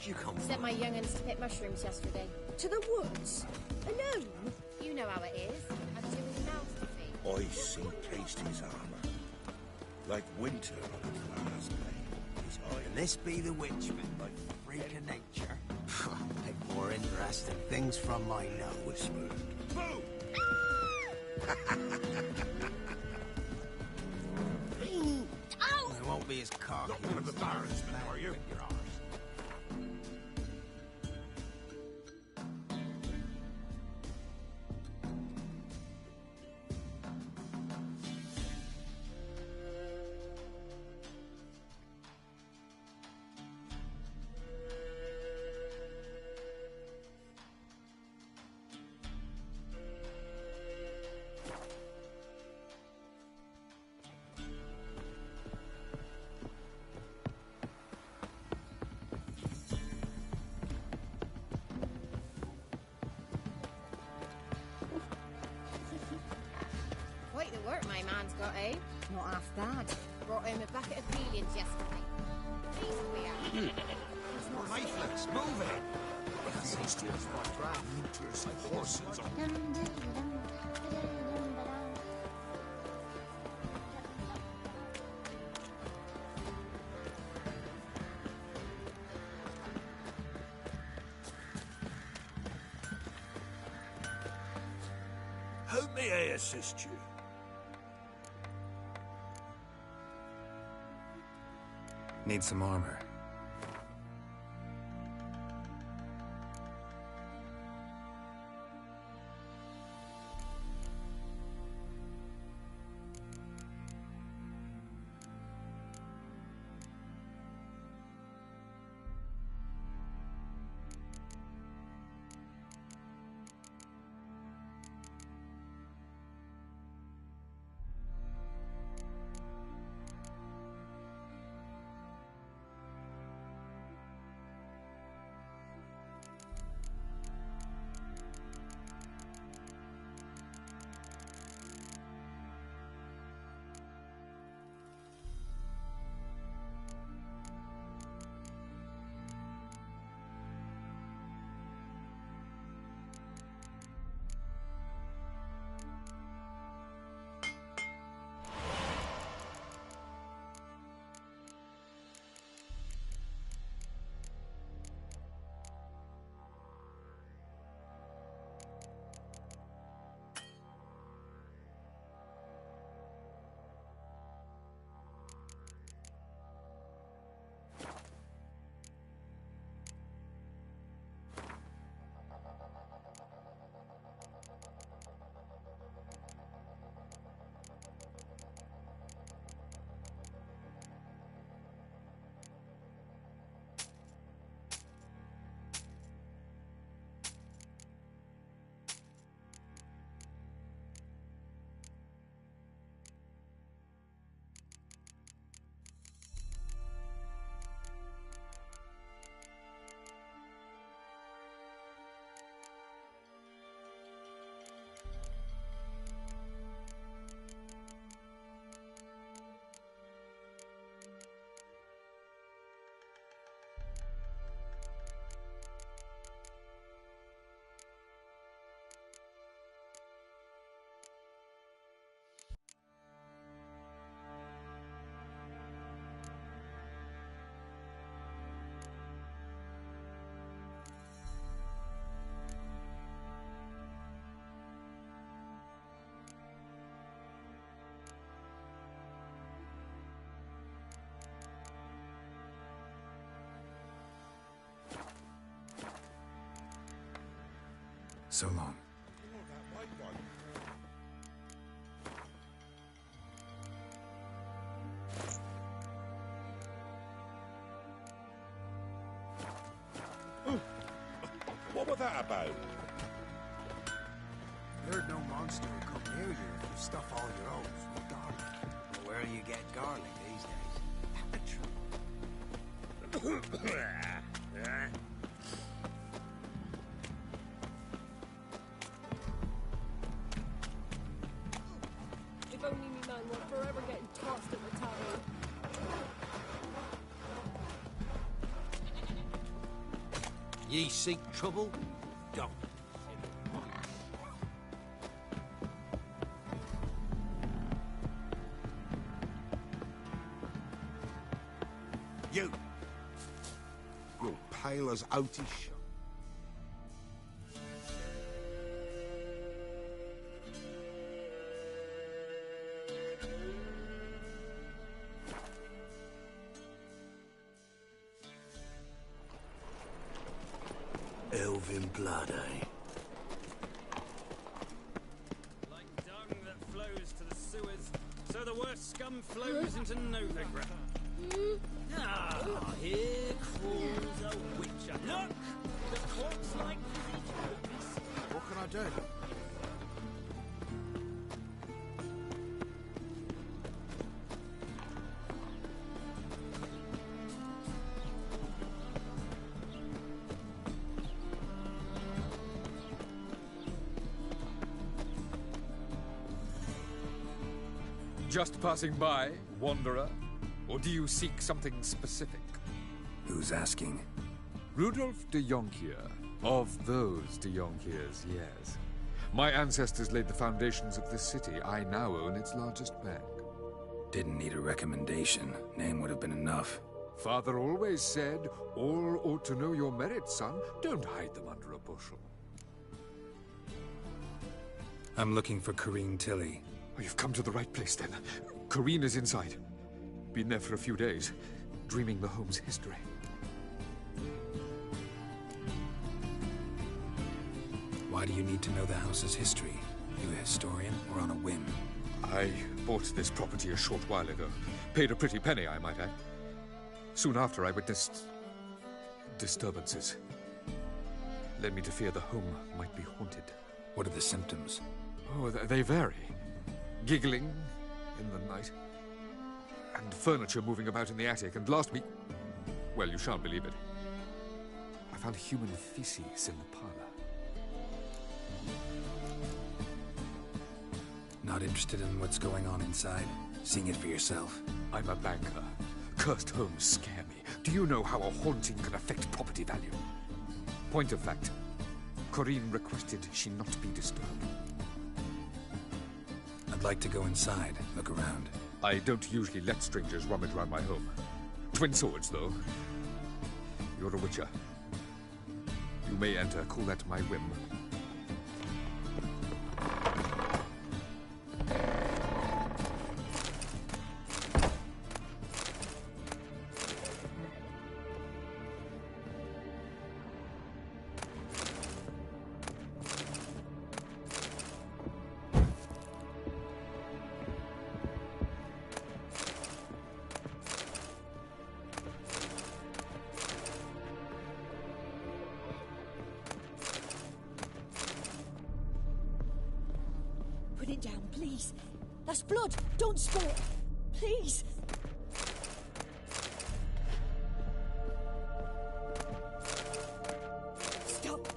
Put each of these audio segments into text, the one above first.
Where'd you come Sent from? my young'uns to pick mushrooms yesterday. To the woods? Alone? You know how it is. I'm doing mouths to feed. I see cased his armour. Like winter on a flower's blade. His eye. Can this be the witchman, like freak of nature? Like more interesting things from my nose. Whispered. Boom! Ow! I won't be as cocky. Not one of the Barons, man, are you? Your arse. Quite the work my man's got, eh? Not half bad. Brought home a bucket of peelings yesterday. These queer. Reflex, move it! These two are draft. Like horses on How may I assist you? Need some armor. So long. What was that about? Heard no monster will come near you if you stuff all your oats with garlic. But where do you get garlic these days? If only me man were forever getting tossed at the tavern. Ye seek trouble? Don't. You! You're pale as oatish. Elven blood, eh? Like dung that flows to the sewers, so the worst scum flows into Novigrad. Ah, here crawls a witcher. Look! The corpse-like visage. What can I do? Just passing by, wanderer? Or do you seek something specific? Who's asking? Rudolf de Jonkier. Of those de Jonkiers, yes. My ancestors laid the foundations of this city. I now own its largest bank. Didn't need a recommendation. Name would have been enough. Father always said, all ought to know your merits, son. Don't hide them under a bushel. I'm looking for Corrine Tilly. Oh, you've come to the right place, then. Corrine is inside. Been there for a few days, dreaming the home's history. Why do you need to know the house's history? You a historian or on a whim? I bought this property a short while ago. Paid a pretty penny, I might add. Soon after, I witnessed disturbances. Led me to fear the home might be haunted. What are the symptoms? Oh, they vary. Giggling in the night, and furniture moving about in the attic, and last week... Well, you shan't believe it. I found human feces in the parlor. Not interested in what's going on inside? Seeing it for yourself? I'm a banker. Cursed homes scare me. Do you know how a haunting can affect property value? Point of fact, Corrine requested she not be disturbed. I'd like to go inside, look around. I don't usually let strangers rummage around my home. Twin swords, though. You're a witcher. You may enter, call that my whim. Put it down, please. That's blood. Don't spill it. Please. Stop.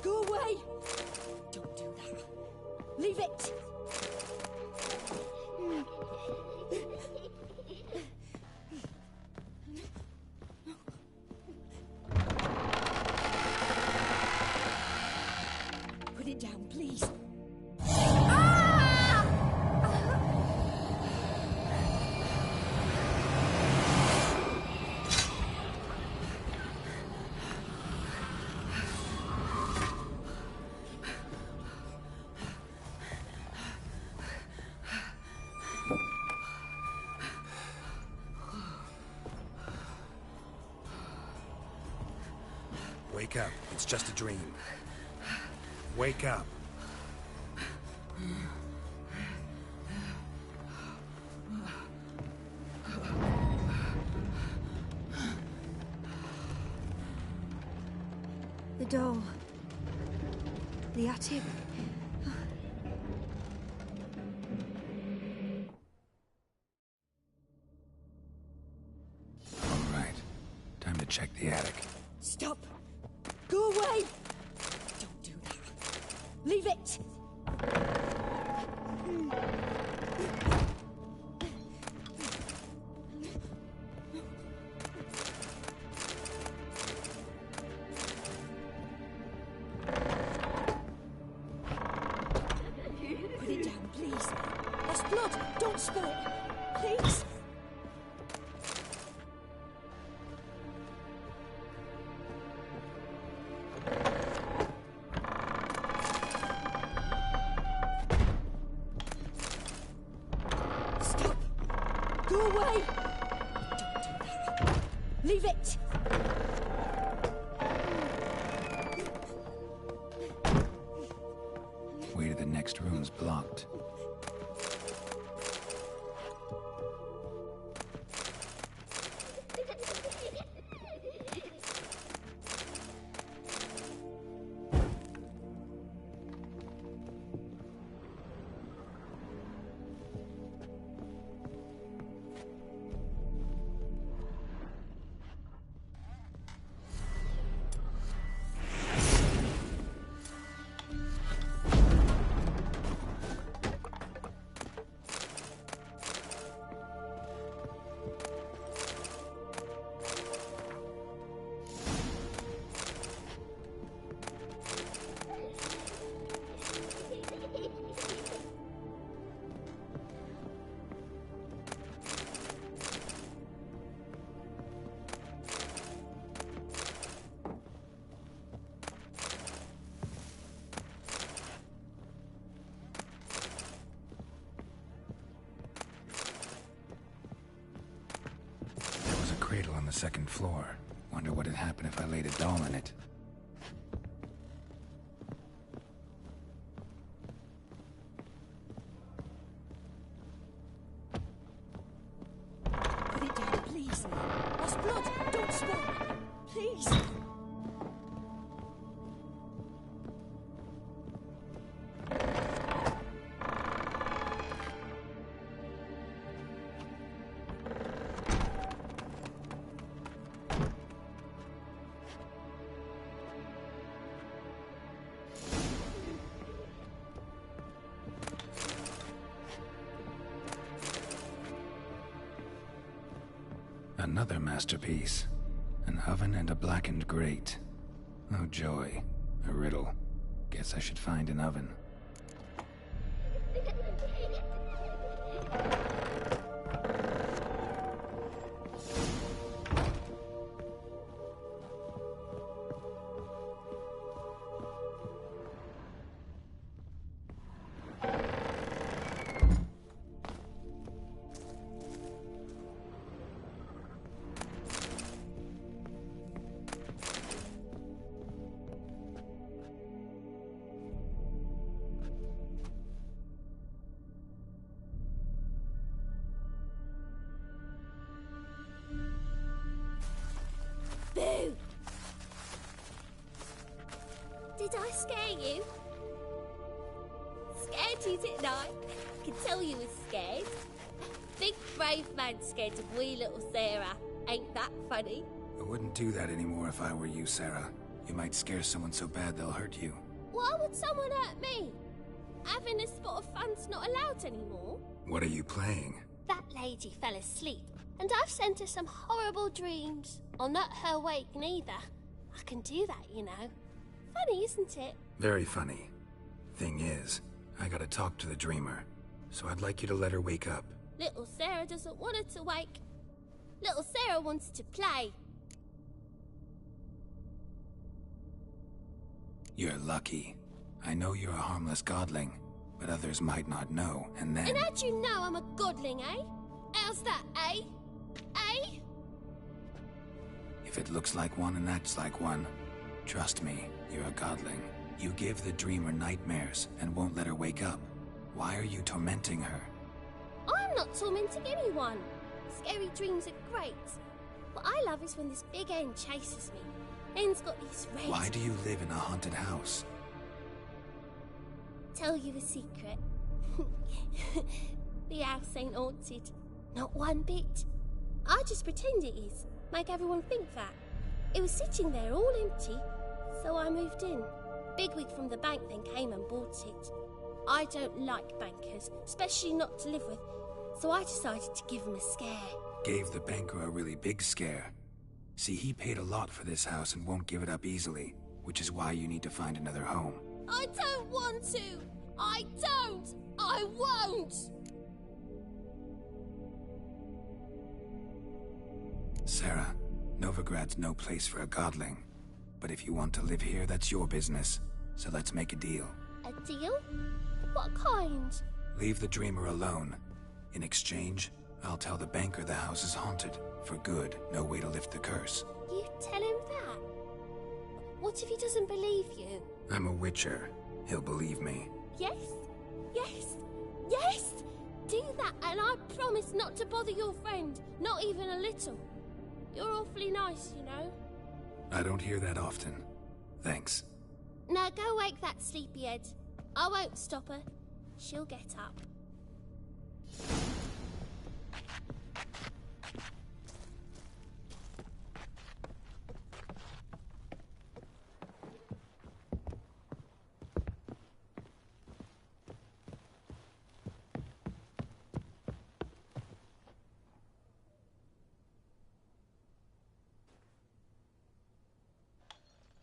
Go away. Don't do that. Leave it. Put it down, please. Wake up. It's just a dream. Wake up. The door. The attic. All right. Time to check the attic. Stop. Go away. Don't do that. Leave it. please. Lost blood, don't spill it. Please. Stop. Go away. Don't do that. Leave it. Way to the next room's blocked. Cradle on the second floor. Wonder what'd happen if I laid a doll in it. Put it down, please. Lost blood, don't spill it. Please. Another masterpiece. An oven and a blackened grate. Oh joy. A riddle. Guess I should find an oven. Boo! Did I scare you? Scared you, didn't I? I can tell you was scared. Big brave man scared of wee little Sarah. Ain't that funny? I wouldn't do that anymore if I were you, Sarah. You might scare someone so bad they'll hurt you. Why would someone hurt me? Having a spot of fun's not allowed anymore. What are you playing? That lady fell asleep, and I've sent her some horrible dreams. I'll not her wake neither. I can do that, you know. Funny, isn't it? Very funny. Thing is, I gotta talk to the dreamer, so I'd like you to let her wake up. Little Sarah doesn't want her to wake. Little Sarah wants to play. You're lucky. I know you're a harmless godling, but others might not know, and then... And how'd you know I'm a godling, eh? How's that, eh? Eh? If it looks like one and acts like one, trust me, you're a godling. You give the dreamer nightmares and won't let her wake up. Why are you tormenting her? I'm not tormenting anyone. Scary dreams are great. What I love is when this big end chases me. End's got these red... Why do you live in a haunted house? Tell you a secret. The house ain't haunted. Not one bit. I just pretend it is. Make everyone think that. It was sitting there all empty, so I moved in. Bigwig from the bank then came and bought it. I don't like bankers, especially not to live with, so I decided to give him a scare. Gave the banker a really big scare. See, he paid a lot for this house and won't give it up easily, which is why you need to find another home. I don't want to! I don't! I won't! Sarah, Novigrad's no place for a godling. But if you want to live here, that's your business. So let's make a deal. A deal? What kind? Leave the dreamer alone. In exchange, I'll tell the banker the house is haunted. For good, no way to lift the curse. You tell him that? What if he doesn't believe you? I'm a witcher. He'll believe me. Yes? Yes? Yes! Do that and I promise not to bother your friend. Not even a little. You're awfully nice, you know. I don't hear that often. Thanks. Now go wake that sleepyhead. I won't stop her. She'll get up.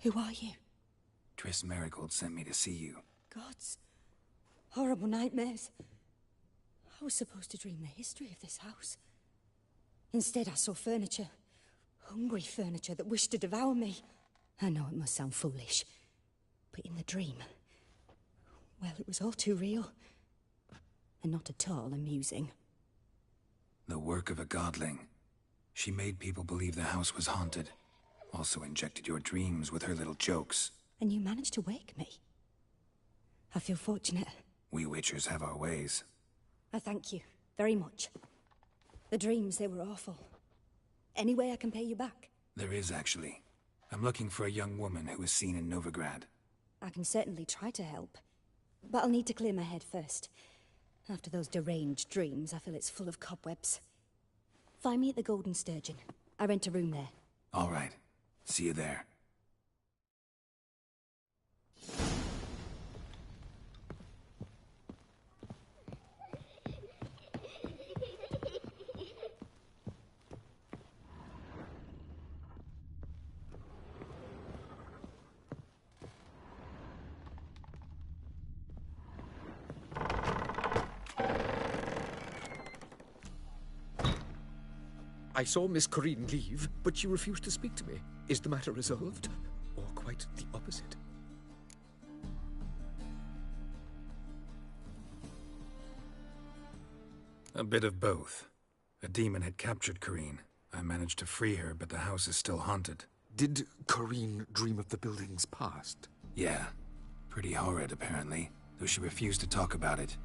Who are you? Triss Marigold sent me to see you. Gods. Horrible nightmares. I was supposed to dream the history of this house. Instead, I saw furniture. Hungry furniture that wished to devour me. I know it must sound foolish, but in the dream, well, it was all too real. And not at all amusing. The work of a godling. She made people believe the house was haunted. Also injected your dreams with her little jokes. And you managed to wake me. I feel fortunate. We witchers have our ways. I thank you very much. The dreams, they were awful. Any way I can pay you back? There is, actually. I'm looking for a young woman who was seen in Novigrad. I can certainly try to help. But I'll need to clear my head first. After those deranged dreams, I feel it's full of cobwebs. Find me at the Golden Sturgeon. I rent a room there. All right. See you there. I saw Miss Corinne leave, but she refused to speak to me. Is the matter resolved? Or quite the opposite? A bit of both. A demon had captured Corinne. I managed to free her, but the house is still haunted. Did Corinne dream of the building's past? Yeah. Pretty horrid, apparently. Though she refused to talk about it.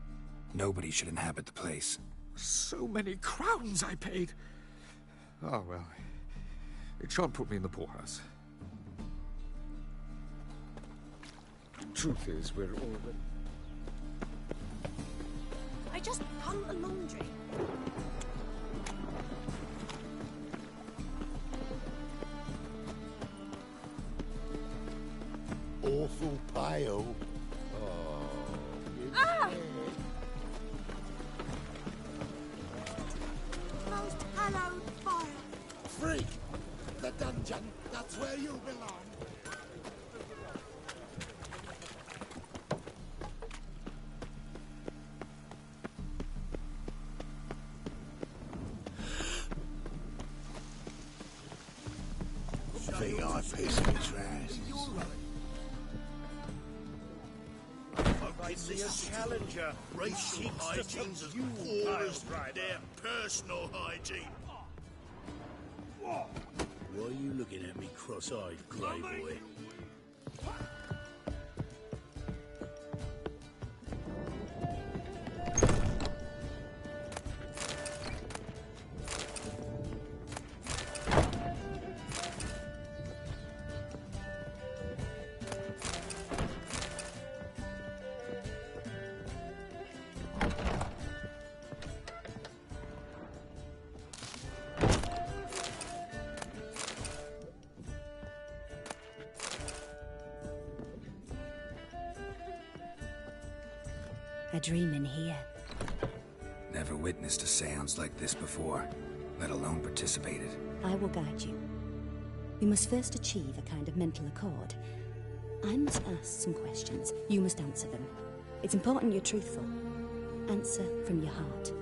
Nobody should inhabit the place. So many crowns I paid! Oh, well. It shan't put me in the poorhouse. Truth is, we're already... I just hung the laundry. Awful pale. Most hallowed fire. Freak! The dungeon! That's where you belong! VR pissing trash. It's a challenger. Racial hygiene's as poor as their personal hygiene. Why are you looking at me cross-eyed, grey boy? A dream in here. Never witnessed a seance like this before, let alone participated. I will guide you. We must first achieve a kind of mental accord. I must ask some questions. You must answer them. It's important you're truthful. Answer from your heart.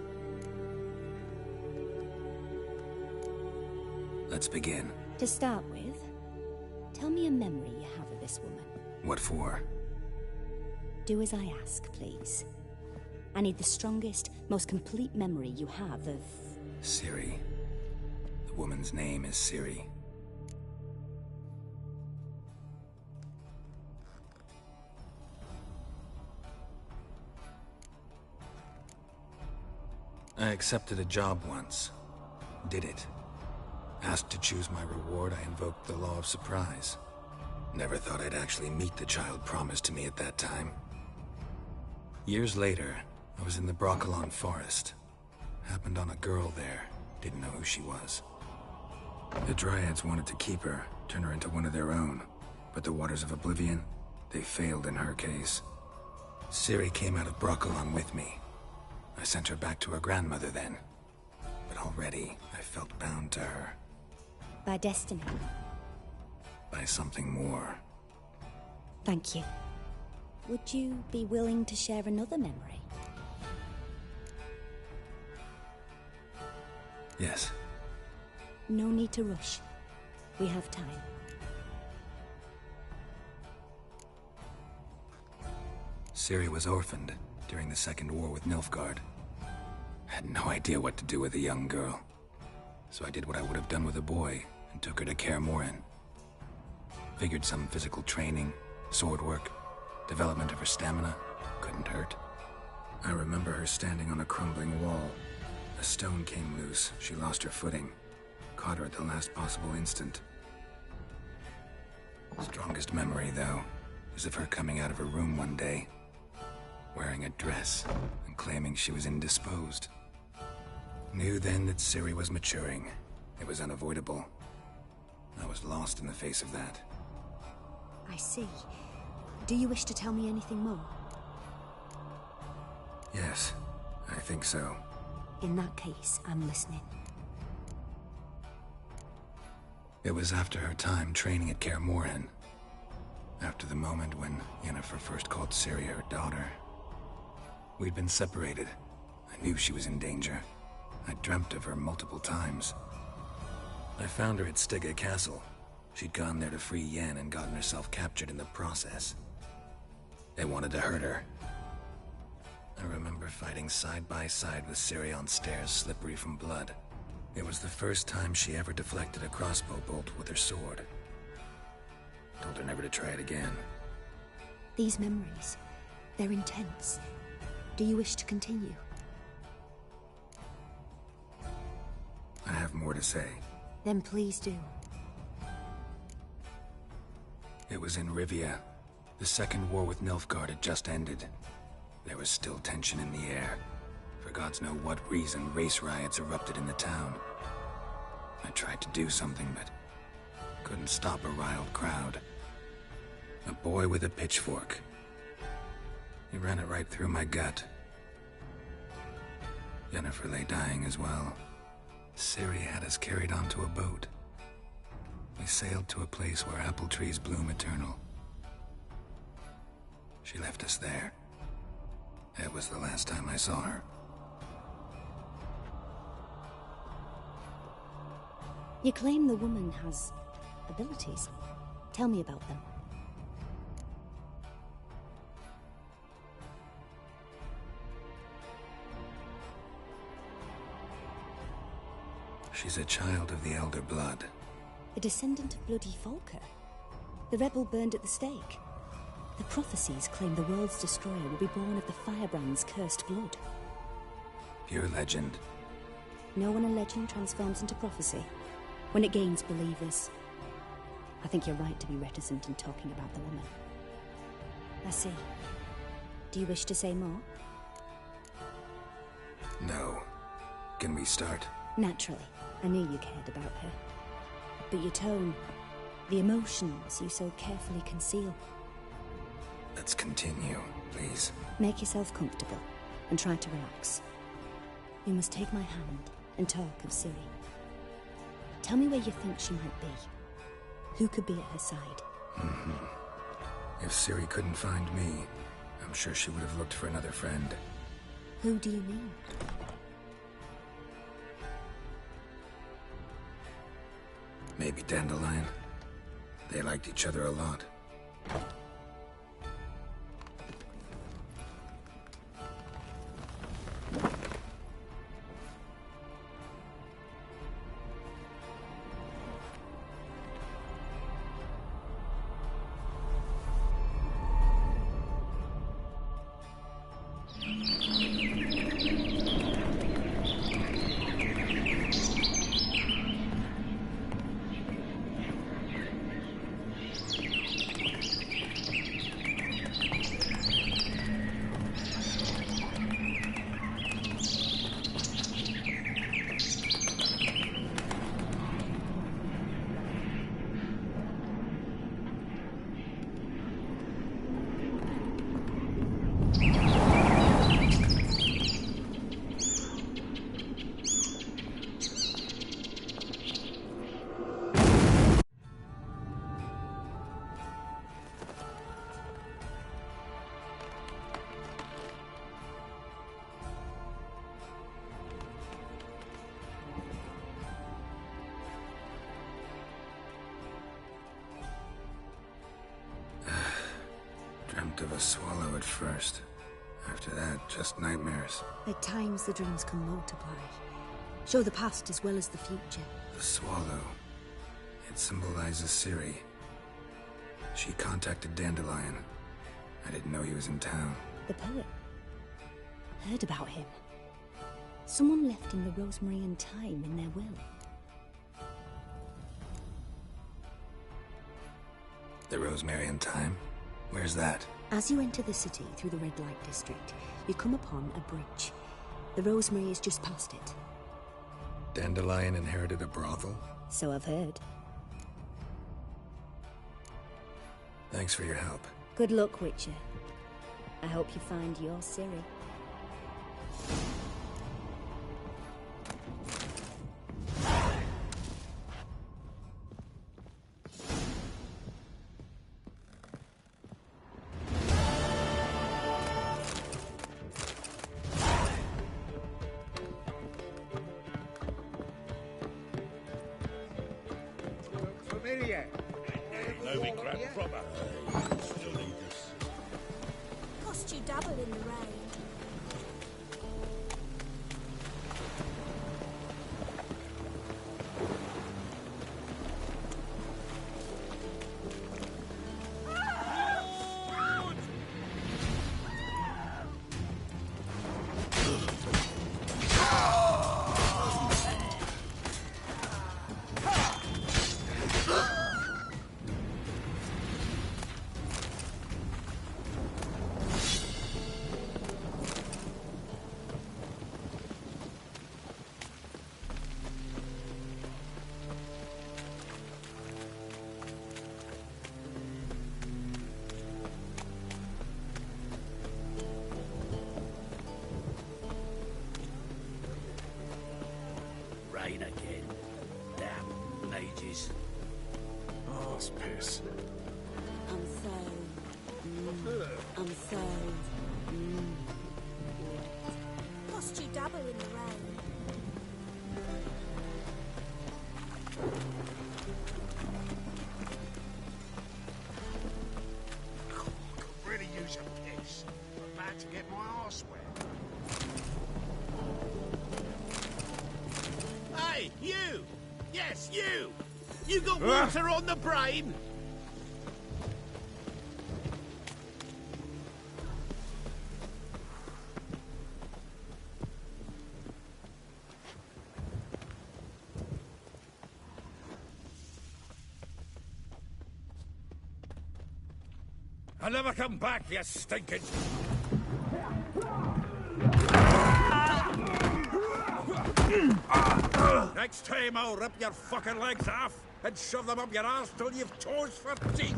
Let's begin. To start with, tell me a memory you have of this woman. What for? Do as I ask, please. I need the strongest, most complete memory you have of... Ciri. The woman's name is Ciri. I accepted a job once. Did it. Asked to choose my reward, I invoked the law of surprise. Never thought I'd actually meet the child promised to me at that time. Years later, I was in the Broccolon forest. Happened on a girl there. Didn't know who she was. The Dryads wanted to keep her, turn her into one of their own. But the Waters of Oblivion, they failed in her case. Ciri came out of Broccolon with me. I sent her back to her grandmother then. But already, I felt bound to her. By destiny. By something more. Thank you. Would you be willing to share another memory? Yes. No need to rush. We have time. Ciri was orphaned during the Second War with Nilfgaard. Had no idea what to do with a young girl. So I did what I would have done with a boy and took her to Kaer Morhen. Figured some physical training, sword work, development of her stamina couldn't hurt. I remember her standing on a crumbling wall. A stone came loose, she lost her footing. Caught her at the last possible instant. Strongest memory, though, is of her coming out of her room one day, wearing a dress and claiming she was indisposed. Knew then that Ciri was maturing. It was unavoidable. I was lost in the face of that. I see. Do you wish to tell me anything more? Yes, I think so. In that case, I'm listening. It was after her time training at Kaer Morhen. After the moment when Yennefer first called Ciri her daughter. We'd been separated. I knew she was in danger. I dreamt of her multiple times. I found her at Stygga Castle. She'd gone there to free Yen and gotten herself captured in the process. They wanted to hurt her. I remember fighting side by side with Ciri on stairs slippery from blood. It was the first time she ever deflected a crossbow bolt with her sword. Told her never to try it again. These memories, they're intense. Do you wish to continue? I have more to say. Then please do. It was in Rivia. The Second War with Nilfgaard had just ended. There was still tension in the air. For gods know what reason, race riots erupted in the town. I tried to do something, but couldn't stop a riled crowd. A boy with a pitchfork. He ran it right through my gut. Yennefer lay dying as well. Ciri had us carried onto a boat. We sailed to a place where apple trees bloom eternal. She left us there. It was the last time I saw her. You claim the woman has abilities. Tell me about them. She's a child of the Elder Blood. A descendant of bloody Volker. The rebel burned at the stake. The prophecies claim the world's destroyer will be born of the firebrand's cursed blood. Pure legend. Know when a legend transforms into prophecy? When it gains believers. I think you're right to be reticent in talking about the woman. I see. Do you wish to say more? No. Can we start? Naturally. I knew you cared about her. But your tone, the emotions you so carefully conceal. Let's continue, please. Make yourself comfortable and try to relax. You must take my hand and talk of Ciri. Tell me where you think she might be. Who could be at her side? If Ciri couldn't find me, I'm sure she would have looked for another friend. Who do you mean? Maybe Dandelion. They liked each other a lot. Dreamt of a swallow at first. After that, just nightmares. At times, the dreams can multiply. Show the past as well as the future. The swallow. It symbolizes Ciri. She contacted Dandelion. I didn't know he was in town. The poet. Heard about him. Someone left him the rosemary and thyme in their will. The rosemary and thyme? Where's that? As you enter the city through the red light district, you come upon a bridge. The rosemary is just past it. Dandelion inherited a brothel? So I've heard. Thanks for your help. Good luck, Witcher. I hope you find your Ciri. Familiar. No, we grab proper. Still need this. Cost you double in the rain. Rain again. Damn mages. Oh, it's piss. I'm so... Cost you double in the rain. Could really use a piss. I'm about to get my arse wet. Hey, you! Yes, you! You got water on the brain? I'll never come back, you stinking... Next time I'll rip your fucking legs off and shove them up your arse till you've toes for teeth.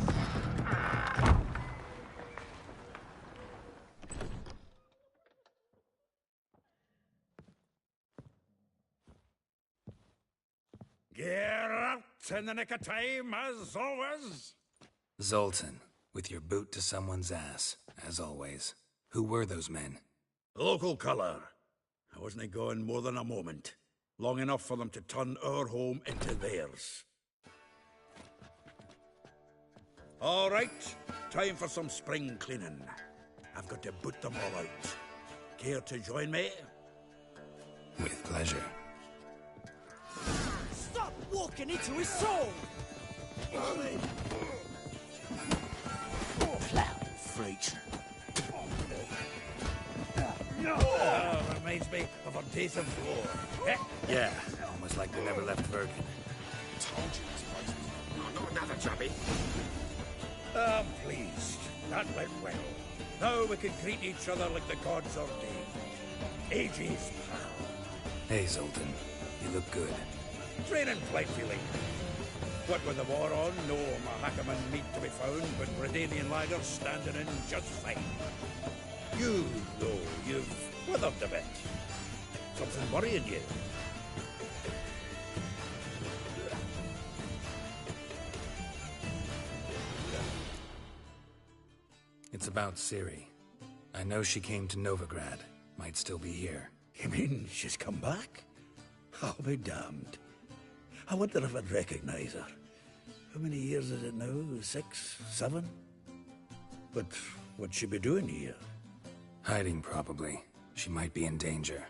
Get out in the nick of time, as always. Zoltan, with your boot to someone's ass, as always. Who were those men? Local colour. I wasn't gone more than a moment. Long enough for them to turn our home into theirs. All right, time for some spring cleaning. I've got to boot them all out. Care to join me? With pleasure. Stop walking into his soul! Clown freaks. Reminds me of a days of war. Yeah, almost like they never left Bergen. Told you this place was... No, not another jobby. I'm pleased. That went well. Now we can treat each other like the gods ordained. Ages, pal. Hey, Zoltan. You look good. Training plentifully. What with the war on, no Mahakaman meat to be found, but Redanian lagers standing in just fine. You, though, you've withered a bit. Something worrying you? It's about Ciri. I know she came to Novigrad. Might still be here. You mean she's come back? I'll be damned. I wonder if I'd recognize her. How many years is it now? 6, 7? But what'd she be doing here? Hiding, probably. She might be in danger.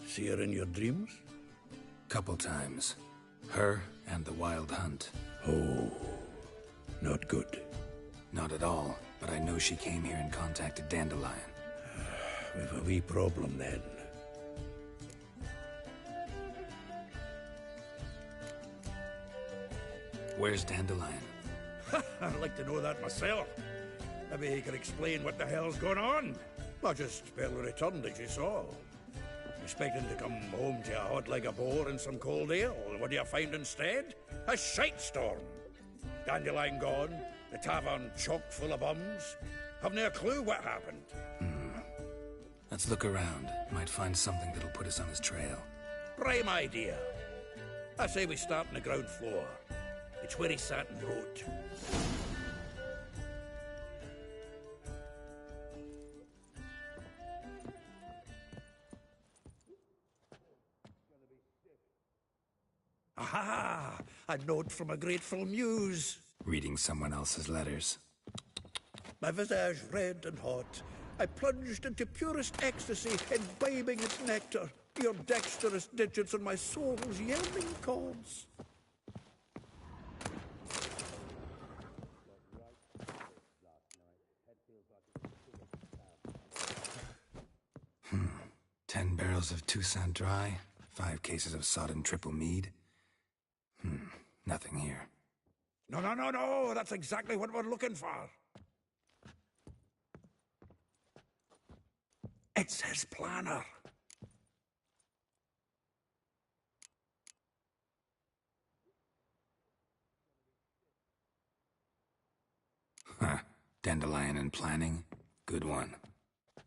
See her in your dreams? Couple times. Her and the Wild Hunt. Oh, not good. Not at all, but I know she came here and contacted Dandelion. We've a wee problem then. Where's Dandelion? I'd like to know that myself. Maybe he can explain what the hell's going on. I just barely returned, as you saw. Expecting to come home to a hot leg of boar and some cold ale. What do you find instead? A shite storm. Dandelion gone, the tavern chock full of bums. Have no clue what happened. Let's look around. Might find something that'll put us on his trail. Prime idea. I say we start on the ground floor. It's where he sat and wrote. Aha! A note from a grateful muse. Reading someone else's letters. My visage red and hot, I plunged into purest ecstasy, imbibing its nectar. Your dexterous digits on my soul's yearning chords. Hmm. 10 barrels of Toussaint Dry, 5 cases of sodden triple mead. Nothing here. No, that's exactly what we're looking for. It's his planner. Huh. Dandelion and planning? Good one.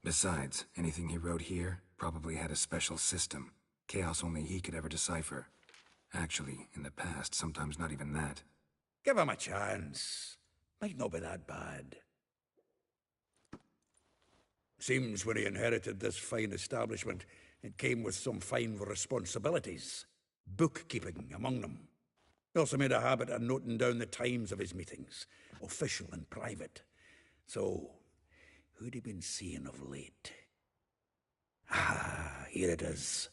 Besides, anything he wrote here probably had a special system. Chaos only he could ever decipher. Actually, in the past, sometimes not even that. Give him a chance. Might not be that bad. Seems when he inherited this fine establishment, it came with some fine responsibilities. Bookkeeping among them. He also made a habit of noting down the times of his meetings, official and private. So, who'd he been seeing of late? Ah, here it is.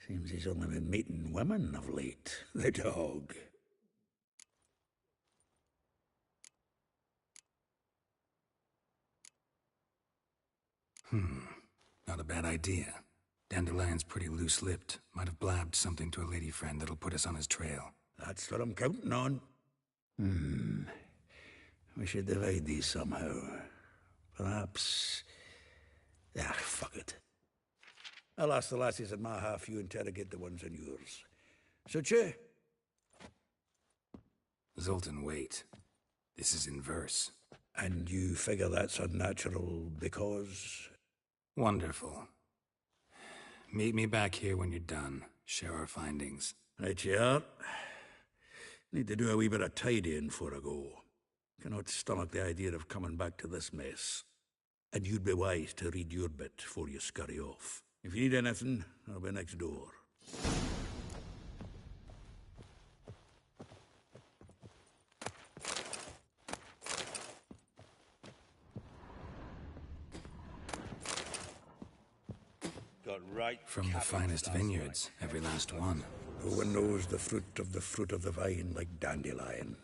Seems he's only been meeting women of late. The dog. Not a bad idea. Dandelion's pretty loose-lipped. Might have blabbed something to a lady friend that'll put us on his trail. That's what I'm counting on. We should divide these somehow. Perhaps... fuck it. I'll ask the lassies in my half, you interrogate the ones in yours. Suit you? Zoltan, wait. This is in verse. And you figure that's unnatural because... Wonderful. Meet me back here when you're done. Share our findings. Right you are. Need to do a wee bit of tidying before I go. Cannot stomach the idea of coming back to this mess. And you'd be wise to read your bit before you scurry off. If you need anything, I'll be next door. Got right From the finest vineyards, every last one. No one knows the fruit of the vine like Dandelion.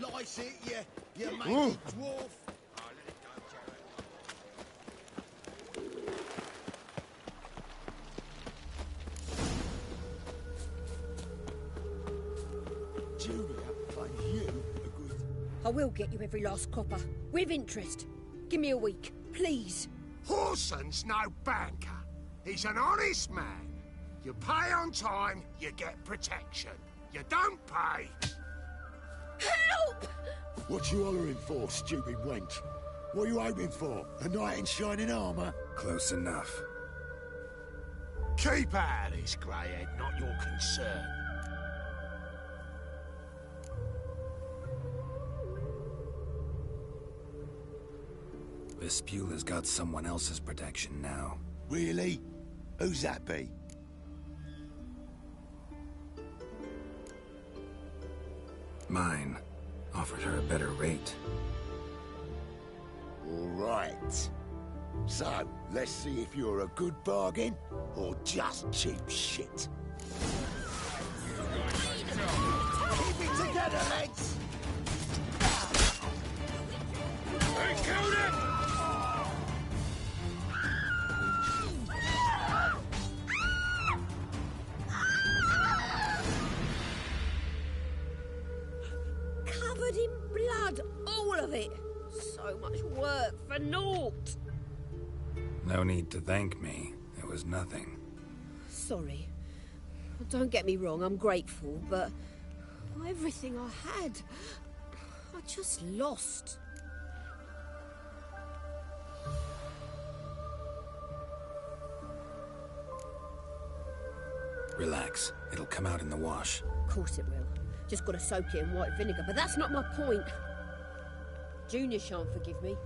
Lice it, you mangy dwarf. Julia, and you are good. I will get you every last copper, with interest. Give me a week, please. Horson's no banker. He's an honest man. You pay on time, you get protection. You don't pay. Help! What you hollering for, stupid wench? What are you hoping for? A knight in shining armour? Close enough. Keep out of this, greyhead, not your concern. Vespula's got someone else's protection now. Really? Who's that be? Mine. Offered her a better rate. All right. So, let's see if you're a good bargain or just cheap shit. Keep it together, lads! They killed him! Covered in blood, all of it. So much work for naught. No need to thank me. It was nothing. Sorry. Don't get me wrong, I'm grateful, but everything I had, I just lost. Relax. It'll come out in the wash. Of course it will. Just gotta soak it in white vinegar, but that's not my point. Junior shan't forgive me.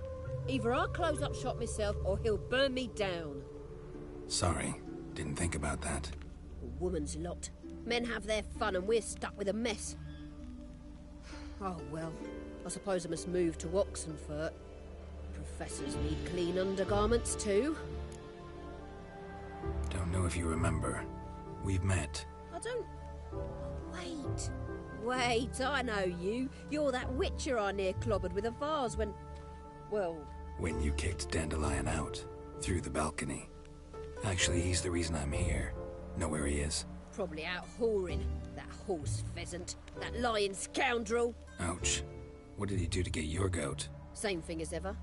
Either I'll close up shop myself or he'll burn me down. Sorry, didn't think about that. A woman's lot. Men have their fun and we're stuck with a mess. Oh well, I suppose I must move to Oxenfurt. Professors need clean undergarments too. Don't know if you remember. We've met. I don't... Wait. Wait, I know you. You're that witcher I near clobbered with a vase when... Well... When you kicked Dandelion out, through the balcony. Actually, he's the reason I'm here. Know where he is? Probably out whoring. That horse pheasant. That lying scoundrel. Ouch. What did he do to get your goat? Same thing as ever.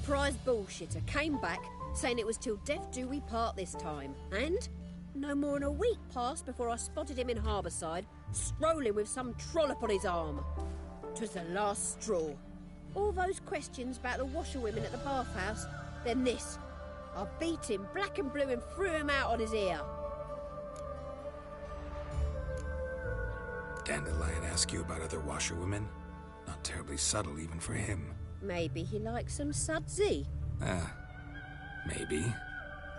Prize bullshitter came back, saying it was till death do we part this time. And no more than a week passed before I spotted him in Harbourside, strolling with some trollop on his arm. 'Twas the last straw. All those questions about the washerwomen at the bathhouse, then this. I beat him black and blue and threw him out on his ear. Dandelion ask you about other washerwomen? Not terribly subtle even for him. Maybe he likes some sudsy. Maybe.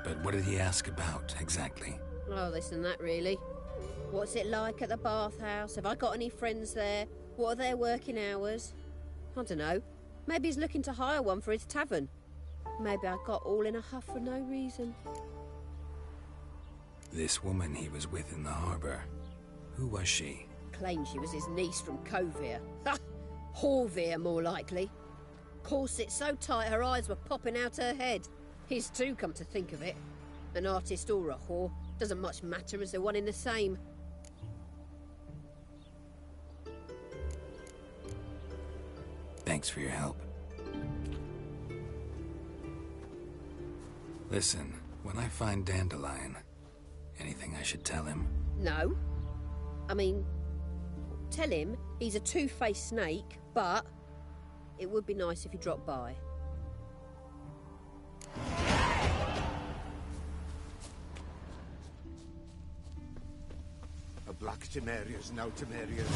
But what did he ask about, exactly? Oh, this and that, really. What's it like at the bathhouse? Have I got any friends there? What are their working hours? I don't know. Maybe he's looking to hire one for his tavern. Maybe I got all in a huff for no reason. This woman he was with in the harbour. Who was she? Claimed she was his niece from Kovir. Ha! Horvir, more likely. Corset so tight her eyes were popping out her head. His too, come to think of it. An artist or a whore. Doesn't much matter as they're one in the same. Thanks for your help. Listen, when I find Dandelion, anything I should tell him? No. I mean, tell him he's a two-faced snake, but it would be nice if he dropped by. A black Temeria's no Temeria's.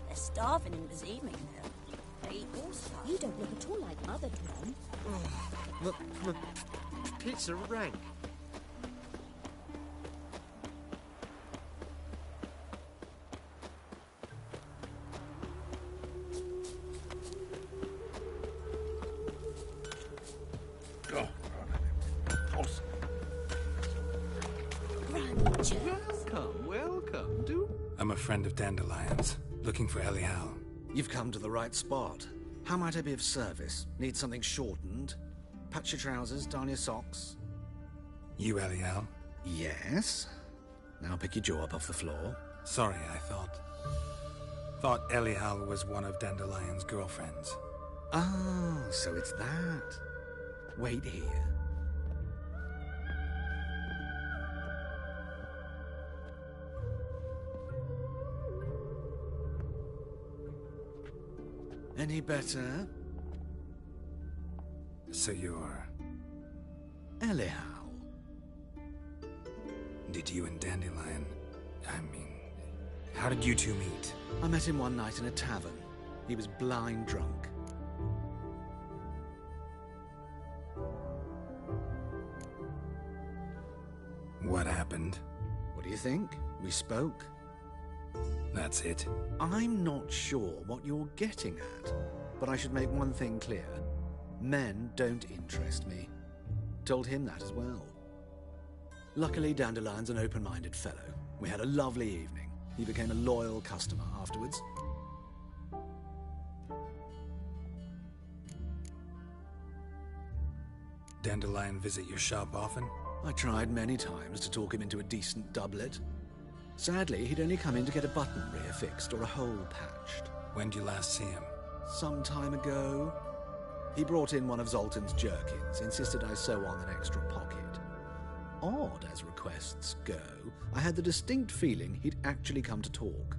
They're starving in the evening now. They eat all stuff. You don't look at all like Mother, Tom. The pizza rank. Welcome. Do. I'm a friend of Dandelion's, looking for Elial. You've come to the right spot. How might I be of service? Need something shortened? Patch your trousers, darn your socks. You Elial? Yes. Now pick your jaw up off the floor. Sorry, I thought Elial was one of Dandelion's girlfriends. Oh, so it's that. Wait here. Any better? So you're... Elial. Did you and Dandelion... how did you two meet? I met him one night in a tavern. He was blind drunk. What happened? What do you think? We spoke. That's it? I'm not sure what you're getting at, but I should make one thing clear. Men don't interest me. Told him that as well. Luckily, Dandelion's an open-minded fellow. We had a lovely evening. He became a loyal customer afterwards. Dandelion visit your shop often? I tried many times to talk him into a decent doublet. Sadly, he'd only come in to get a button rear fixed or a hole patched. When did you last see him? Some time ago. He brought in one of Zoltan's jerkins, insisted I sew on an extra pocket. Odd as requests go, I had the distinct feeling he'd actually come to talk.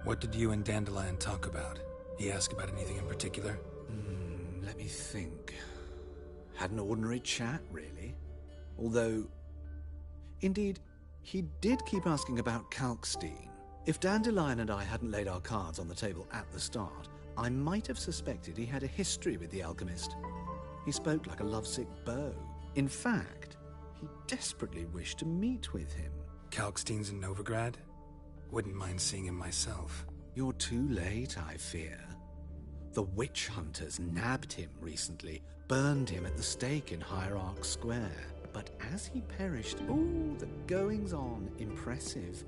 What did you and Dandelion talk about? He asked about anything in particular? Let me think. Had an ordinary chat, really. Although... Indeed, he did keep asking about Kalkstein. If Dandelion and I hadn't laid our cards on the table at the start, I might have suspected he had a history with the alchemist. He spoke like a lovesick beau. In fact, he desperately wished to meet with him. Kalkstein's in Novigrad? Wouldn't mind seeing him myself. You're too late, I fear. The witch hunters nabbed him recently, burned him at the stake in Hierarch Square. But as he perished, the goings-on impressive.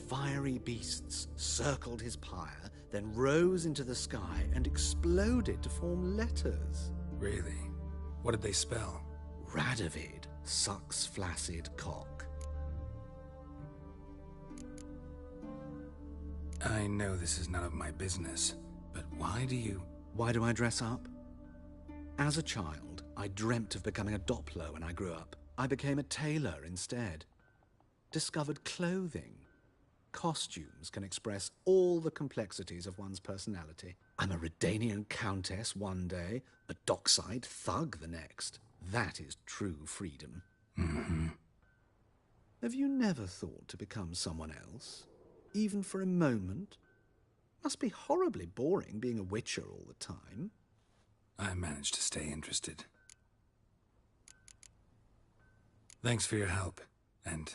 Fiery beasts circled his pyre, then rose into the sky and exploded to form letters. Really? What did they spell? Radovid sucks flaccid cock. I know this is none of my business, but why do I dress up? As a child, I dreamt of becoming a Doppler when I grew up. I became a tailor instead. Discovered clothing. Costumes can express all the complexities of one's personality. I'm a Redanian countess one day, a dockside thug the next. That is true freedom. Mm-hmm. Have you never thought to become someone else? Even for a moment? Must be horribly boring being a witcher all the time. I managed to stay interested. Thanks for your help, and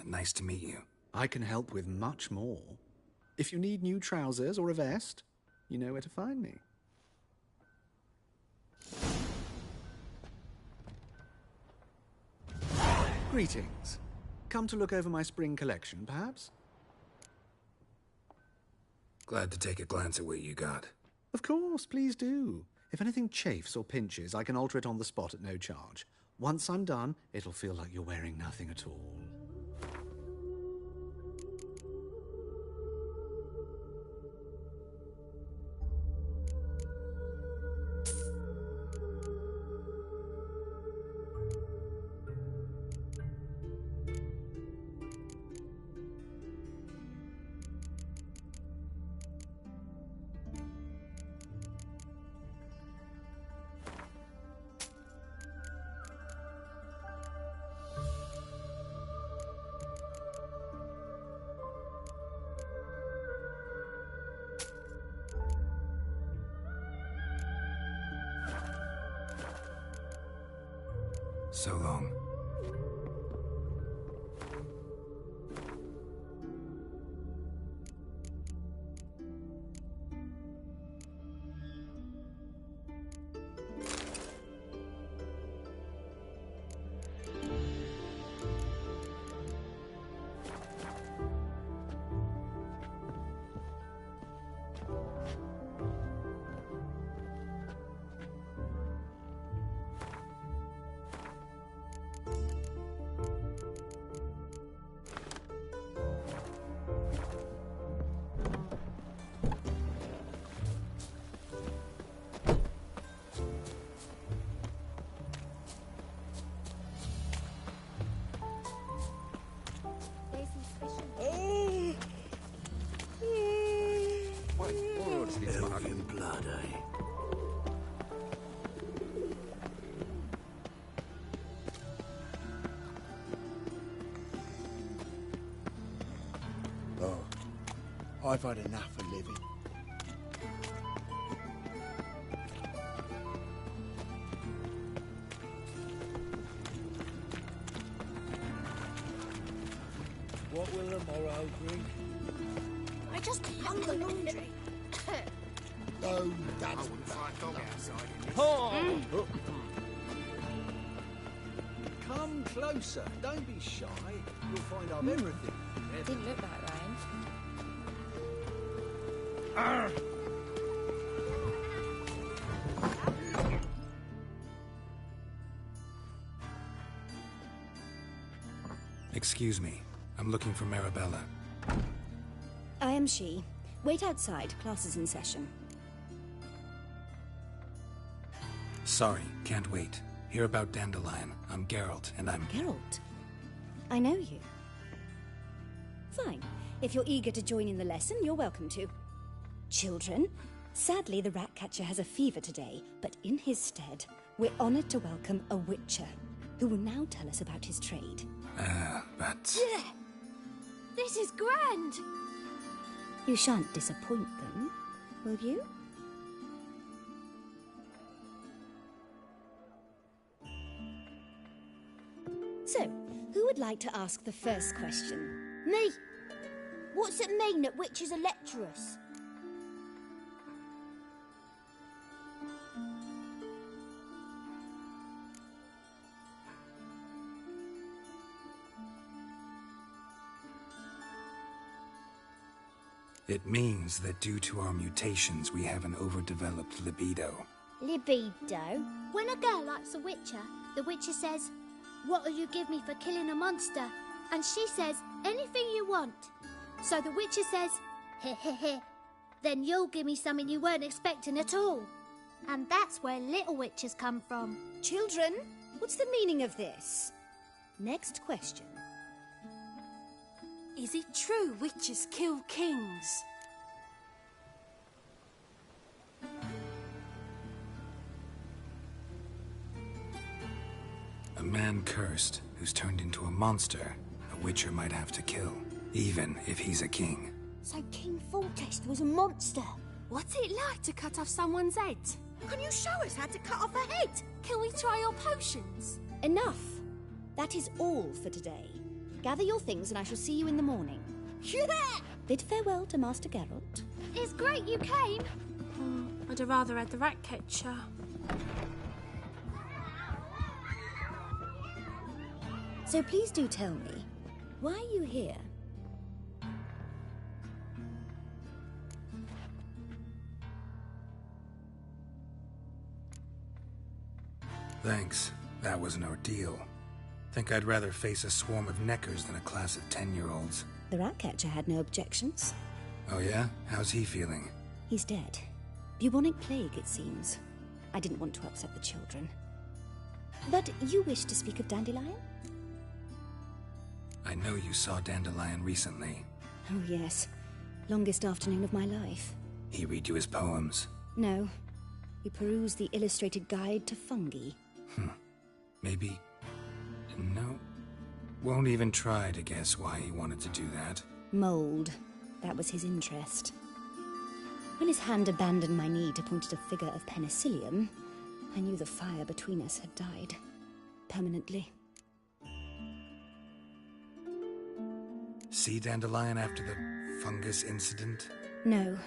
nice to meet you. I can help with much more. If you need new trousers or a vest, you know where to find me. Greetings. Come to look over my spring collection, perhaps? Glad to take a glance at what you got. Of course, please do. If anything chafes or pinches, I can alter it on the spot at no charge. Once I'm done, it'll feel like you're wearing nothing at all. So long. Elven blood, eh? Oh, I've had enough of living. What will the morrow bring? I just hung the laundry. Oh, that's I wouldn't fight dog outside in this. Oh. Come closer. Don't be shy. You'll find I've everything. Didn't look like rain. Excuse me. I'm looking for Marabella. I am she. Wait outside. Class is in session. Sorry, can't wait. Hear about Dandelion. I'm Geralt, and I'm... Geralt? I know you. Fine. If you're eager to join in the lesson, you're welcome to. Children, sadly the Ratcatcher has a fever today, but in his stead, we're honoured to welcome a Witcher, who will now tell us about his trade. But... Yeah. This is grand. You shan't disappoint them, will you? So, who would like to ask the first question? Me. What's it mean that witches are lecturers? It means that due to our mutations, we have an overdeveloped libido. Libido? When a girl likes a witcher, the witcher says, "What'll you give me for killing a monster?" And she says, "Anything you want." So the witcher says, "Heh heh heh. Then you'll give me something you weren't expecting at all." And that's where little witches come from. Children, what's the meaning of this? Next question. Is it true witches kill kings? A man cursed who's turned into a monster, a witcher might have to kill, even if he's a king. So King Foltest was a monster. What's it like to cut off someone's head? Can you show us how to cut off a head? Can we try your potions? Enough. That is all for today. Gather your things and I shall see you in the morning. Yeah! Bid farewell to Master Geralt. It's great you came. I'd have rather had the Ratcatcher. So please do tell me, why are you here? Thanks. That was an ordeal. Think I'd rather face a swarm of neckers than a class of 10-year-olds. The Ratcatcher had no objections. Oh yeah? How's he feeling? He's dead. Bubonic plague, it seems. I didn't want to upset the children. But you wish to speak of Dandelion? I know you saw Dandelion recently. Oh yes. Longest afternoon of my life. He read you his poems? No. We perused the illustrated guide to fungi. Maybe... No. Won't even try to guess why he wanted to do that. Mold. That was his interest. When his hand abandoned my knee to point at a figure of penicillium, I knew the fire between us had died. permanently. See Dandelion after the fungus incident? No.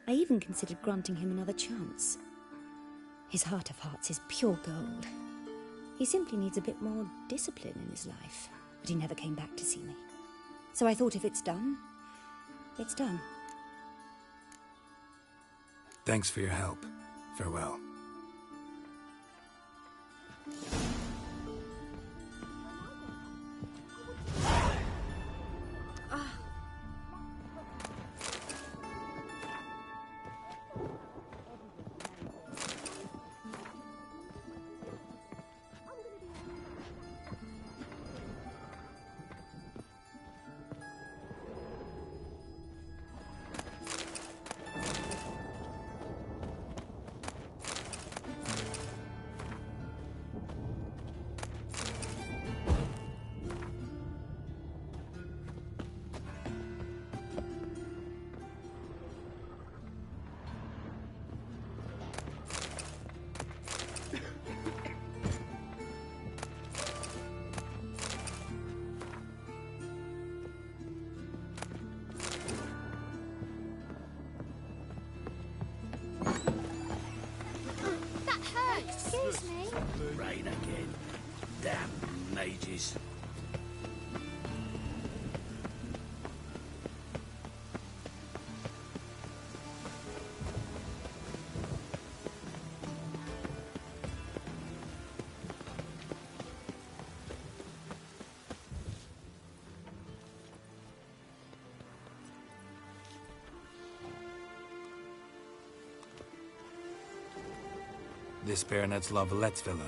I even considered granting him another chance. His heart of hearts is pure gold. He simply needs a bit more discipline in his life. But he never came back to see me. So I thought if it's done, it's done. Thanks for your help. Farewell. Excuse me. Rain again. Damn mages. This Baronet's Lavallette's villa.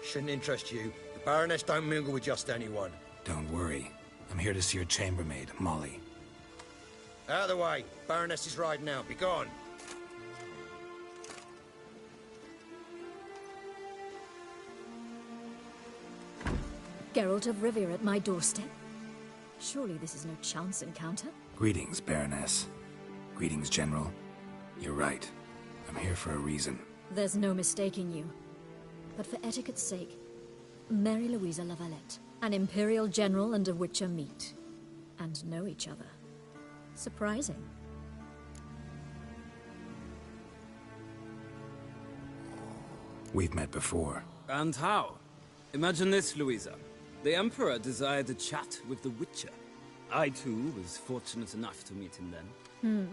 Shouldn't interest you. The Baroness don't mingle with just anyone. Don't worry. I'm here to see your chambermaid, Molly. Out of the way. Baroness is riding out. Be gone. Geralt of Rivia at my doorstep? Surely this is no chance encounter? Greetings, Baroness. Greetings, General. You're right. I'm here for a reason. There's no mistaking you. But for etiquette's sake, Mary Louisa Lavalette, an Imperial General and a Witcher meet. And know each other. Surprising. We've met before. And how? Imagine this, Louisa. The Emperor desired a chat with the Witcher. I, too, was fortunate enough to meet him then.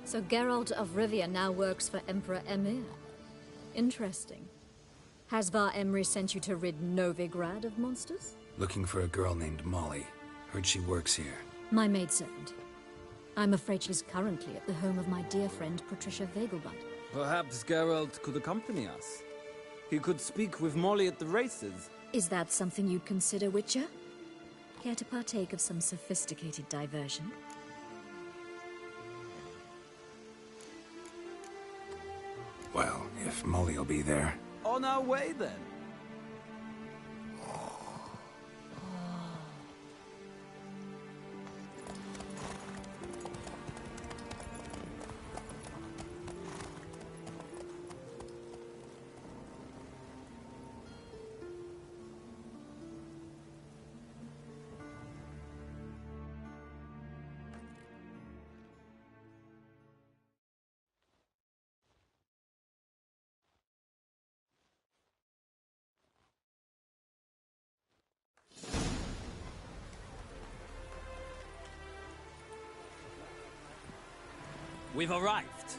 So Geralt of Rivia now works for Emperor Emir. Interesting. Has Var Emry sent you to rid Novigrad of monsters? Looking for a girl named Molly. Heard she works here. My maidservant. I'm afraid she's currently at the home of my dear friend Patricia Vegelbud. Perhaps Geralt could accompany us. He could speak with Molly at the races. Is that something you'd consider, Witcher? Care to partake of some sophisticated diversion? Well, if Molly will be there. On our way, then. We've arrived.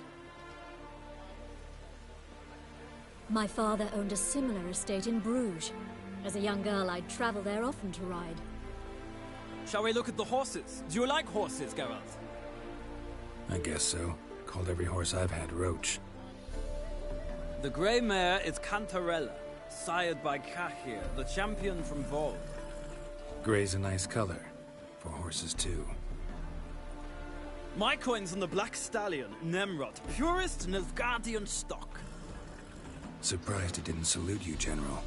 My father owned a similar estate in Bruges. As a young girl, I'd travel there often to ride. Shall we look at the horses? Do you like horses, Geralt? I guess so. Called every horse I've had Roach. The grey mare is Cantarella, sired by Cahir, the champion from Vol. Grey's a nice color. For horses, too. My coin's on the Black Stallion, Nemrod, purest Nilfgaardian stock. Surprised he didn't salute you, General.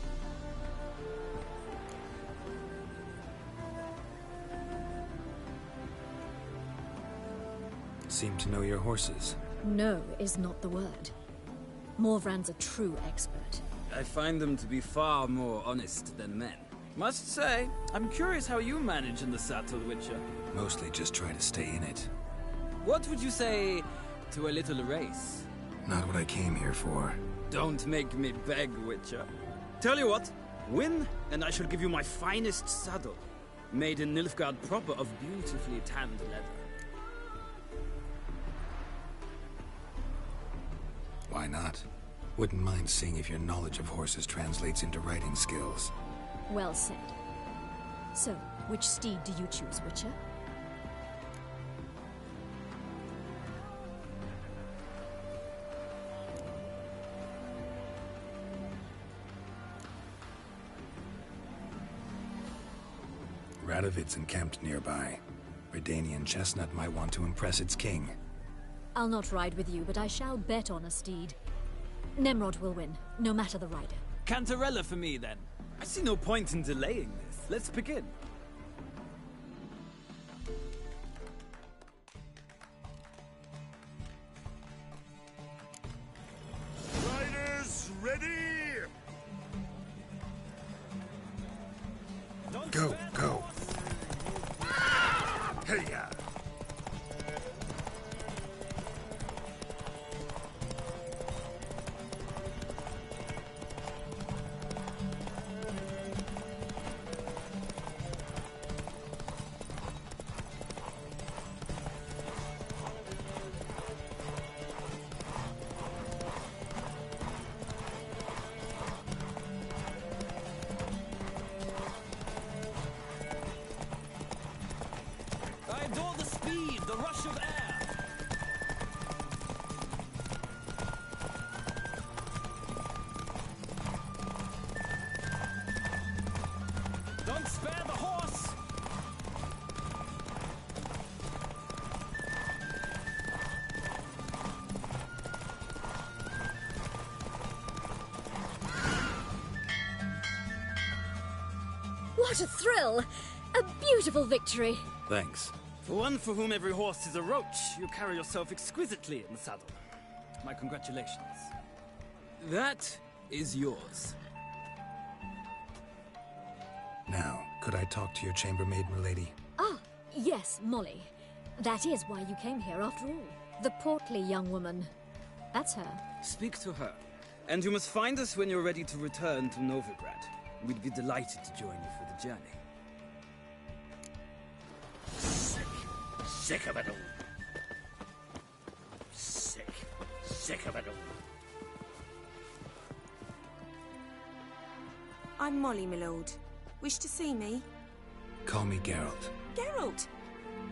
Seem to know your horses. No is not the word. Morvran's a true expert. I find them to be far more honest than men. Must say, I'm curious how you manage in the saddle, Witcher. Mostly just try to stay in it. What would you say to a little race? Not what I came here for. Don't make me beg, Witcher. Tell you what, win, and I shall give you my finest saddle. Made in Nilfgaard proper of beautifully tanned leather. Why not? Wouldn't mind seeing if your knowledge of horses translates into riding skills. Well said. So, which steed do you choose, Witcher? Radovid's encamped nearby. Redanian chestnut might want to impress its king. I'll not ride with you, but I shall bet on a steed. Nemrod will win, no matter the rider. Cantarella for me, then. I see no point in delaying this. Let's begin. Riders, ready? Go, go. Hey-ya. I adore the speed, the rush of air. Don't spare the horse. What a thrill! A beautiful victory! Thanks. For one for whom every horse is a roach, you carry yourself exquisitely in the saddle. My congratulations. That is yours. Now, could I talk to your chambermaid, milady? Ah, yes, Molly. That is why you came here after all. The portly young woman. That's her. Speak to her. And you must find us when you're ready to return to Novigrad. We'd be delighted to join you for the journey. Sick of it all. Sick of it all. I'm Molly, my lord. Wish to see me? Call me Geralt. Geralt!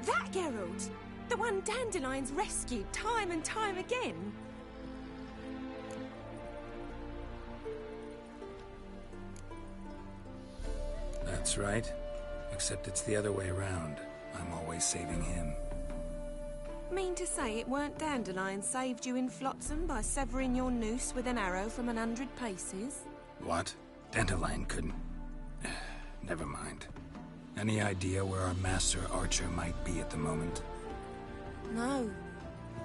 That Geralt! The one Dandelion's rescued time and time again! That's right. Except it's the other way around. I'm always saving him. Mean to say it weren't Dandelion saved you in Flotsam by severing your noose with an arrow from 100 paces? What? Dandelion couldn't... Never mind. Any idea where our master archer might be at the moment? No.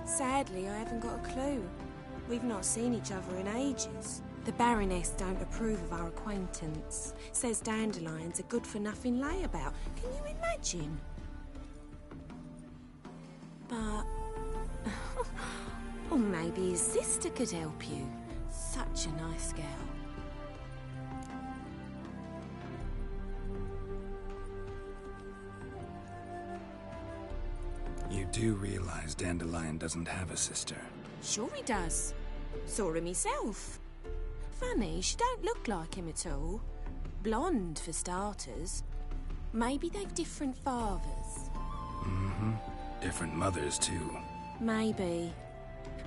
Sadly, I haven't got a clue. We've not seen each other in ages. The Baroness don't approve of our acquaintance. Says Dandelion's a good-for-nothing layabout. Can you imagine? But... or maybe his sister could help you. Such a nice girl. You do realize Dandelion doesn't have a sister? Sure he does. Saw him himself. Funny, she don't look like him at all. Blonde, for starters. Maybe they've different fathers. Mm-hmm. Different mothers, too. Maybe.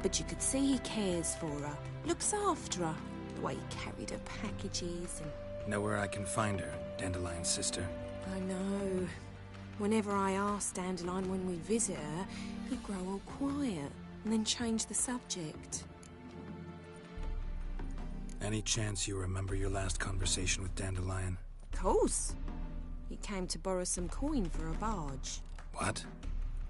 But you could see he cares for her. Looks after her. The way he carried her packages and... Know where I can find her, Dandelion's sister? I know. Whenever I ask Dandelion when we visit her, he'd grow all quiet and then change the subject. Any chance you remember your last conversation with Dandelion? Course. He came to borrow some coin for a barge. What?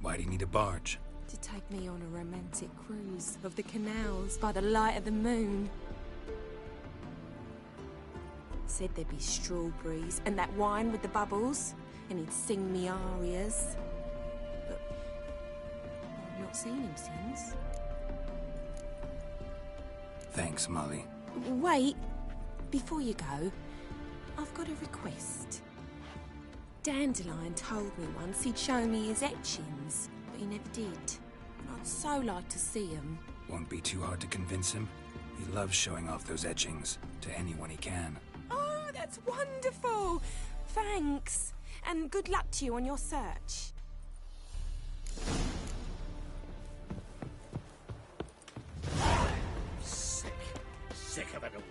Why do you need a barge? To take me on a romantic cruise of the canals by the light of the moon. Said there'd be strawberries and that wine with the bubbles, and he'd sing me arias. But I've not seen him since. Thanks, Molly. Wait, before you go, I've got a request. Dandelion told me once he'd show me his etchings, but he never did. And I'd so like to see them. Won't be too hard to convince him. He loves showing off those etchings to anyone he can. Oh, that's wonderful! Thanks. And good luck to you on your search. Sick of it all.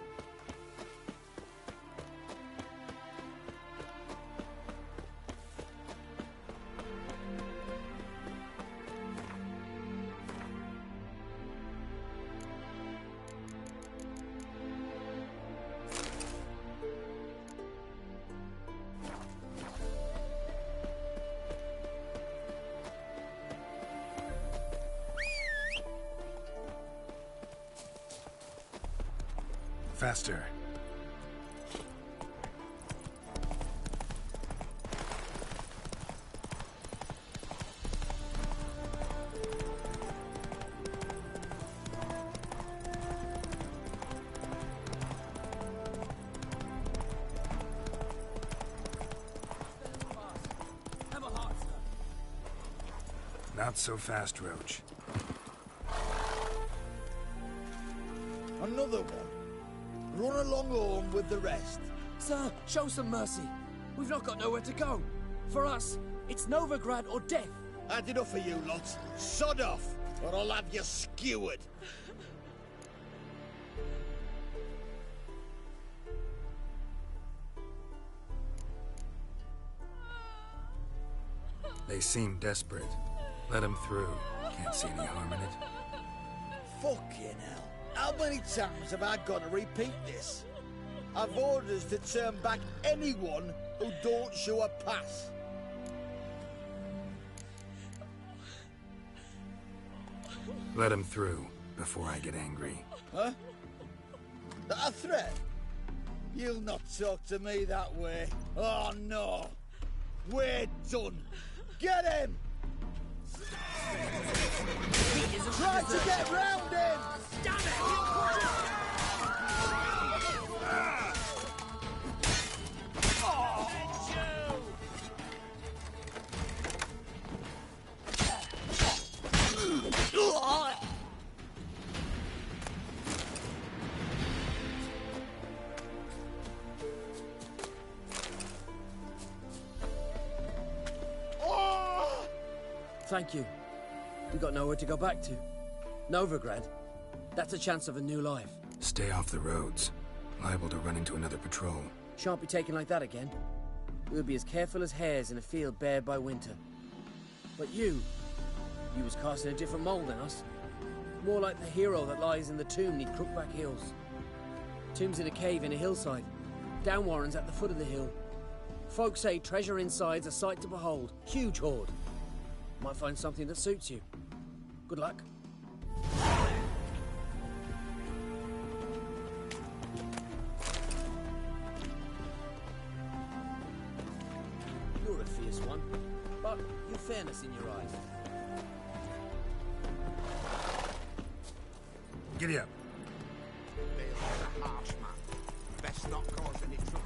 Faster. Not so fast, Roach. Another one. Run along home with the rest. Sir, show some mercy. We've not got nowhere to go. For us, it's Novigrad or death. Had enough of you lots. Sod off, or I'll have you skewered. They seem desperate. Let them through. Can't see any harm in it. Fucking hell. How many times have I got to repeat this? I've orders to turn back anyone who don't show a pass. Let him through before I get angry. Huh? That a threat? You'll not talk to me that way. Oh no. We're done. Get him! Try to get round him! Damn it! Thank you. We got nowhere to go back to. Novigrad. That's a chance of a new life. Stay off the roads. Liable to run into another patrol. Shan't be taken like that again. We'll be as careful as hares in a field bared by winter. But you was cast in a different mould than us. More like the hero that lies in the tomb near Crookback Hills. Tomb's in a cave in a hillside. Downwarren's at the foot of the hill. Folk say treasure inside's a sight to behold. Huge hoard. Might find something that suits you. Good luck. You're a fierce one, but you've fairness in your eyes. Giddy up. There's a harsh man. Best not cause any trouble.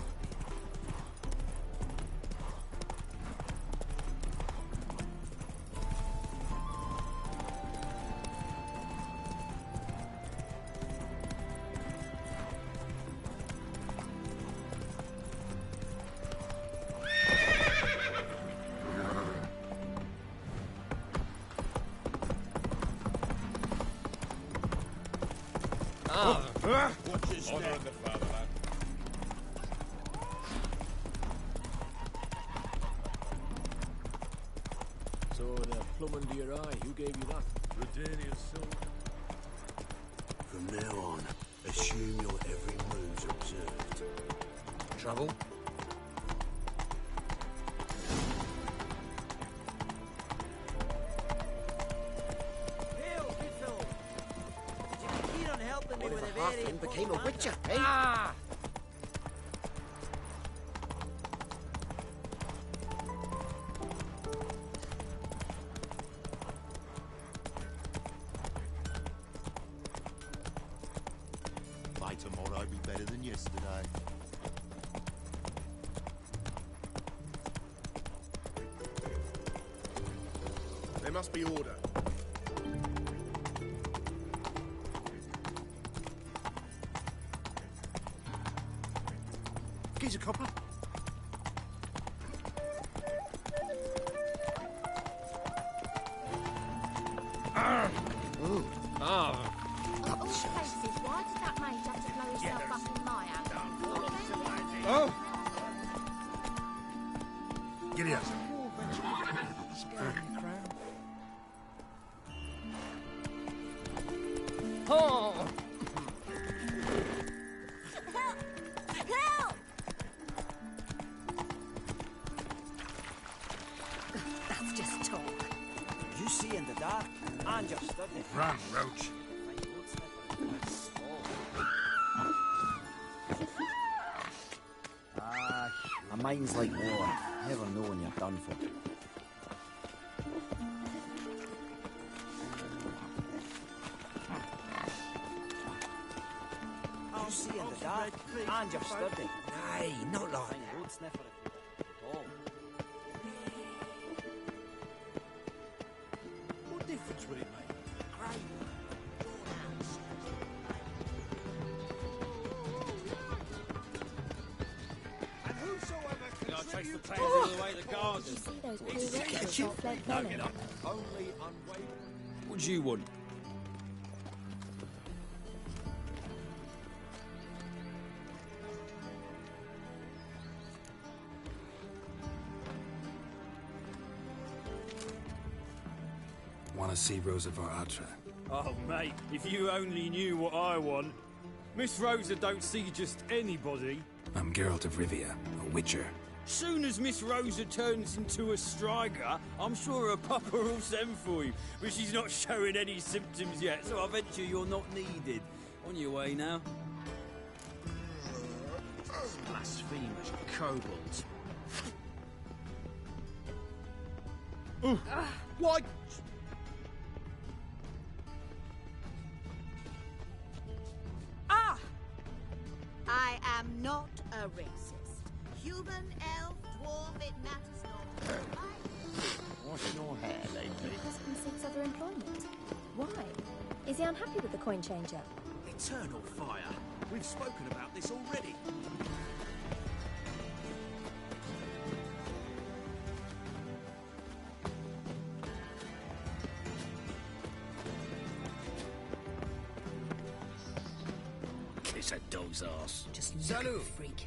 Watch his step. The fatherland. So the plum under your eye, who gave you that? Redania's silver. From now on, assume your every move's observed. Trouble? What if a halfling became a witcher, eh? better than yesterday. There must be order. Here's a copper. Of all places, why did that mage have to blow himself up in my house? Oh! Giddy up. Oh! Help! That's just talk. You see in the dark, and you're studying. Run, Roach. Ah, a mind's like water. Never know when you're done for. You see in the dark, and you're studying. Aye, not like that. What difference would it make? Great. And whosoever can Takes the tribute plans all the way to Garden. Did you see those poor rangers that fled No, Velen? get up. only unwavering. What do you want? Want to see Rosa var Atra? Oh, mate, if you only knew what I want. Miss Rosa don't see just anybody. I'm Geralt of Rivia, a witcher. Soon as Miss Rosa turns into a striker, I'm sure her papa will send for you. But she's not showing any symptoms yet, so I venture you're not needed. On your way now. Blasphemous kobolds. Why? Ah! I am not a racist. Human, elf, dwarf, it matters not. Wash your hair, lady. Husband seeks other employment. Why? Is he unhappy with the coin changer? Eternal fire. We've spoken about this already. Kiss a dog's ass. Just look at the freak.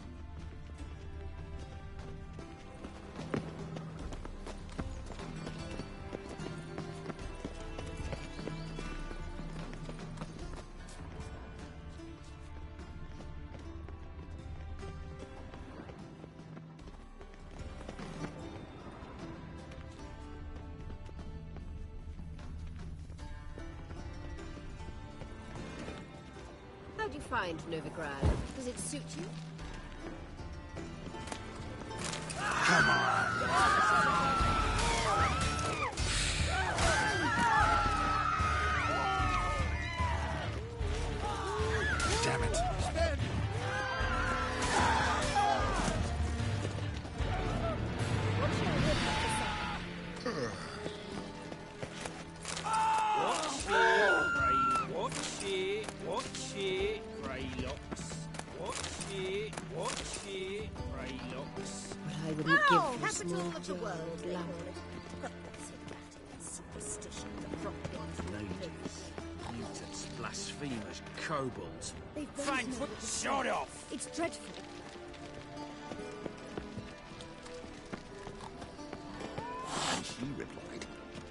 How do you find Novigrad? Does it suit you? Damn it. Watch it, Greylocks. Watch it, Greylocks. But I wouldn't Oh, give this capital more of the world, world they land. call it. Superstition, the front ones. Ladies, mutants, blasphemers, kobolds. They've both Thanks, known but it. shut off! It's dreadful. And she replied,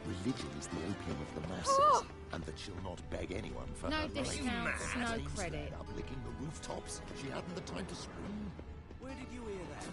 religion is the opium of the masses, Oh! and that she'll not beg anyone for No her discounts, right. no And instead, credit. up licking the rooftops, she hadn't the time to scream. Where did you hear that?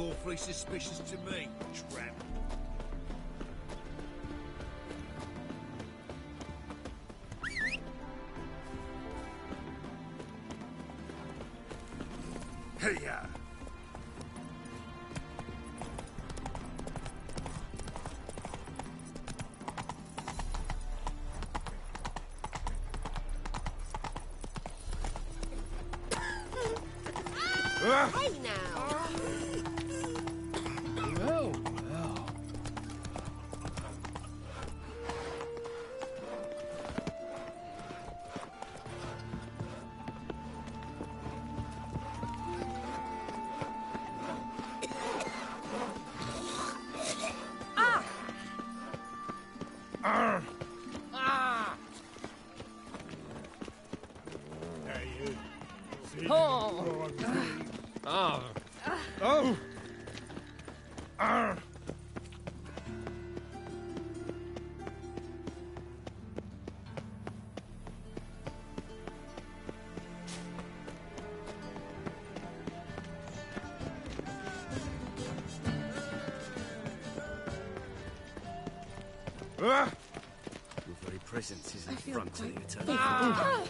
awfully suspicious to me, tramp. Hey-ya! Hey now! Well, well. Hey, you. See Oh. Ah. Oh! Your very presence is an affront to the eternal.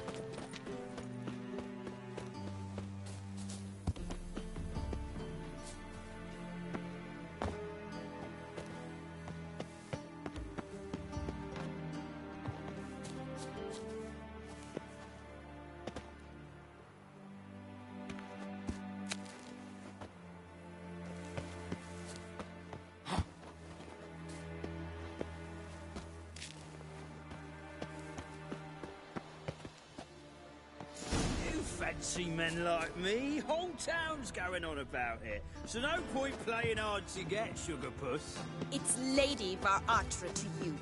You fancy men like me? Whole town's going on about it. So no point playing hard to get, sugar puss. It's Lady Varatra to you.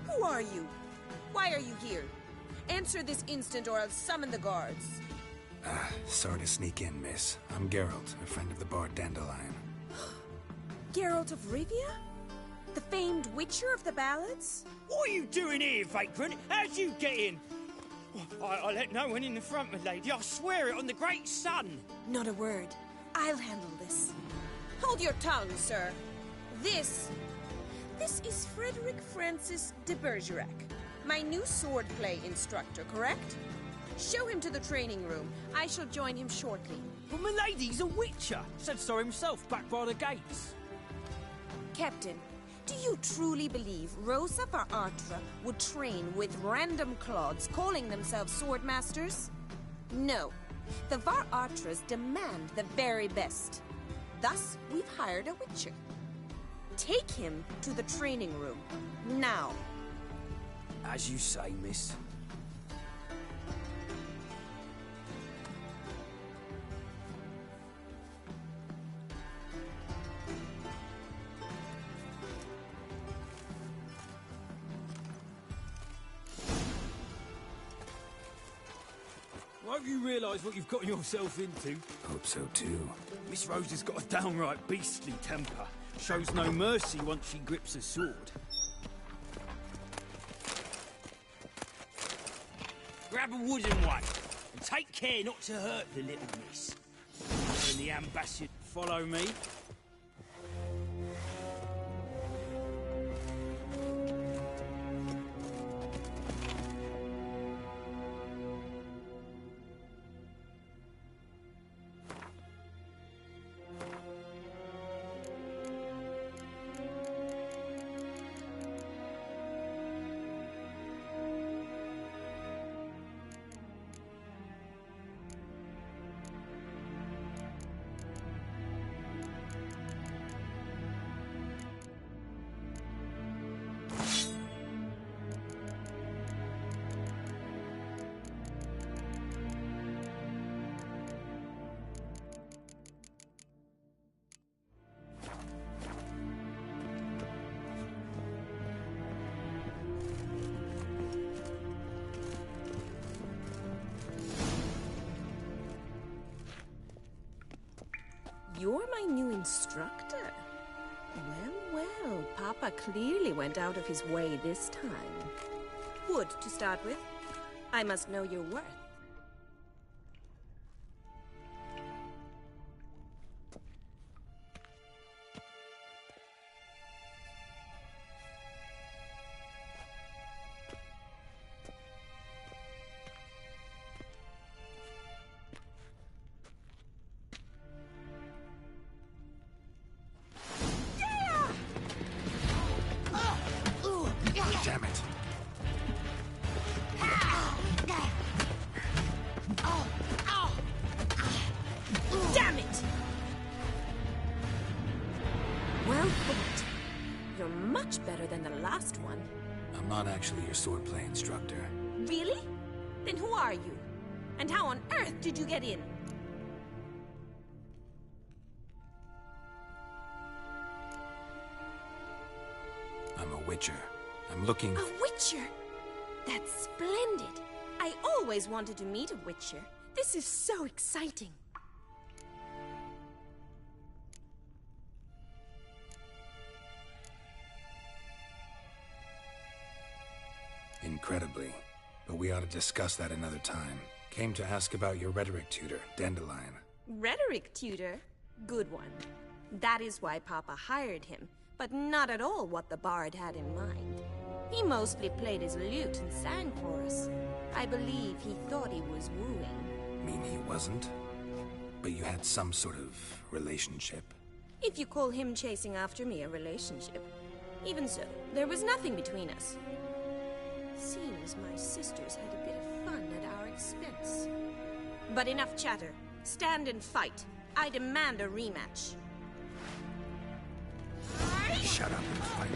Who are you? Why are you here? Answer this instant or I'll summon the guards. Sorry to sneak in, miss. I'm Geralt, a friend of the bard Dandelion. Geralt of Rivia? The famed Witcher of the ballads? What are you doing here, vagrant? How'd you get in? I let no one in the front, my lady. I swear it on the great sun. Not a word. I'll handle this. Hold your tongue, sir. This is Frederick Francis de Bergerac, my new swordplay instructor, correct? Show him to the training room. I shall join him shortly. But my lady's a witcher. Said so himself back by the gates. Captain, do you truly believe Rosa Varatra would train with random clods calling themselves sword masters? No. The Varatras demand the very best. Thus, we've hired a witcher. Take him to the training room. Now. As you say, miss. I hope you realise what you've gotten yourself into. Hope so too. Miss Rose has got a downright beastly temper. Shows no mercy once she grips a sword. Grab a wooden one, and take care not to hurt the little miss. And the ambassador, follow me. You're my new instructor. Well, Papa clearly went out of his way this time. Wood, to start with. I must know your worth. much better than the last one. I'm not actually your swordplay instructor. Really? Then who are you? And how on earth did you get in? I'm a witcher. I'm looking... A witcher? That's splendid. I always wanted to meet a witcher. This is so exciting. Incredibly. But we ought to discuss that another time. Came to ask about your rhetoric tutor, Dandelion. Rhetoric tutor? Good one. That is why Papa hired him, but not at all what the bard had in mind. He mostly played his lute and sang for us. I believe he thought he was wooing. Mean he wasn't? But you had some sort of relationship? If you call him chasing after me a relationship. Even so, there was nothing between us. Seems my sisters had a bit of fun at our expense. But enough chatter. Stand and fight. I demand a rematch. Shut up and fight.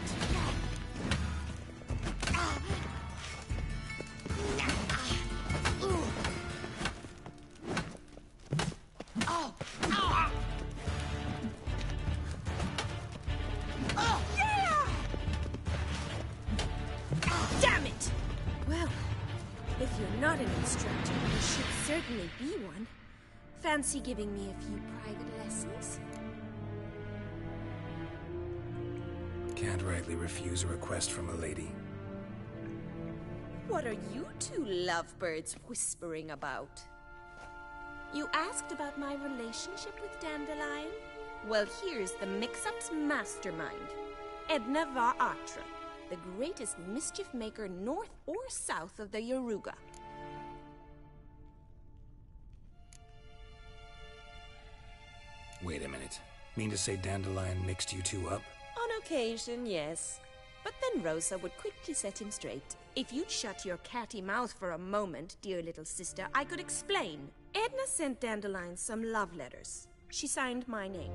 Damn it! Well, if you're not an instructor, you should certainly be one. Fancy giving me a few private lessons? Can't rightly refuse a request from a lady. What are you two lovebirds whispering about? You asked about my relationship with Dandelion? Well, here's the mix-up's mastermind. Edna var Atra, the greatest mischief maker north or south of the Yaruga. Wait a minute. Mean to say Dandelion mixed you two up? On occasion, yes. But then Rosa would quickly set him straight. If you'd shut your catty mouth for a moment, dear little sister, I could explain. Edna sent Dandelion some love letters. She signed my name.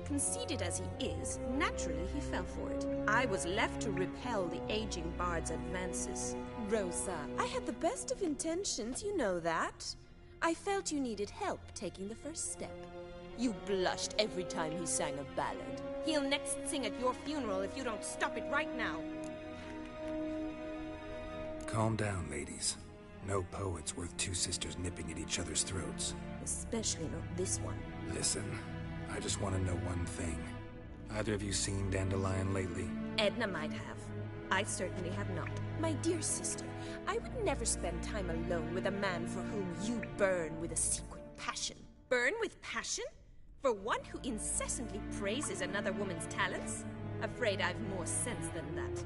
Conceited as he is, naturally he fell for it. I was left to repel the aging bard's advances. Rosa, I had the best of intentions, you know that. I felt you needed help taking the first step. You blushed every time he sang a ballad. He'll next sing at your funeral if you don't stop it right now. Calm down, ladies. No poet's worth two sisters nipping at each other's throats. Especially not this one. Listen, I just want to know one thing. Either of you seen Dandelion lately? Edna might have. I certainly have not. My dear sister, I would never spend time alone with a man for whom you burn with a secret passion. Burn with passion? For one who incessantly praises another woman's talents? Afraid I've more sense than that.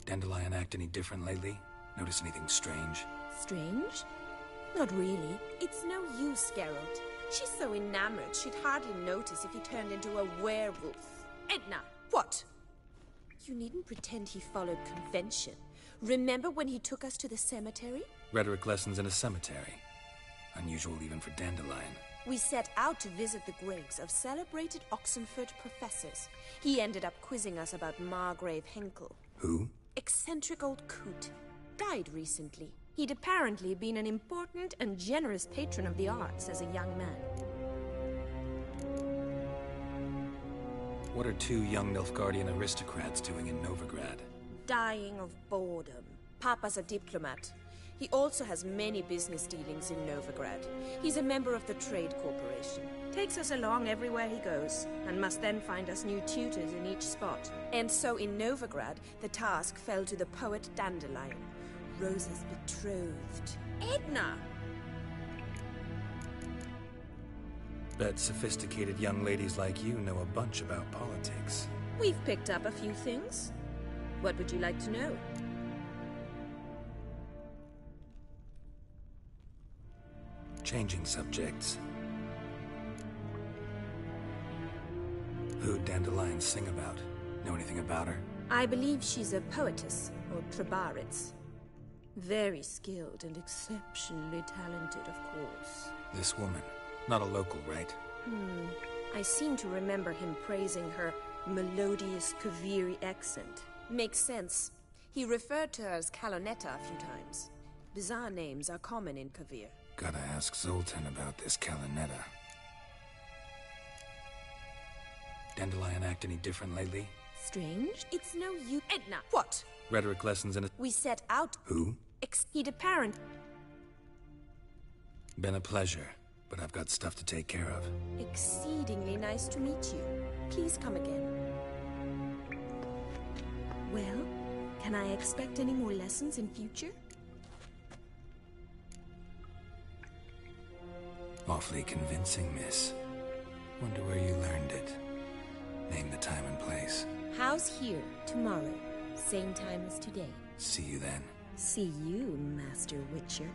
Dandelion act any different lately? Notice anything strange? Strange? Not really. It's no use, Geralt. She's so enamored she'd hardly notice if he turned into a werewolf. Edna! What? You needn't pretend he followed convention. Remember when he took us to the cemetery? Rhetoric lessons in a cemetery. Unusual even for Dandelion. We set out to visit the graves of celebrated Oxenford professors. He ended up quizzing us about Margrave Henkel. Who? Eccentric old coot. Died recently. He'd apparently been an important and generous patron of the arts as a young man. What are two young Nilfgaardian aristocrats doing in Novigrad? Dying of boredom. Papa's a diplomat. He also has many business dealings in Novigrad. He's a member of the Trade Corporation. Takes us along everywhere he goes, and must then find us new tutors in each spot. And so in Novigrad, the task fell to the poet Dandelion, Rosa's betrothed. Edna! Bet sophisticated young ladies like you know a bunch about politics. We've picked up a few things. What would you like to know? Changing subjects. Who'd Dandelion sing about? Know anything about her? I believe she's a poetess, or trabaritz. Very skilled and exceptionally talented, of course. This woman. Not a local, right? I seem to remember him praising her melodious Kaviri accent. Makes sense. He referred to her as Kalonetta a few times. Bizarre names are common in Kavir. Gotta ask Zoltan about this Kalonetta. Dandelion act any different lately? Strange? It's no use. Edna! What? Rhetoric lessons in a... We set out... Who? Exceed a parent. Been a pleasure, but I've got stuff to take care of. Exceedingly nice to meet you. Please come again. Well, can I expect any more lessons in future? Awfully convincing, miss. Wonder where you learned it. Name the time and place. House here, tomorrow. Same time as today. See you then. See you, Master Witcher.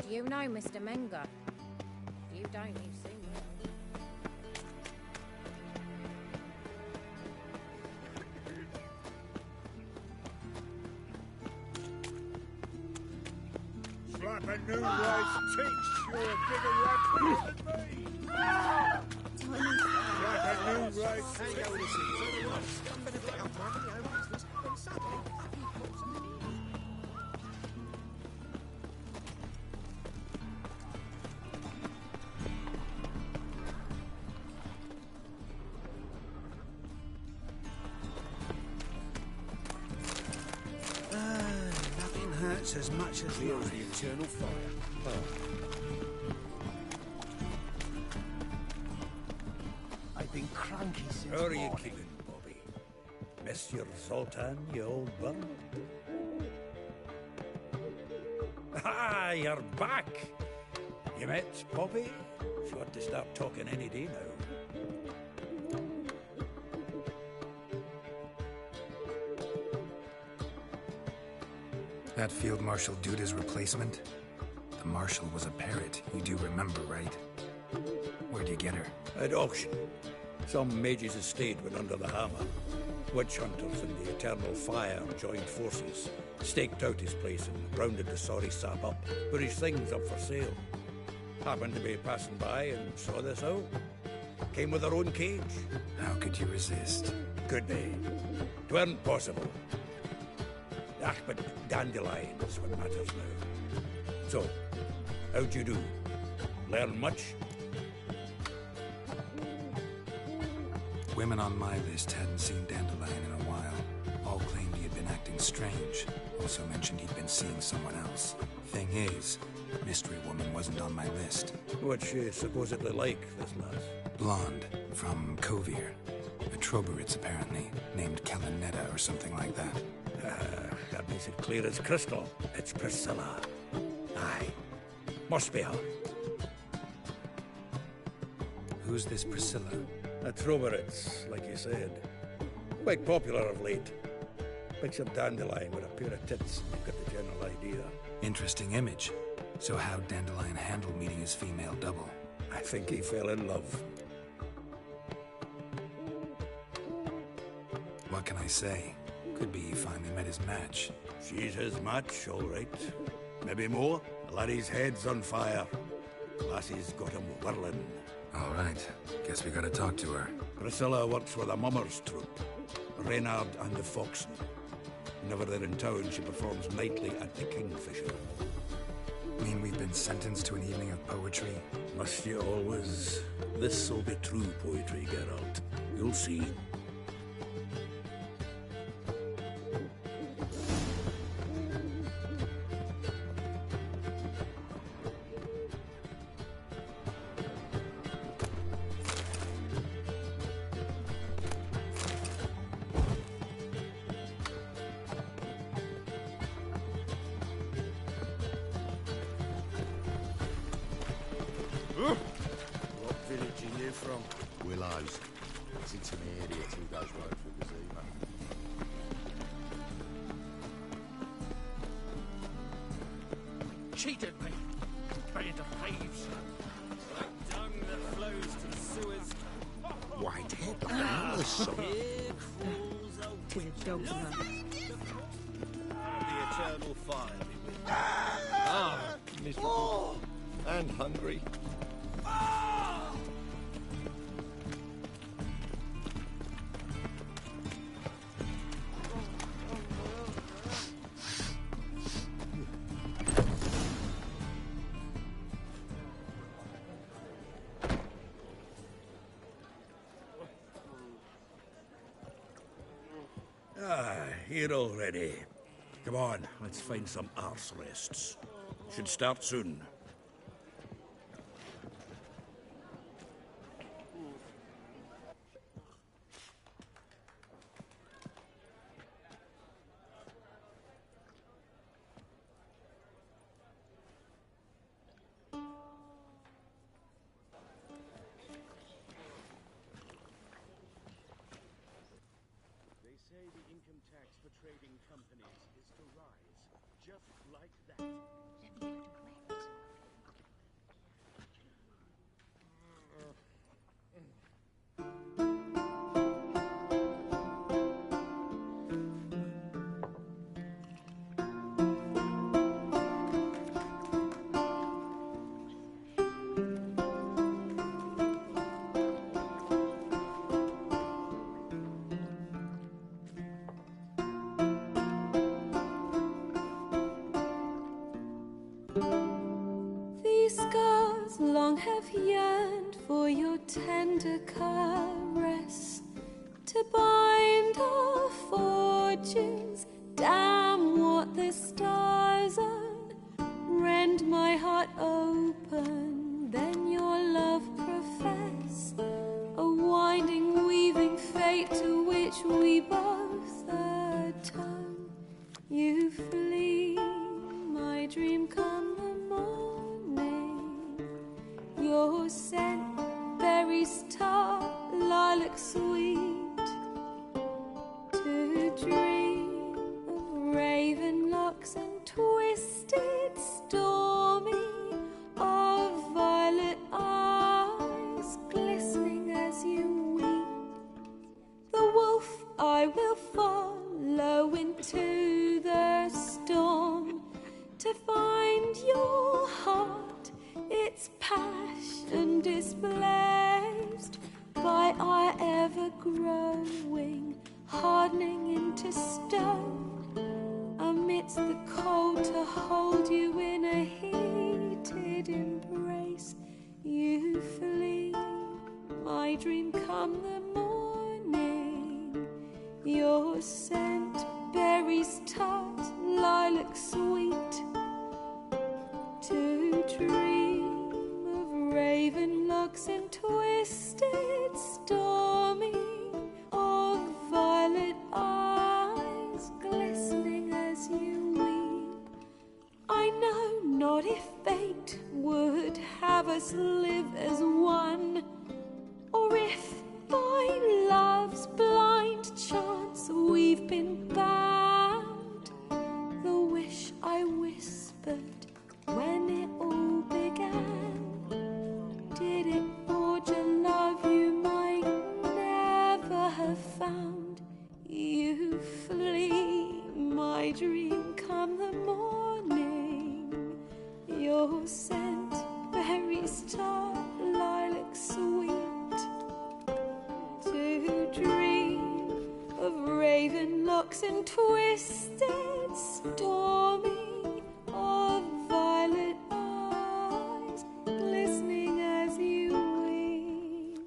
You know Mr. Menger. You don't, you see me. Slap a new rice teach. You're a bigger rat than me. Slap a new rice teach. Nothing hurts as much as the eternal fire. I've been cranky since How are you keeping, Bobby? Miss your Zoltan, you old bun? Ah, you're back! You met Bobby? She ought to start talking any day now. That Field Marshal Duda's replacement? The Marshal was a parrot, you do remember, right? Where'd you get her? At auction. Some mage's estate went under the hammer. Witch hunters and the Eternal Fire joined forces, staked out his place and rounded the sorry sap up, put his things up for sale. Happened to be passing by and saw this out. Came with her own cage. How could you resist? Could be. 'Tweren't possible. Ah, but dandelions what matters now. So, how'd you do? Learn much? Women on my list hadn't seen Dandelion in a while. All claimed he had been acting strange. Also mentioned he'd been seeing someone else. Thing is, Mystery Woman wasn't on my list. What's she supposedly like, this lass? Blonde, from Kovir. A Troberitz, apparently, named Kalanetta or something like that. That makes it clear as crystal. It's Priscilla. Aye. Must be her. Who's this Priscilla? A Troberitz, like you said. Quite popular of late. Picture Dandelion with a pair of tits. You've got the general idea. Interesting image. So how'd Dandelion handle meeting his female double? I think he fell in love. What can I say? Could be he finally met his match. She's his match, all right. Maybe more. The laddie's head's on fire. Lassie's got him whirling. All right. Guess we gotta talk to her. Priscilla works with a mummers troupe. Reynard and the Foxen. Whenever they're in town, she performs nightly at the Kingfisher. Mean we've been sentenced to an evening of poetry? Must you always? This'll be true poetry, Geralt. You'll see. What village are you from? Willows. It's an area 2 days road from Kazima. Cheated me. Band of thieves. Like dung that flows to the sewers. Whitehead like another song. Here crawls a witch. Dog's The eternal fire be with you. Ah, miserable. And hungry. Here already. Come on, let's find some arse rests. Should start soon. They say the income tax for trading companies is to rise, just like that. These scars long have yearned for your tender caress, to bind our fortunes. Damn what the stars own. Rend my heart open, then your love profess, a winding, weaving fate to which we both atone. You flee, my dream come the morning. Your scent, berry star, lilac sweet, to dream of raven locks and twisted, stormy, of violet eyes glistening as you weep. The wolf I will follow into the storm, to find your heart, its passion displaced by our ever come the morning. Your scent, berries tart, lilac sweet. To dream of raven locks and twisted, stormy, of violet eyes glistening as you weep. I know not if fate would have us live as one, or if by love's blind chance we've been bound. The wish I whispered when it all began, did it forge a love you might never have found? You flee, my dream, come the morning. Your scent, berries tart, lilac sweet. To dream of raven locks and twisted, stormy, of violet eyes glistening as you weep.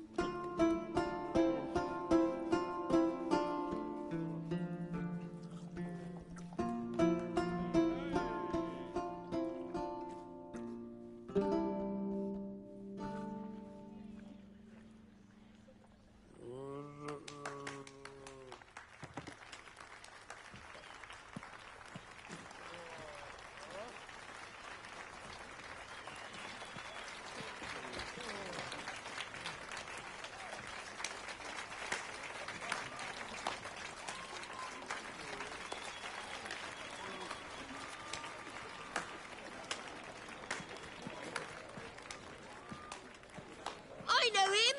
I know him!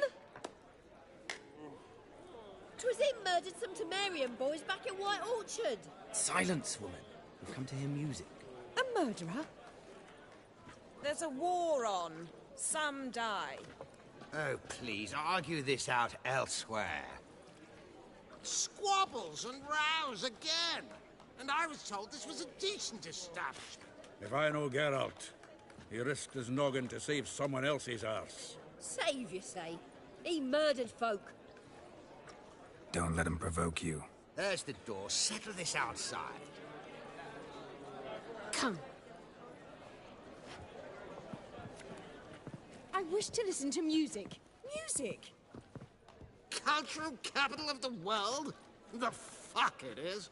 'Twas him murdered some Temerian boys back at White Orchard. Silence, woman. We've come to hear music. A murderer? There's a war on. Some die. Oh, please, argue this out elsewhere. Squabbles and rows again. And I was told this was a decent establishment. If I know Geralt, he risked his noggin to save someone else's arse. Save, you say? He murdered folk. Don't let him provoke you. There's the door. Settle this outside. Come. I wish to listen to music. Music! Cultural capital of the world? The fuck it is.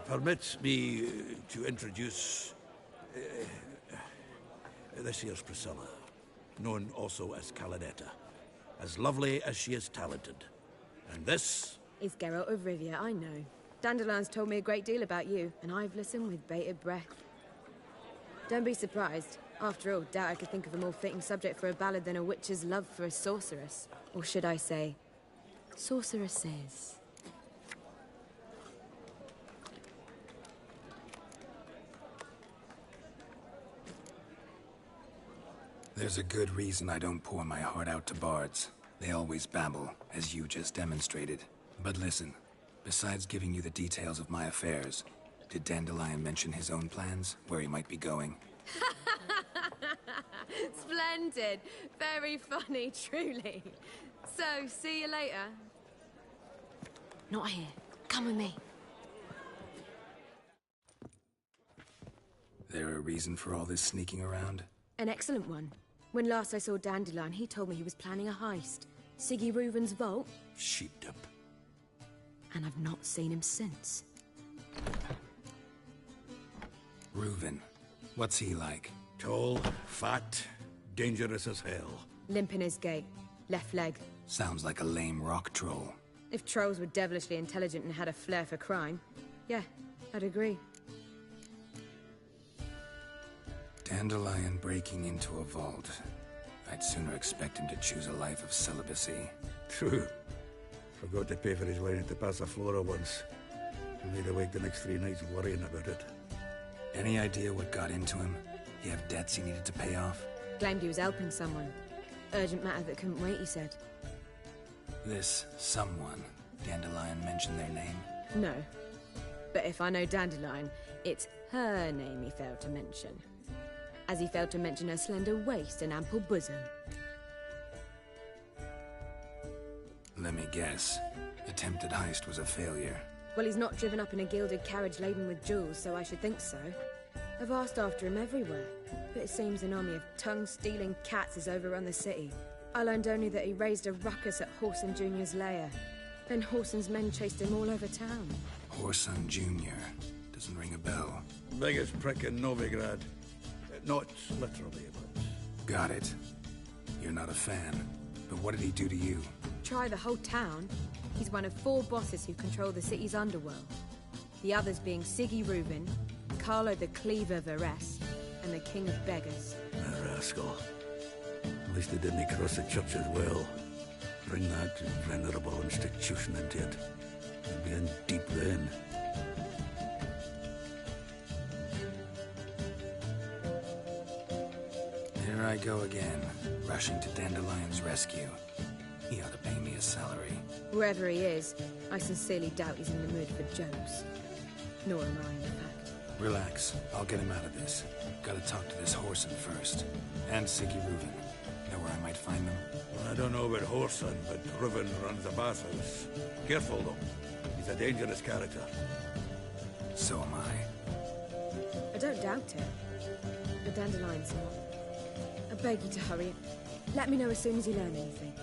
Permit me to introduce... this here's Priscilla, known also as Calinetta. As lovely as she is talented. And this... Is Geralt of Rivia, I know. Dandelion's told me a great deal about you, and I've listened with bated breath. Don't be surprised. After all, doubt I could think of a more fitting subject for a ballad than a witch's love for a sorceress. Or should I say, sorceresses. There's a good reason I don't pour my heart out to bards. They always babble, as you just demonstrated. But listen, besides giving you the details of my affairs, did Dandelion mention his own plans, where he might be going? Splendid. Very funny, truly. So, see you later. Not here. Come with me. There a reason for all this sneaking around? An excellent one. When last I saw Dandelion, he told me he was planning a heist. Siggy Reuven's vault. Sheepdip. And I've not seen him since. Reuven. What's he like? Tall, fat, dangerous as hell. Limp in his gait. Left leg. Sounds like a lame rock troll. If trolls were devilishly intelligent and had a flair for crime, yeah, I'd agree. Dandelion breaking into a vault. I'd sooner expect him to choose a life of celibacy. True. Forgot to pay for his wine at the Passaflora once. I made awake the next 3 nights worrying about it. Any idea what got into him? He have debts he needed to pay off? Claimed he was helping someone. Urgent matter that couldn't wait, he said. This someone, Dandelion mentioned their name? No. But if I know Dandelion, it's her name he failed to mention. as he failed to mention her slender waist and ample bosom. Let me guess. Attempted heist was a failure. Well, he's not driven up in a gilded carriage laden with jewels, so I should think so. I've asked after him everywhere, but it seems an army of tongue-stealing cats has overrun the city. I learned only that he raised a ruckus at Whoreson Jr.'s lair. Then Whoreson's men chased him all over town. Whoreson Jr. Doesn't ring a bell. Biggest prick in Novigrad. Not literally, but... Got it. You're not a fan. But what did he do to you? Try the whole town. He's one of 4 bosses who control the city's underworld. The others being Siggy Reuben, Carlo the Cleaver Varese, and the King of Beggars. A rascal. At least they didn't cross the church as well. Bring that venerable institution into it. We'll be in deep then. Here I go again, rushing to Dandelion's rescue. He ought to pay me a salary. Whoever he is, I sincerely doubt he's in the mood for jokes. Nor am I, in fact. Relax. I'll get him out of this. Gotta talk to this Whoreson first. And Siggy Reuben. Know where I might find them? Well, I don't know about Whoreson, but Reuben runs a bathhouse. Careful, though. He's a dangerous character. So am I. I don't doubt it. But Dandelion's not. I beg you to hurry. Let me know as soon as you learn anything.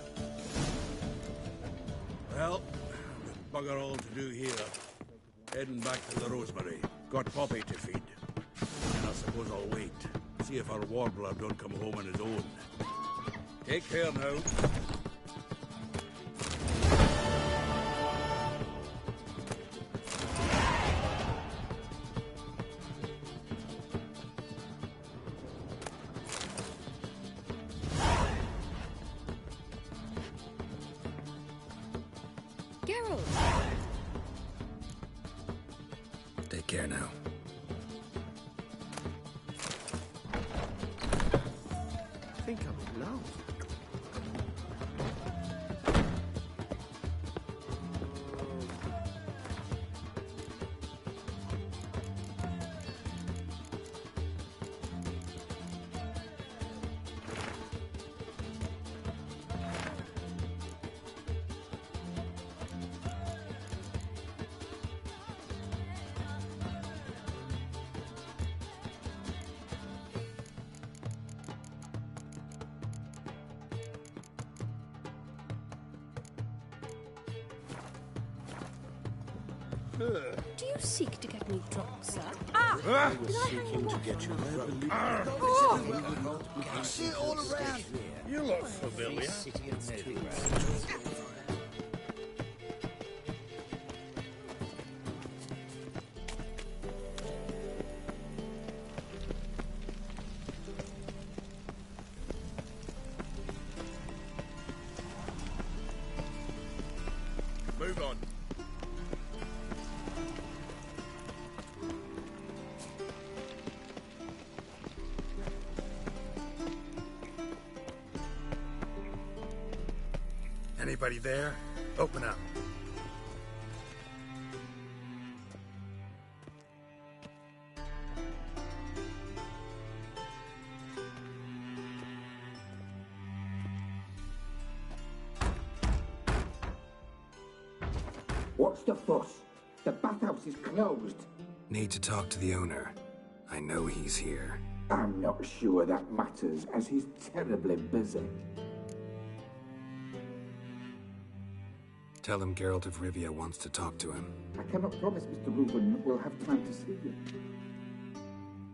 Well, we've bugger all to do here. Heading back to the Rosemary. Got Poppy to feed. And I suppose I'll wait. See if our warbler don't come home on his own. Take care now. Take care now. I think I'm in love. Do you seek to get me drunk, sir? I was seeking to get you drunk. I see it all around. You look familiar. Move on. Anybody there? Open up. What's the fuss? The bathhouse is closed. Need to talk to the owner. I know he's here. I'm not sure that matters, as he's terribly busy. Tell him Geralt of Rivia wants to talk to him. I cannot promise Mr. Reuben will have time to see you.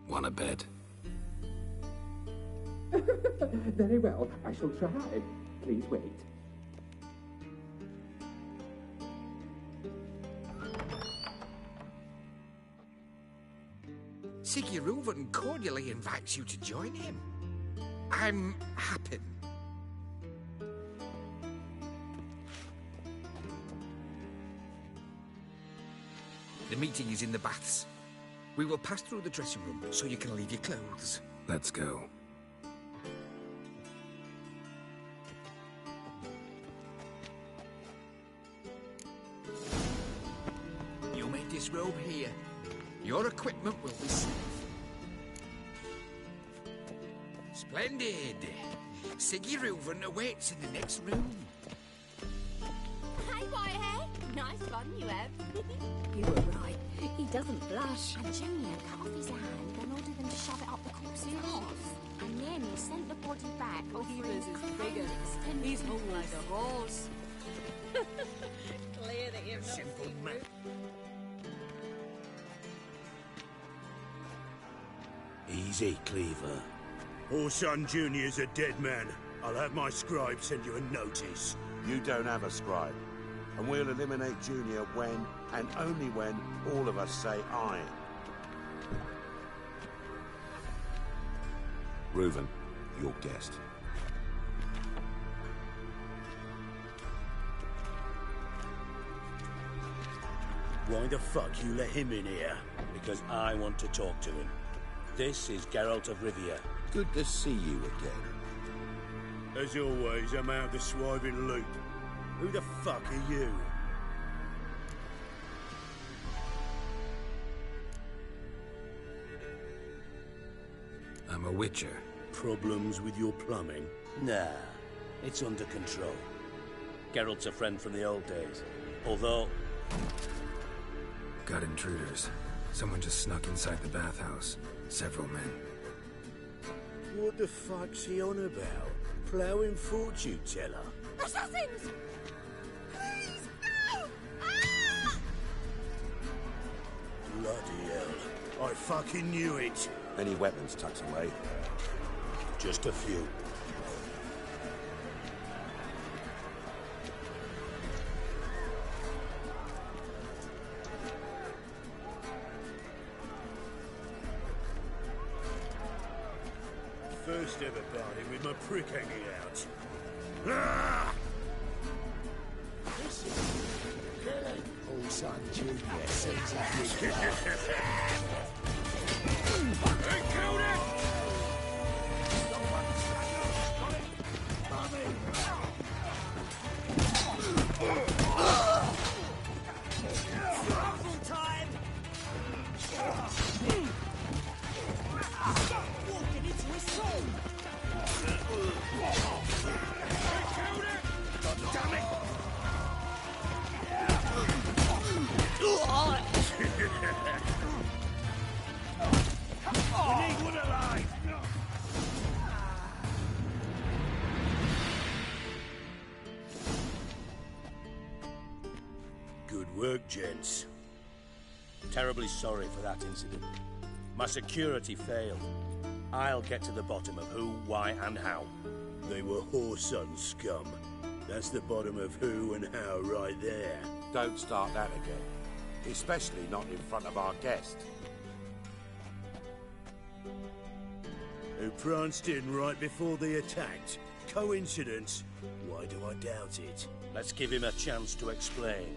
Wanna bet? Very well, I shall try. Please wait. Siggy Reuben cordially invites you to join him. I'm happy. The meeting is in the baths. We will pass through the dressing room so you can leave your clothes. Let's go. You may disrobe here. Your equipment will be safe. Splendid. Siggy Reuven awaits in the next room. Hey, Whitehead. Nice fun you have. You were right. He doesn't blush. And Junior cut off his hand and ordered them to shove it up the corpse's arse. And then he sent the body back. Oh, he was as big as... He's hung like a horse. Clear that you've not Simple seen man. Easy, Cleaver. Orson Jr.'s a dead man. I'll have my scribe send you a notice. You don't have a scribe. And we'll eliminate Junior when, and only when, all of us say aye. Reuven, your guest. Why the fuck you let him in here? Because I want to talk to him. This is Geralt of Rivia. Good to see you again. As always, I'm out the swiving loop. Who the fuck are you? I'm a witcher. Problems with your plumbing? Nah, it's under control. Geralt's a friend from the old days. Although... Got intruders. Someone just snuck inside the bathhouse. Several men. What the fuck's he on about? Ploughing fortune teller? Assassins! Please, no! Ah! Bloody hell. I fucking knew it. Any weapons tucked away? Just a few. First ever party with my prick hanging out. Ah! This is killing. Orson Jr. sends out Hey, killed it! Awful time! Walking into his soul! Damn it! We need one alive! Good work, gents. Terribly sorry for that incident. My security failed. I'll get to the bottom of who, why, and how. They were whoreson scum. That's the bottom of who and how right there. Don't start that again. Especially not in front of our guest. Who pranced in right before they attacked. Coincidence? Why do I doubt it? Let's give him a chance to explain.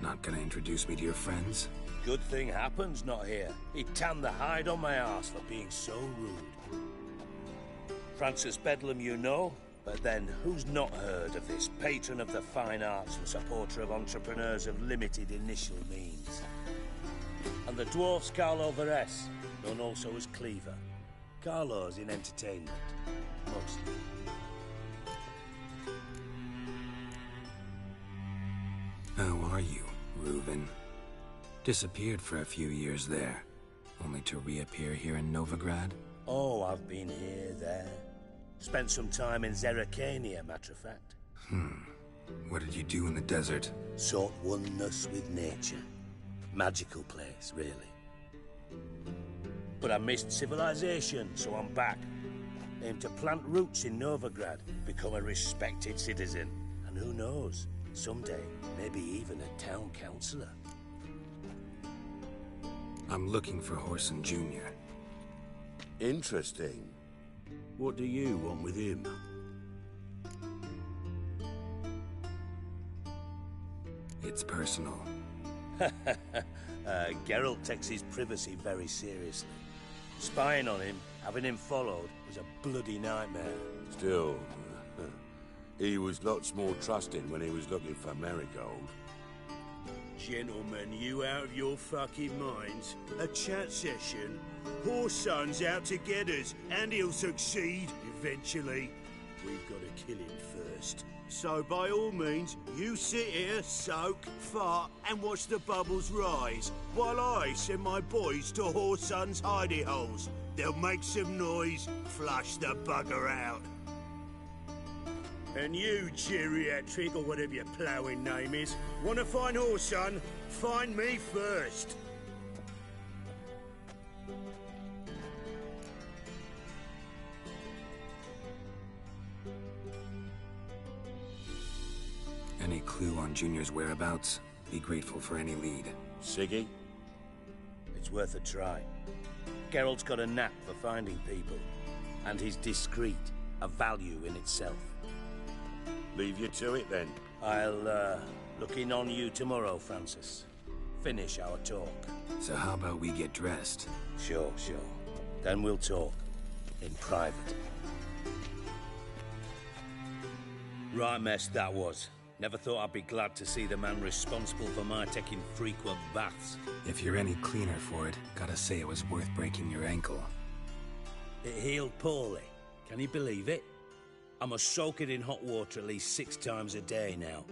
Not gonna introduce me to your friends? Good thing Happen's not here. He tanned the hide on my arse for being so rude. Francis Bedlam you know, but then who's not heard of this patron of the fine arts and supporter of entrepreneurs of limited initial means? And the dwarf's Carlo Veres, known also as Cleaver. Carlo's in entertainment, mostly. How are you, Reuven? Disappeared for a few years there, only to reappear here in Novigrad? Oh, I've been here, there. Spent some time in Zerrikania, matter of fact. What did you do in the desert? Sought oneness with nature. Magical place, really. But I missed civilization, so I'm back. Aim to plant roots in Novigrad, become a respected citizen. And who knows, someday, maybe even a town councillor. I'm looking for Horson Jr. Interesting. What do you want with him? It's personal. Geralt takes his privacy very seriously. Spying on him, having him followed, was a bloody nightmare. Still, he was lots more trusting when he was looking for Marigold. Gentlemen, you out of your fucking minds? A chat session? Whoreson's out to get us, and he'll succeed eventually. We've got to kill him first. So by all means, you sit here, soak, fart, and watch the bubbles rise, while I send my boys to Whoreson's hidey holes. They'll make some noise, flush the bugger out. And you, geriatric, or whatever your ploughing name is, want to find Whoreson? Find me first. Any clue on Junior's whereabouts? Be grateful for any lead. Siggy? It's worth a try. Geralt's got a knack for finding people, and he's discreet, a value in itself. Leave you to it, then. I'll, look in on you tomorrow, Francis. Finish our talk. So how about we get dressed? Sure. Then we'll talk. In private. Right mess that was. Never thought I'd be glad to see the man responsible for my taking frequent baths. If you're any cleaner for it, gotta say it was worth breaking your ankle. It healed poorly. Can you believe it? I must soak it in hot water at least 6 times a day now.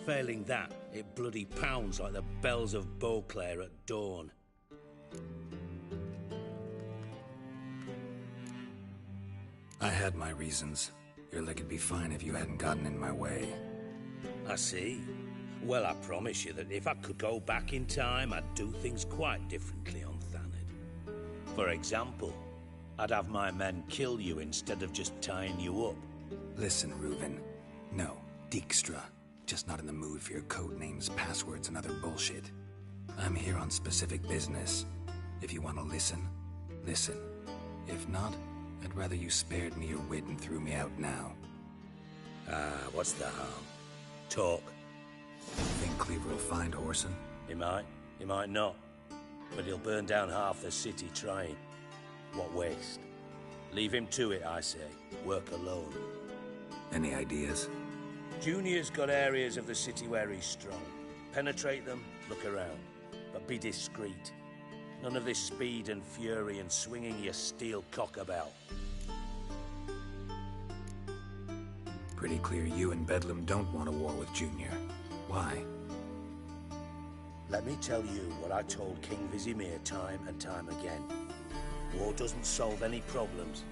Failing that, it bloody pounds like the bells of Beauclair at dawn. I had my reasons. Your leg would be fine if you hadn't gotten in my way. I see. Well, I promise you that if I could go back in time, I'd do things quite differently on Thanedd. For example, I'd have my men kill you instead of just tying you up. Listen, Reuben. No, Dijkstra. Just not in the mood for your code names, passwords, and other bullshit. I'm here on specific business. If you want to listen, listen. If not, I'd rather you spared me your wit and threw me out now. What's the harm? Talk. Think Cleaver will find Whoreson? He might not. But he'll burn down half the city trying. What waste. Leave him to it, I say. Work alone. Any ideas? Junior's got areas of the city where he's strong. Penetrate them, look around. But be discreet. None of this speed and fury and swinging your steel cock about. Pretty clear you and Bedlam don't want a war with Junior. Why? Let me tell you what I told King Vizimir time and time again. War doesn't solve any problems.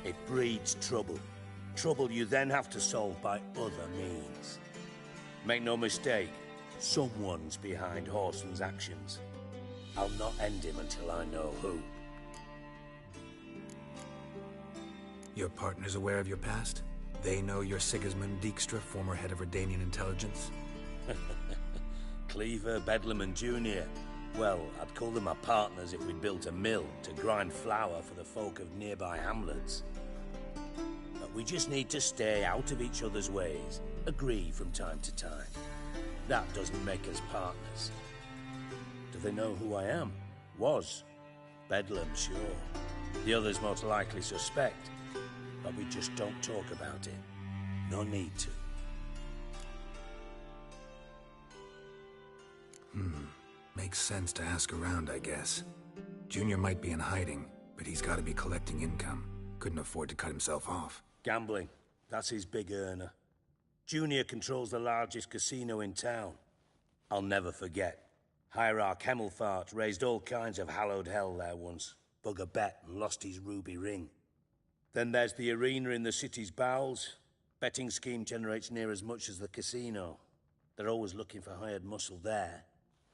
It breeds trouble. Trouble you then have to solve by other means. Make no mistake, someone's behind Whoreson's actions. I'll not end him until I know who. Your partner's aware of your past? They know you're Sigismund Dijkstra, former head of Redanian intelligence? Cleaver, Bedlam and Junior. Well, I'd call them my partners if we'd built a mill to grind flour for the folk of nearby hamlets. But we just need to stay out of each other's ways, agree from time to time. That doesn't make us partners. Do they know who I am? Was. Bedlam, sure. The others most likely suspect. But we just don't talk about it. No need to. Makes sense to ask around, I guess. Junior might be in hiding, but he's got to be collecting income. Couldn't afford to cut himself off. Gambling. That's his big earner. Junior controls the largest casino in town. I'll never forget. Hierarch Hemmelfart raised all kinds of hallowed hell there once. Bug a bet and lost his ruby ring. Then there's the arena in the city's bowels. Betting scheme generates near as much as the casino. They're always looking for hired muscle there.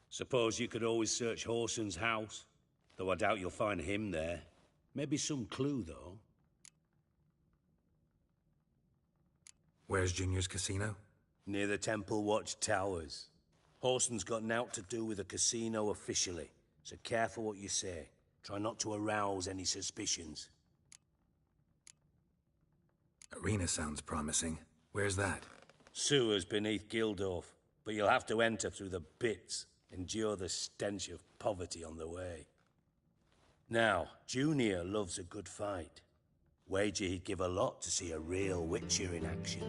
Suppose you could always search Whoreson's house, though I doubt you'll find him there. Maybe some clue, though. Where's Junior's casino? Near the Temple Watch Towers. Whoreson's got naught to do with the casino officially, so careful what you say. Try not to arouse any suspicions. Arena sounds promising. Where's that? Sewers beneath Gildorf, but you'll have to enter through the bits. Endure the stench of poverty on the way. Now, Junior loves a good fight. Wager he'd give a lot to see a real Witcher in action.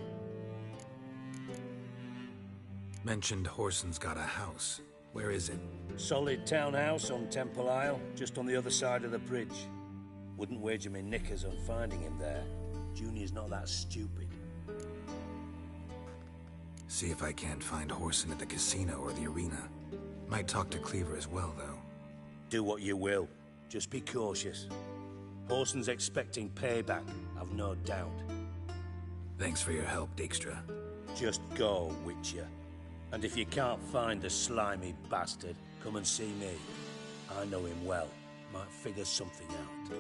Mentioned Whoreson's got a house. Where is it? Solid townhouse on Temple Isle, just on the other side of the bridge. Wouldn't wager me knickers on finding him there. Junior's not that stupid. See if I can't find Horson at the casino or the arena. Might talk to Cleaver as well, though. Do what you will. Just be cautious. Horson's expecting payback, I've no doubt. Thanks for your help, Dijkstra. Just go, Witcher. And if you can't find the slimy bastard, come and see me. I know him well. Might figure something out.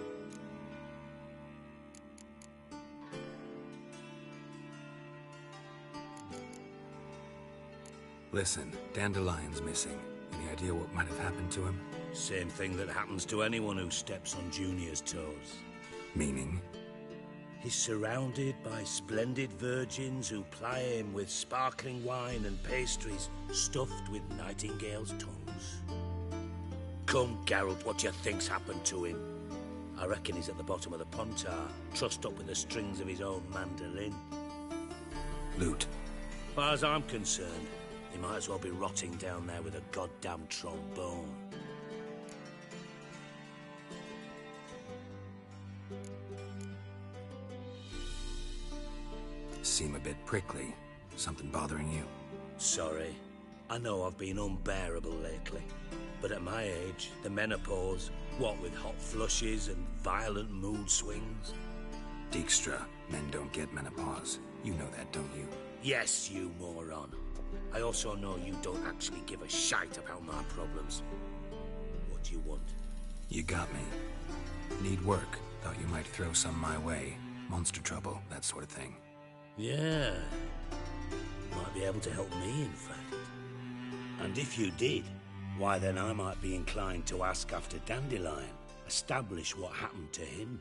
Listen, Dandelion's missing. Any idea what might have happened to him? Same thing that happens to anyone who steps on Junior's toes. Meaning? He's surrounded by splendid virgins who ply him with sparkling wine and pastries stuffed with nightingales' tongues. Come, Geralt, what do you think's happened to him? I reckon he's at the bottom of the Pontar, trussed up with the strings of his own mandolin. Loot. As far as I'm concerned, he might as well be rotting down there with a goddamn trombone. Seem a bit prickly. Something bothering you? Sorry. I know I've been unbearable lately. But at my age, the menopause, what with hot flushes and violent mood swings. Dijkstra, men don't get menopause. You know that, don't you? Yes, you moron. I also know you don't actually give a shite about my problems. What do you want? You got me. Need work. Thought you might throw some my way. Monster trouble, that sort of thing. Yeah. Might be able to help me, in fact. And if you did, why then I might be inclined to ask after Dandelion. Establish what happened to him.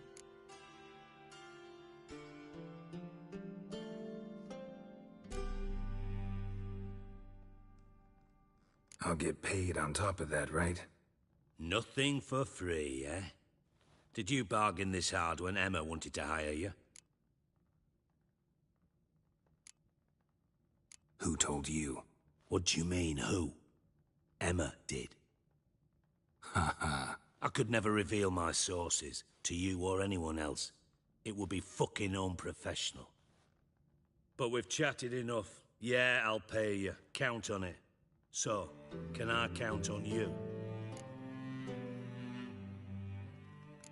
I'll get paid on top of that, right? Nothing for free, eh? Did you bargain this hard when Emma wanted to hire you? Who told you? What do you mean, who? Emma did. Ha ha. I could never reveal my sources, to you or anyone else. It would be fucking unprofessional. But we've chatted enough. Yeah, I'll pay you. Count on it. So, can I count on you?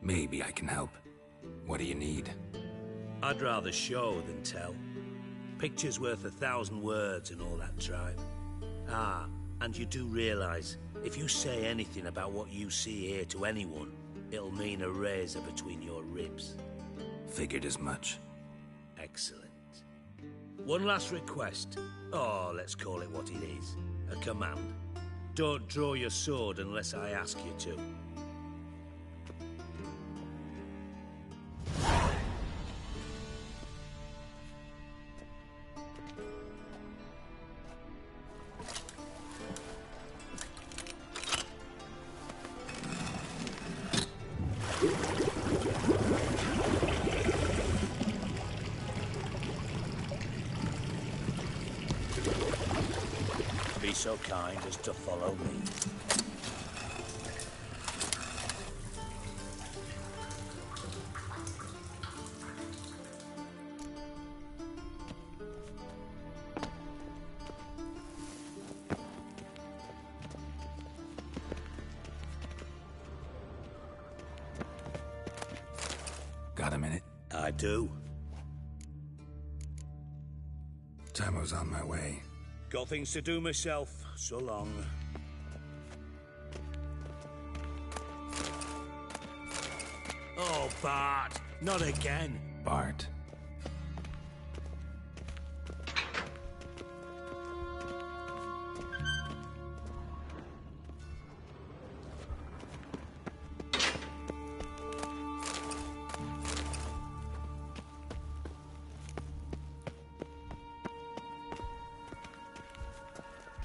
Maybe I can help. What do you need? I'd rather show than tell. Picture's worth 1,000 words and all that tripe. Ah, and you do realize, if you say anything about what you see here to anyone, it'll mean a razor between your ribs. Figured as much. Excellent. One last request. Oh, let's call it what it is. A command. Don't draw your sword unless I ask you to. Be so kind as to follow me. Got a minute? I do. Time was on my way. Got things to do myself. So long. Oh, Bart. Not again. Bart.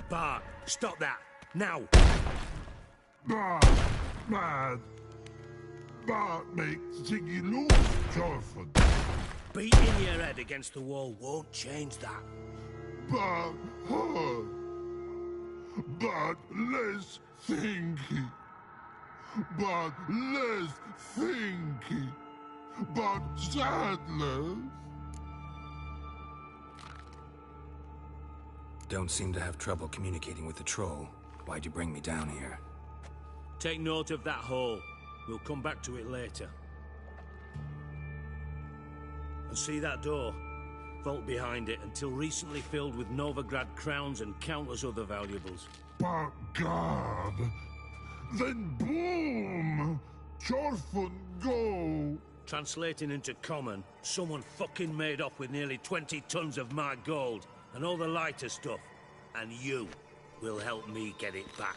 Bart, stop that. Now. Bart, mad. Bart makes Ziggy lose, Jonathan. Beating your head against the wall won't change that. Bart hurt. but less thinky. But less thinky. But sadly. Don't seem to have trouble communicating with the troll. Why'd you bring me down here? Take note of that hole. We'll come back to it later. And see that door? Vault behind it, until recently filled with Novigrad crowns and countless other valuables. But God, then boom! Chorfun go! Translating into common, someone fucking made off with nearly 20 tons of my gold, and all the lighter stuff. And you will help me get it back.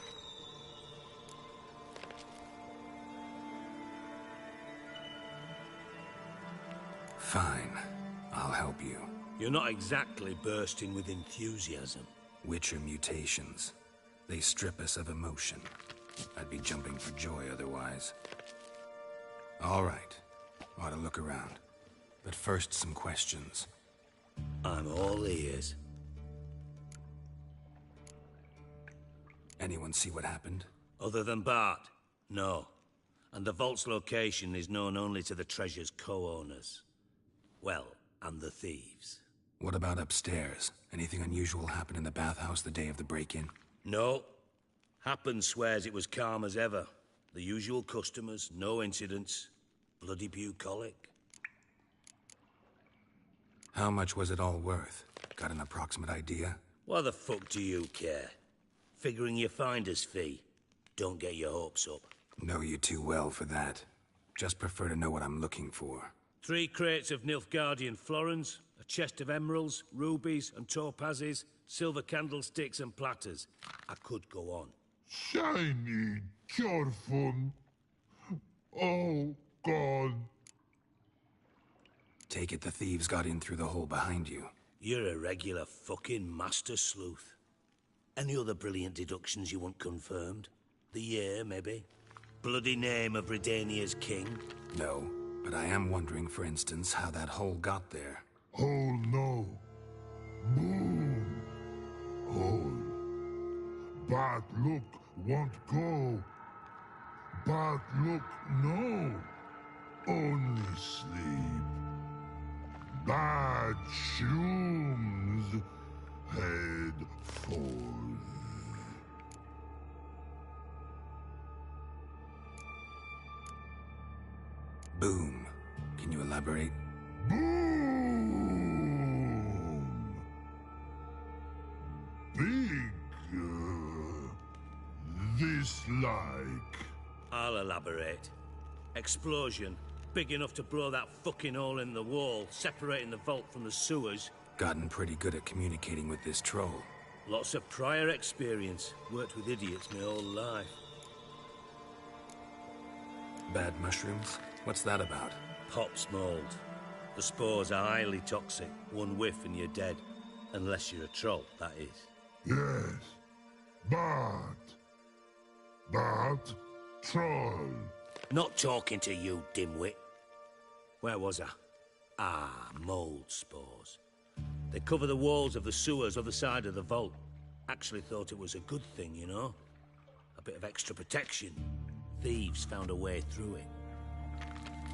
Fine. I'll help you. You're not exactly bursting with enthusiasm. Witcher mutations. They strip us of emotion. I'd be jumping for joy otherwise. All right. Ought to look around. But first, some questions. I'm all ears. Anyone see what happened? Other than Bart? No. And the vault's location is known only to the treasure's co-owners. Well, and the thieves. What about upstairs? Anything unusual happen in the bathhouse the day of the break-in? No. Happen swears it was calm as ever. The usual customers, no incidents. Bloody bucolic. How much was it all worth? Got an approximate idea? Why the fuck do you care? Figuring your finder's fee. Don't get your hopes up. Know you too well for that. Just prefer to know what I'm looking for. 3 crates of Nilfgaardian florins, a chest of emeralds, rubies and topazes, silver candlesticks and platters. I could go on. Shiny Chorfun. Oh, God. Take it the thieves got in through the hole behind you. You're a regular fucking master sleuth. Any other brilliant deductions you want confirmed? The year, maybe? Bloody name of Redania's king? No, but I am wondering, for instance, how that hole got there. Hole no. Boom. Hole. Bad look won't go. Bad look no. Only sleep. Bad shrooms. Head falls. Boom. Can you elaborate? Boom! Big, this-like. I'll elaborate. Explosion. Big enough to blow that fucking hole in the wall, separating the vault from the sewers. Gotten pretty good at communicating with this troll. Lots of prior experience. Worked with idiots my whole life. Bad mushrooms? What's that about? Pops mold. The spores are highly toxic. One whiff and you're dead. Unless you're a troll, that is. Yes. But troll. Not talking to you, dimwit. Where was I? Ah, mold spores. They cover the walls of the sewers other side of the vault. Actually thought it was a good thing, you know? A bit of extra protection. Thieves found a way through it.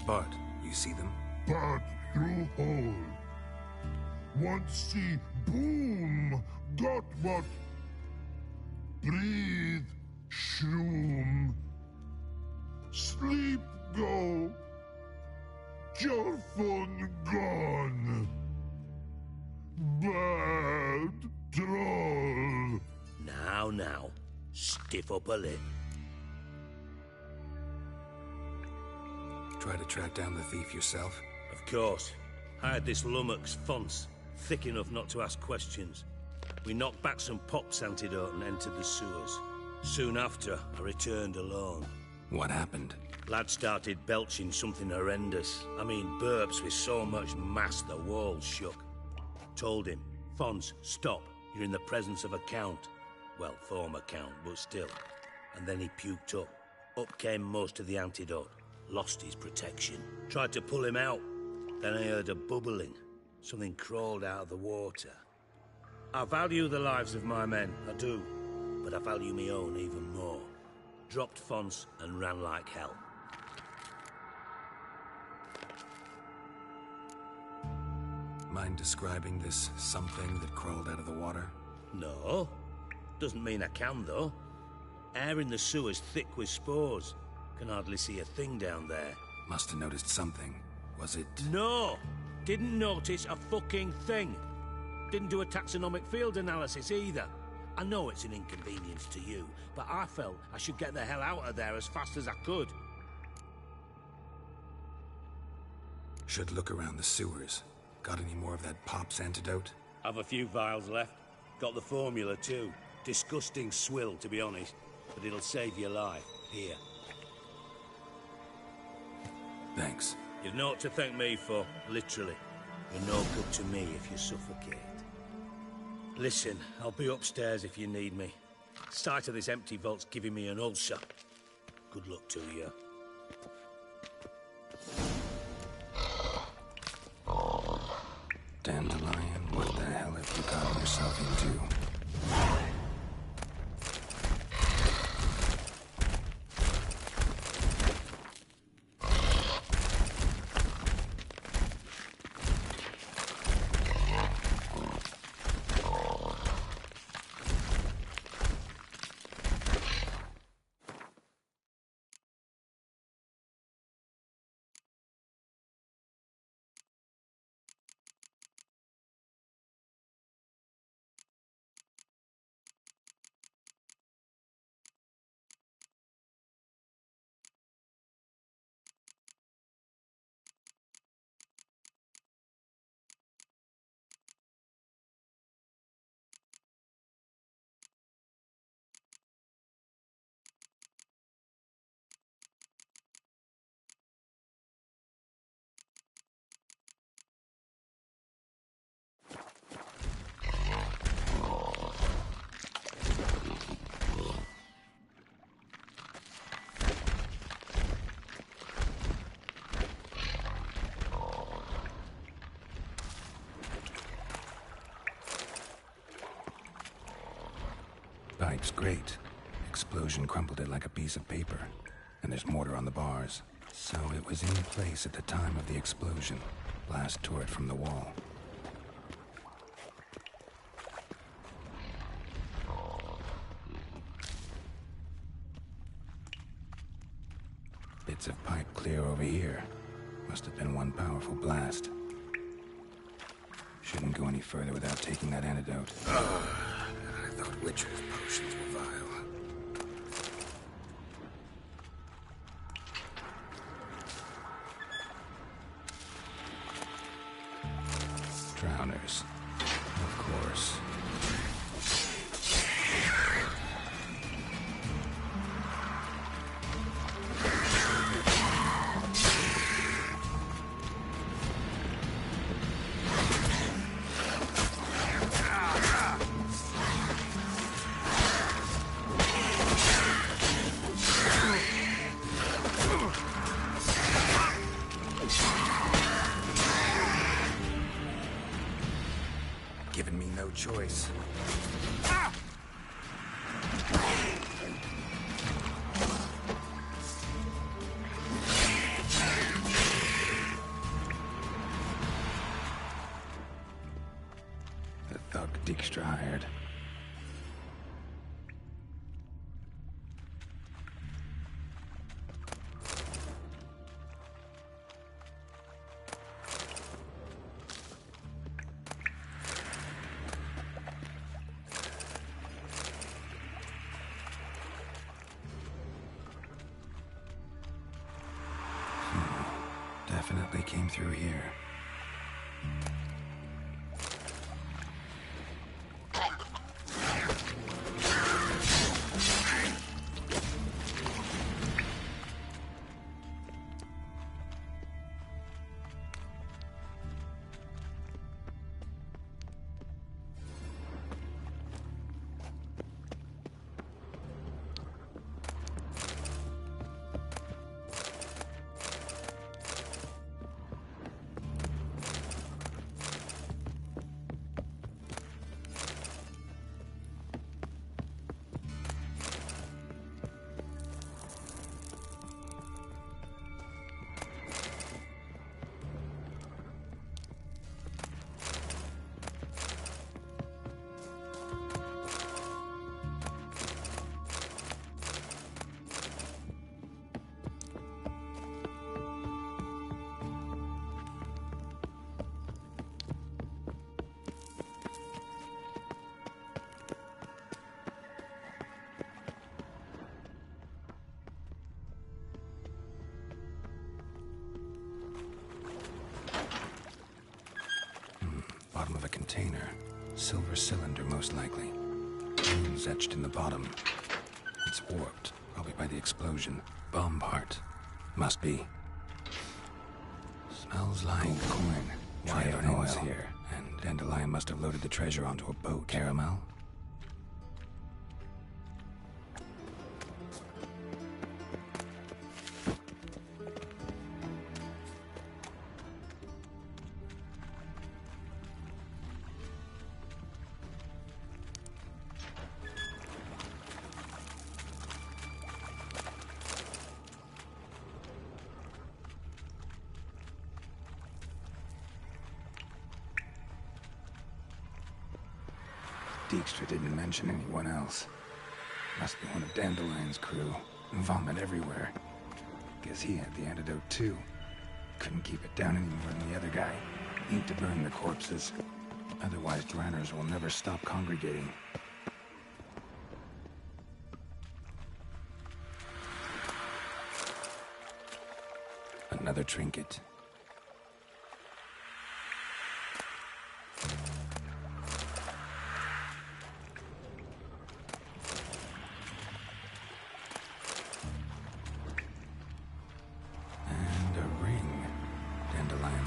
But, you see them? But through hole. Once see boom. Got what? Breathe. Shroom. Sleep go. Chorfun gone. Bad troll. Now. Stiff up a lip. Try to track down the thief yourself? Of course. I had this lummox, Fons, thick enough not to ask questions. We knocked back some Pop's antidote and entered the sewers. Soon after, I returned alone. What happened? Lad started belching something horrendous. I mean, burps with so much mass the walls shook. Told him, Fons, stop. You're in the presence of a count. Well, former count, but still. And then he puked up. Up came most of the antidote. Lost his protection. Tried to pull him out. Then I heard a bubbling. Something crawled out of the water. I value the lives of my men, I do. that I value me own even more. Dropped fonts and ran like hell. Mind describing this something that crawled out of the water? No. Doesn't mean I can, though. Air in the sewer's thick with spores. Can hardly see a thing down there. Must have noticed something. Was it... No! Didn't notice a fucking thing. Didn't do a taxonomic field analysis either. I know it's an inconvenience to you, but I felt I should get the hell out of there as fast as I could. Should look around the sewers. Got any more of that Pop's antidote? Have a few vials left. Got the formula too. Disgusting swill, to be honest. But it'll save your life. Here. Thanks. You've naught to thank me for, literally. You're no good to me if you suffocate. Listen, I'll be upstairs if you need me. Sight of this empty vault's giving me an ulcer. Good luck to you. Dandelion, what the hell have you gotten yourself into? Pipe's great. Explosion crumpled it like a piece of paper. And there's mortar on the bars. So it was in place at the time of the explosion. Blast tore it from the wall. Bits of pipe clear over here. Must have been one powerful blast. Shouldn't go any further without taking that antidote. I thought Witcher's potions were vile. Drowners. Of course. Giving me no choice. The thug Dijkstra hired. Definitely came through here. Silver cylinder, most likely. Runes etched in the bottom. It's warped, probably by the explosion. Bomb part. Must be. Smells like corn. Wire and oil here. And Dandelion must have loaded the treasure onto a boat. Caramel? Dijkstra didn't mention anyone else. Must be one of Dandelion's crew. Vomit everywhere. Guess he had the antidote too. Couldn't keep it down any more than the other guy. Need to burn the corpses. Otherwise, Dranners will never stop congregating. Another trinket.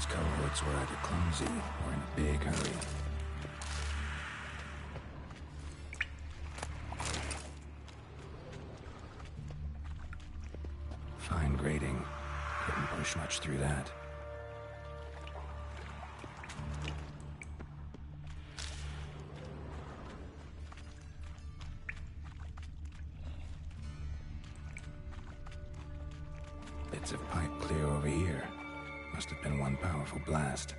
Cohorts were either clumsy or in a big hurry. Fine grading. Couldn't push much through that. Bits of pipe clear over here. Must have been one powerful blast.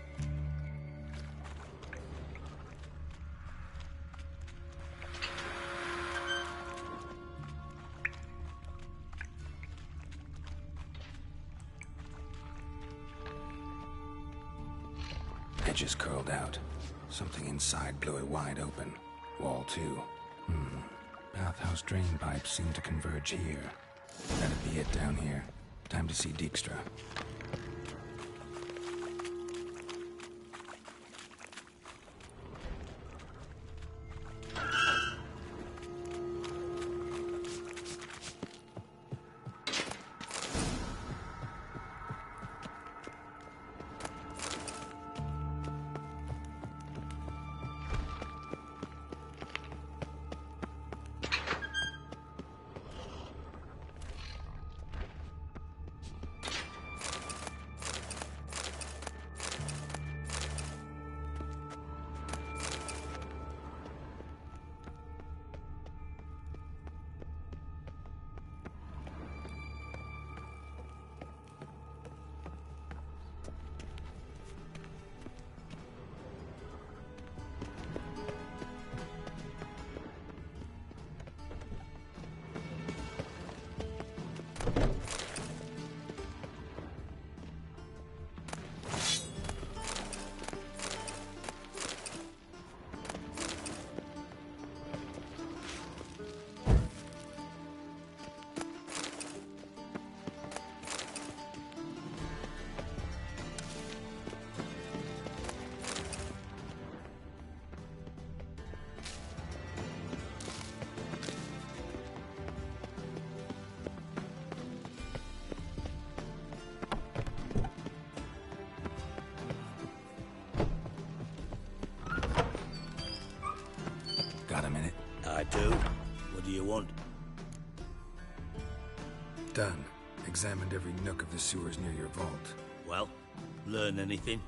Edges curled out. Something inside blew it wide open. Wall too. Bathhouse drain pipes seem to converge here. That'd be it down here. Time to see Dijkstra. Got a minute? I do. What do you want? Done. Examined every nook of the sewers near your vault. Well, learn anything?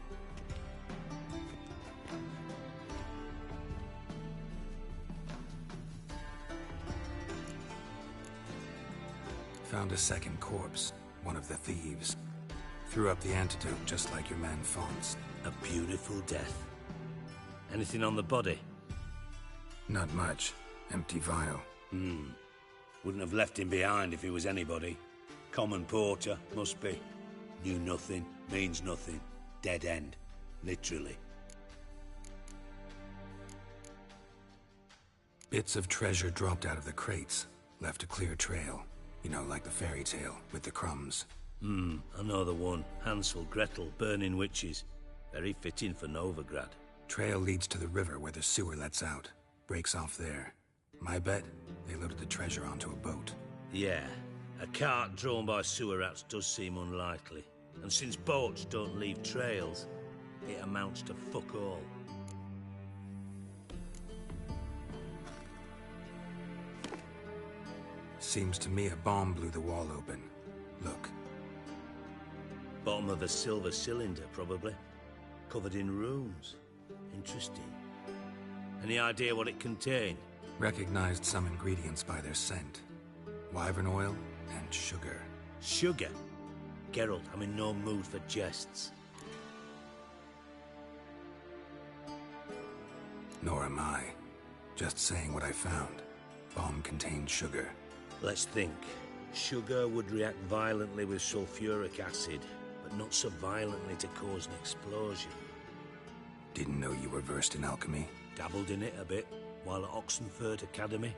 Found a second corpse. One of the thieves. Threw up the antidote just like your man Fonz. A beautiful death. Anything on the body? Not much. Empty vial. Wouldn't have left him behind if he was anybody. Common porter, must be. Knew nothing, means nothing. Dead end. Literally. Bits of treasure dropped out of the crates. Left a clear trail. You know, like the fairy tale, with the crumbs. I know the one. Hansel, Gretel, burning witches. Very fitting for Novigrad. Trail leads to the river where the sewer lets out. Breaks off there. My bet, they loaded the treasure onto a boat. Yeah, a cart drawn by sewer rats does seem unlikely. And since boats don't leave trails, it amounts to fuck all. Seems to me a bomb blew the wall open. Look. Bottom of a silver cylinder, probably. Covered in runes. Interesting. Any idea what it contained? Recognized some ingredients by their scent. Wyvern oil and sugar. Sugar? Geralt, I'm in no mood for jests. Nor am I. Just saying what I found. Bomb contained sugar. Let's think. Sugar would react violently with sulfuric acid, but not so violently to cause an explosion. Didn't know you were versed in alchemy. Dabbled in it a bit while at Oxenford Academy.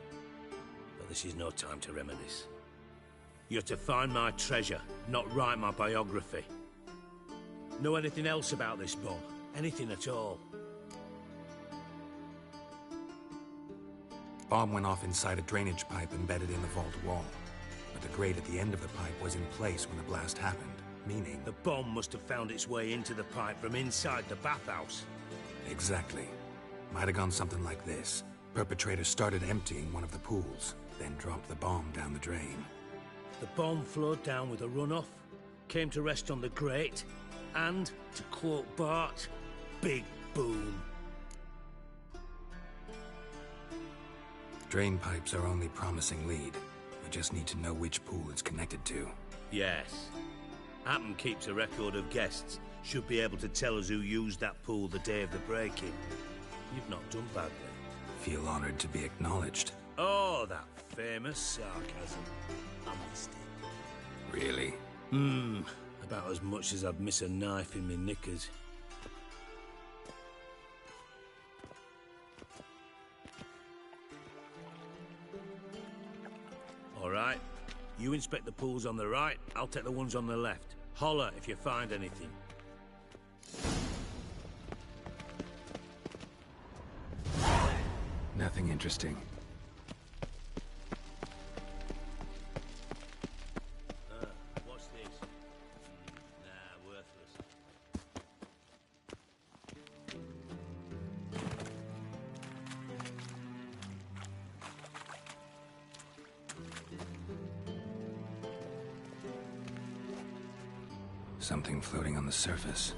But this is no time to reminisce. You're to find my treasure, not write my biography. Know anything else about this bomb? Anything at all? Bomb went off inside a drainage pipe embedded in the vault wall. But the grate at the end of the pipe was in place when the blast happened, meaning... The bomb must have found its way into the pipe from inside the bathhouse. Exactly. Might have gone something like this. Perpetrator started emptying one of the pools, then dropped the bomb down the drain. The bomb flowed down with a runoff, came to rest on the grate, and, to quote Bart, big boom. Drain pipes are only promising lead. We just need to know which pool it's connected to. Yes. Hammond keeps a record of guests. Should be able to tell us who used that pool the day of the break-in. You've not done badly. Feel honored to be acknowledged. Oh, that famous sarcasm. I missed it. Really? About as much as I'd miss a knife in my knickers. All right. You inspect the pools on the right, I'll take the ones on the left. Holler if you find anything. Nothing interesting. What's this? Nah, worthless. Something floating on the surface.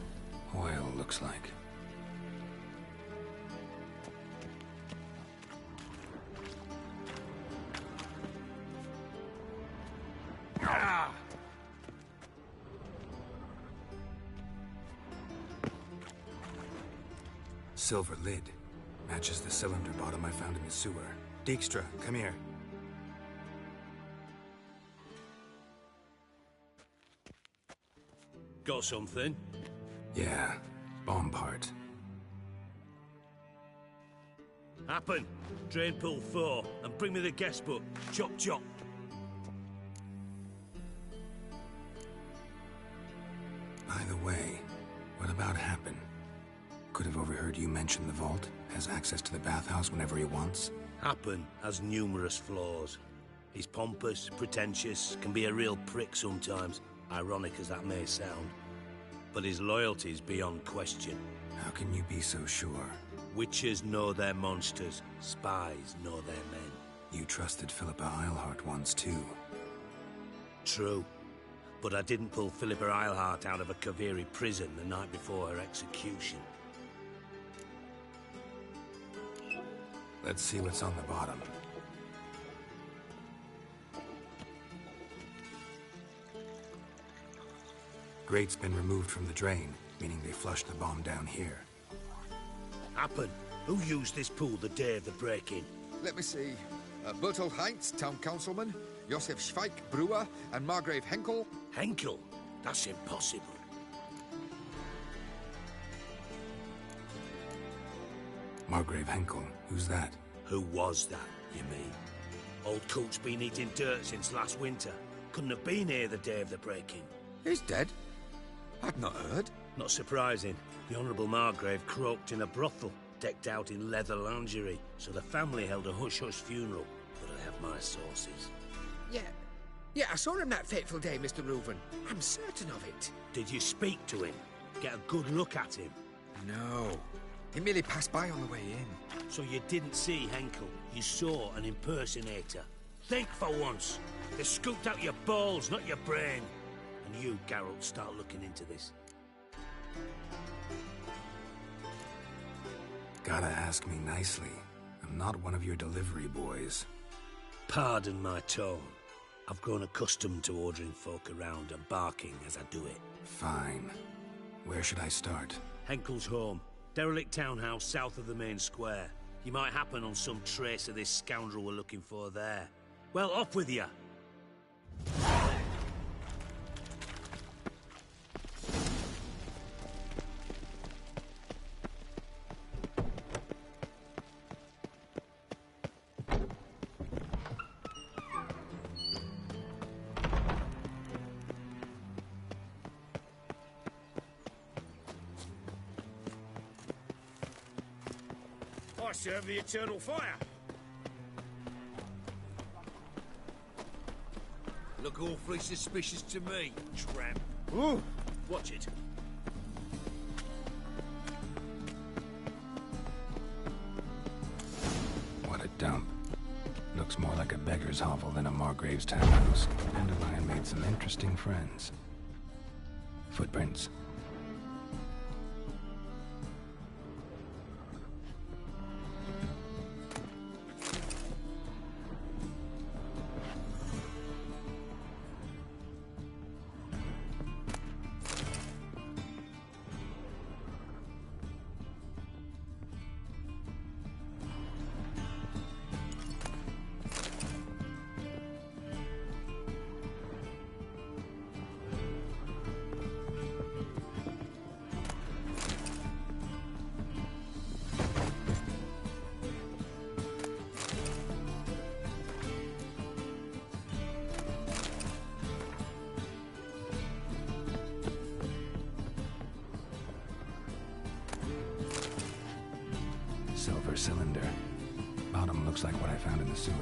Oil, looks like. Silver lid. Matches the cylinder bottom I found in the sewer. Dijkstra, come here. Got something? Yeah, bomb part. Happen. Drain pool 4, and bring me the guest book. Chop chop. By the way, what about Happen? Could have overheard you mention the vault. Has access to the bathhouse whenever he wants. Happen has numerous flaws. He's pompous, pretentious, can be a real prick sometimes, ironic as that may sound. But his loyalty's beyond question. How can you be so sure? Witches know their monsters, spies know their men. You trusted Philippa Eilhart once too. True. But I didn't pull Philippa Eilhart out of a Kaviri prison the night before her execution. Let's see what's on the bottom. Grate's been removed from the drain, meaning they flushed the bomb down here. Happen. Who used this pool the day of the break-in? Let me see. Bertolt Heinz, town councilman, Josef Schweik, brewer, and Margrave Henkel. Henkel? That's impossible. Margrave Henkel, who's that? Who was that, you mean? Old coot's been eating dirt since last winter. Couldn't have been here the day of the break-in. He's dead? I'd not heard. Not surprising. The Honourable Margrave croaked in a brothel, decked out in leather lingerie, so the family held a hush-hush funeral. But I have my sources. Yeah, I saw him that fateful day, Mr. Reuven. I'm certain of it. Did you speak to him? Get a good look at him? No. He merely passed by on the way in. So you didn't see Henkel? You saw an impersonator? Think for once. They scooped out your balls, not your brain. And you, Geralt, start looking into this. Gotta ask me nicely. I'm not one of your delivery boys. Pardon my tone. I've grown accustomed to ordering folk around and barking as I do it. Fine. Where should I start? Henkel's home. Derelict townhouse south of the main square. You might happen on some trace of this scoundrel we're looking for there. Well, off with you! I serve the eternal fire. Look awfully suspicious to me, tramp. Ooh, watch it. What a dump. Looks more like a beggar's hovel than a Margrave's townhouse. Dandelion made some interesting friends. Footprints. Silver cylinder. Bottom looks like what I found in the sewer.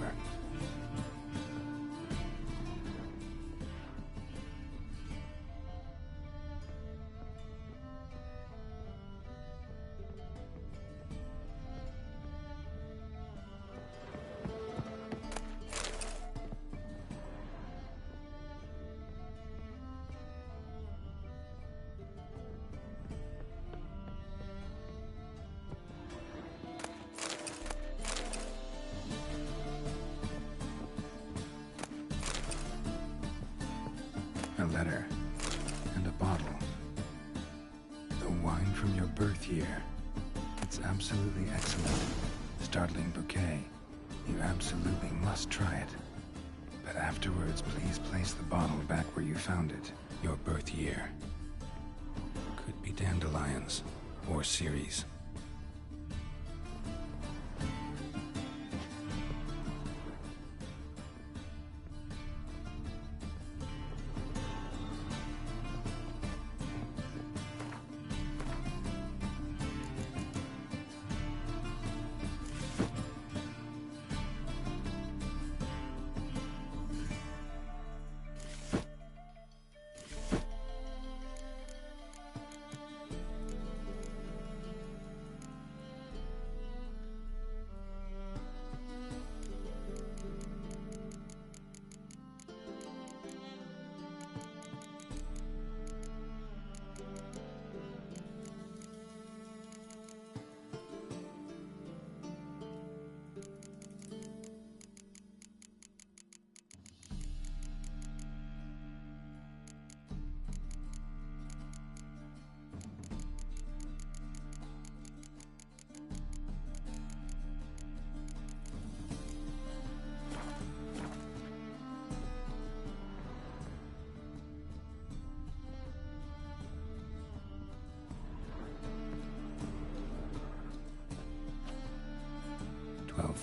A letter. And a bottle. The wine from your birth year. It's absolutely excellent. Startling bouquet. You absolutely must try it. But afterwards, please place the bottle back where you found it. Your birth year. Could be dandelions. Or Ceres.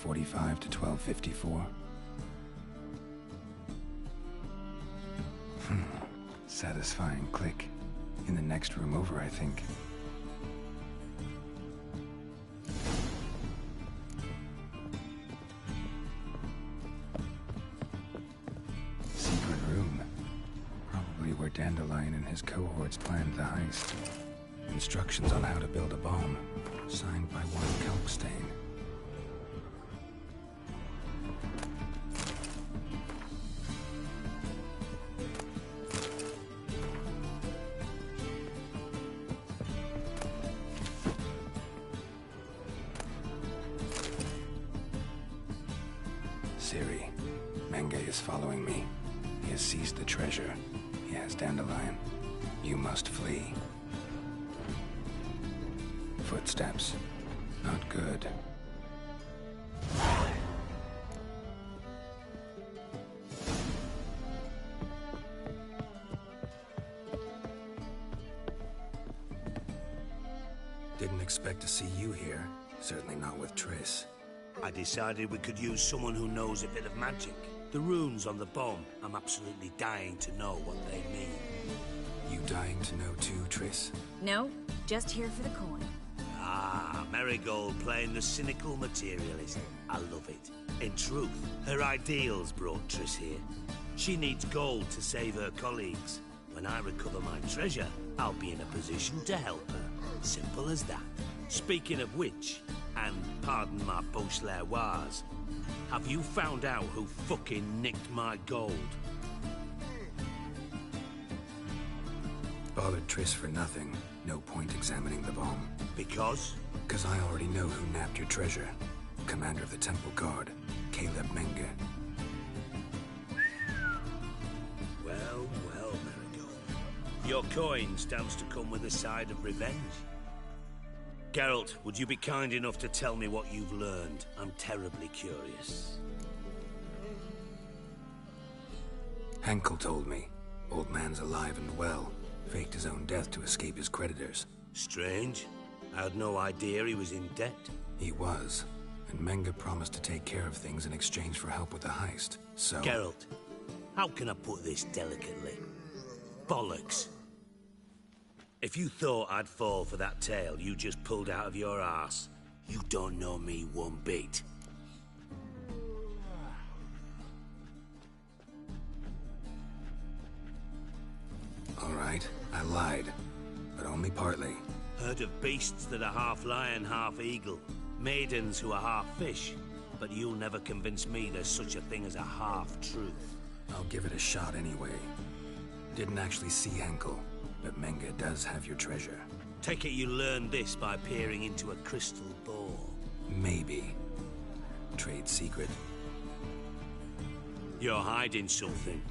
.45 to 12:54. Satisfying click. In the next room over, I think. Secret room. Probably where Dandelion and his cohorts planned the heist. Instructions on how to build a bomb. Signed by one Kalkstain. Ciri, Menge is following me. He has seized the treasure. He has Dandelion. You must flee. Footsteps. Not good. Didn't expect to see you here. Certainly not with Triss. I decided we could use someone who knows a bit of magic. The runes on the bomb, I'm absolutely dying to know what they mean. You dying to know too, Triss? No, just here for the coin. Ah, Marigold playing the cynical materialist. I love it. In truth, her ideals brought Triss here. She needs gold to save her colleagues. When I recover my treasure, I'll be in a position to help her. Simple as that. Speaking of which, and pardon my Beauclervoise, have you found out who fucking nicked my gold? Bothered Triss for nothing. No point examining the bomb. Because? Because I already know who nabbed your treasure. Commander of the Temple Guard, Caleb Menge. Well, Marigold. Your coin stands to come with a side of revenge. Geralt, would you be kind enough to tell me what you've learned? I'm terribly curious. Henkel told me. Old man's alive and well. Faked his own death to escape his creditors. Strange. I had no idea he was in debt. He was. And Menge promised to take care of things in exchange for help with the heist. So... Geralt, how can I put this delicately? Bollocks. If you thought I'd fall for that tale you just pulled out of your arse, you don't know me one bit. All right, I lied. But only partly. Heard of beasts that are half lion, half eagle. Maidens who are half fish. But you'll never convince me there's such a thing as a half-truth. I'll give it a shot anyway. Didn't actually see Henkel, but Menge does have your treasure. Take it you learned this by peering into a crystal ball. Maybe. Trade secret. You're hiding something.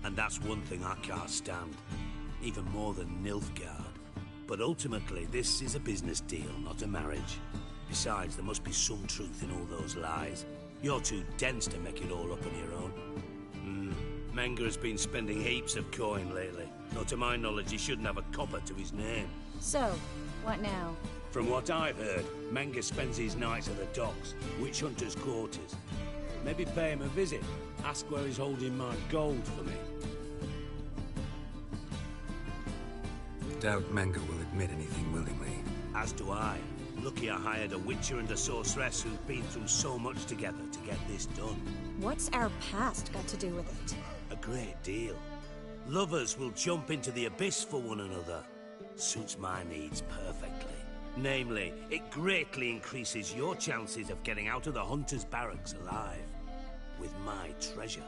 And that's one thing I can't stand. Even more than Nilfgaard. But ultimately, this is a business deal, not a marriage. Besides, there must be some truth in all those lies. You're too dense to make it all up on your own. Menge has been spending heaps of coin lately. Though to my knowledge, he shouldn't have a copper to his name. So, what now? From what I've heard, Menge spends his nights at the docks, witch hunters' quarters. Maybe pay him a visit. Ask where he's holding my gold for me. Doubt Menge will admit anything willingly. As do I. Lucky I hired a witcher and a sorceress who've been through so much together to get this done. What's our past got to do with it? A great deal. Lovers will jump into the abyss for one another. Suits my needs perfectly. Namely, it greatly increases your chances of getting out of the hunter's barracks alive. With my treasure.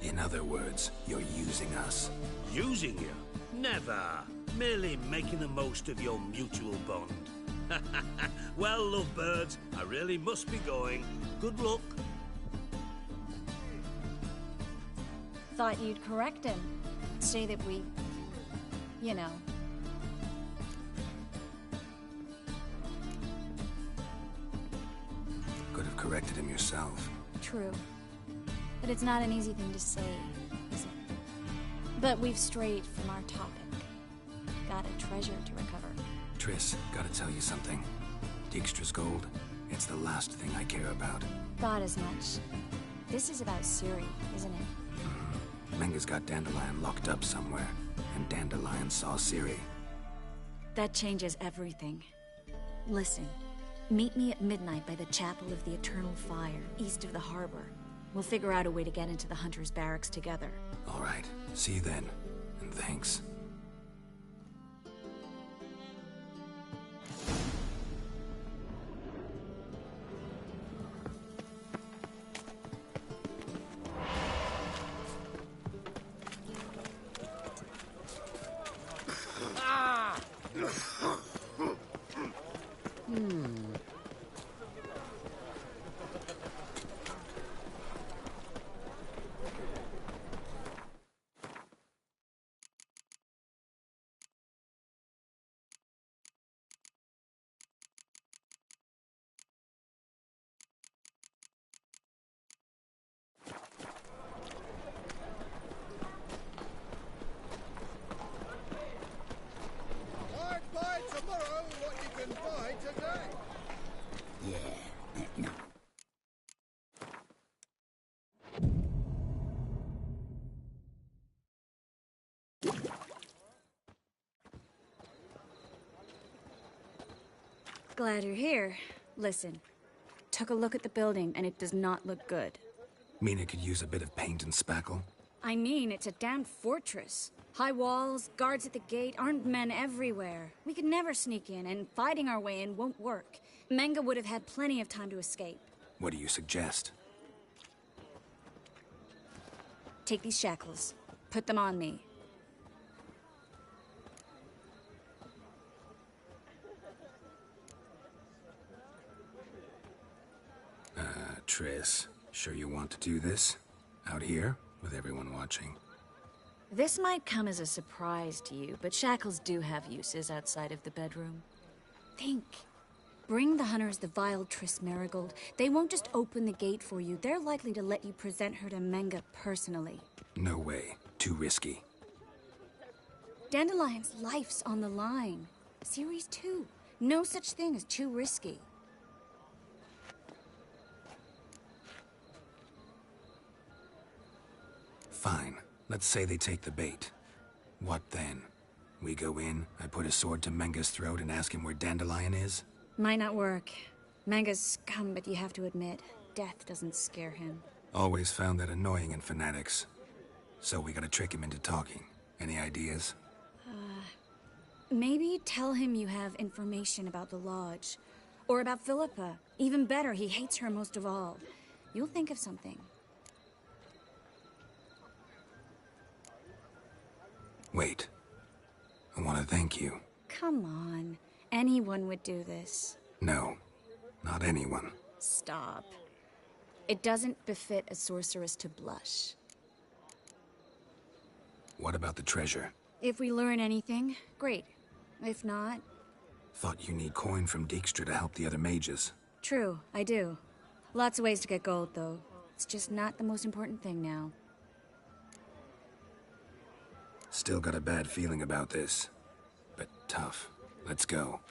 In other words, you're using us. Using you? Never. Merely making the most of your mutual bond. Well, lovebirds, I really must be going. Good luck. Thought you'd correct him. Say that we... you know... Could have corrected him yourself. True. But it's not an easy thing to say, is it? But we've strayed from our topic. Got a treasure to recover. Triss, gotta tell you something. Dijkstra's gold, It's the last thing I care about. Thought as much. This is about Ciri, isn't it? Menga's got Dandelion locked up somewhere, and Dandelion saw Ciri. That changes everything. Listen, meet me at midnight by the Chapel of the Eternal Fire, east of the harbor. We'll figure out a way to get into the Hunter's barracks together. All right. See you then, and thanks. Glad you're here. Listen, took a look at the building and it does not look good. Mean it could use a bit of paint and spackle? I mean, it's a damn fortress. High walls, guards at the gate, armed men everywhere. We could never sneak in, and fighting our way in won't work. Menga would have had plenty of time to escape. What do you suggest? Take these shackles. Put them on me. Triss, sure you want to do this? Out here, with everyone watching? This might come as a surprise to you, but shackles do have uses outside of the bedroom. Think. Bring the hunters the vile Triss Marigold. They won't just open the gate for you. They're likely to let you present her to Menga personally. No way. Too risky. Dandelion's life's on the line. Series 2. No such thing as too risky. Fine. Let's say they take the bait. What then? We go in, I put a sword to Menga's throat and ask him where Dandelion is? Might not work. Menga's scum, but you have to admit, death doesn't scare him. Always found that annoying in fanatics. So we gotta trick him into talking. Any ideas? Maybe tell him you have information about the Lodge. Or about Philippa. Even better, he hates her most of all. You'll think of something. Wait. I want to thank you. Come on. Anyone would do this. No. Not anyone. Stop. It doesn't befit a sorceress to blush. What about the treasure? If we learn anything, great. If not... Thought you need coin from Dijkstra to help the other mages. True, I do. Lots of ways to get gold, though. It's just not the most important thing now. Still got a bad feeling about this. But tough. Let's go.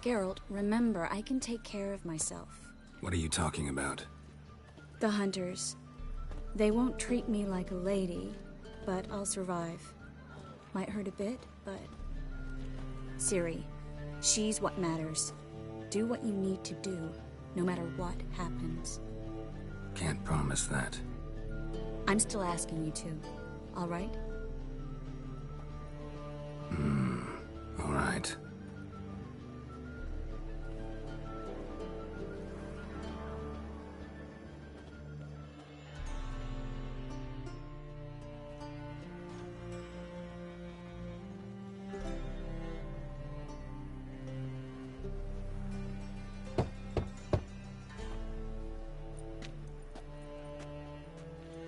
Geralt, remember, I can take care of myself. What are you talking about? The hunters. They won't treat me like a lady, but I'll survive. Might hurt a bit, but... Ciri, she's what matters. Do what you need to do, no matter what happens. Can't promise that. I'm still asking you to, all right? All right.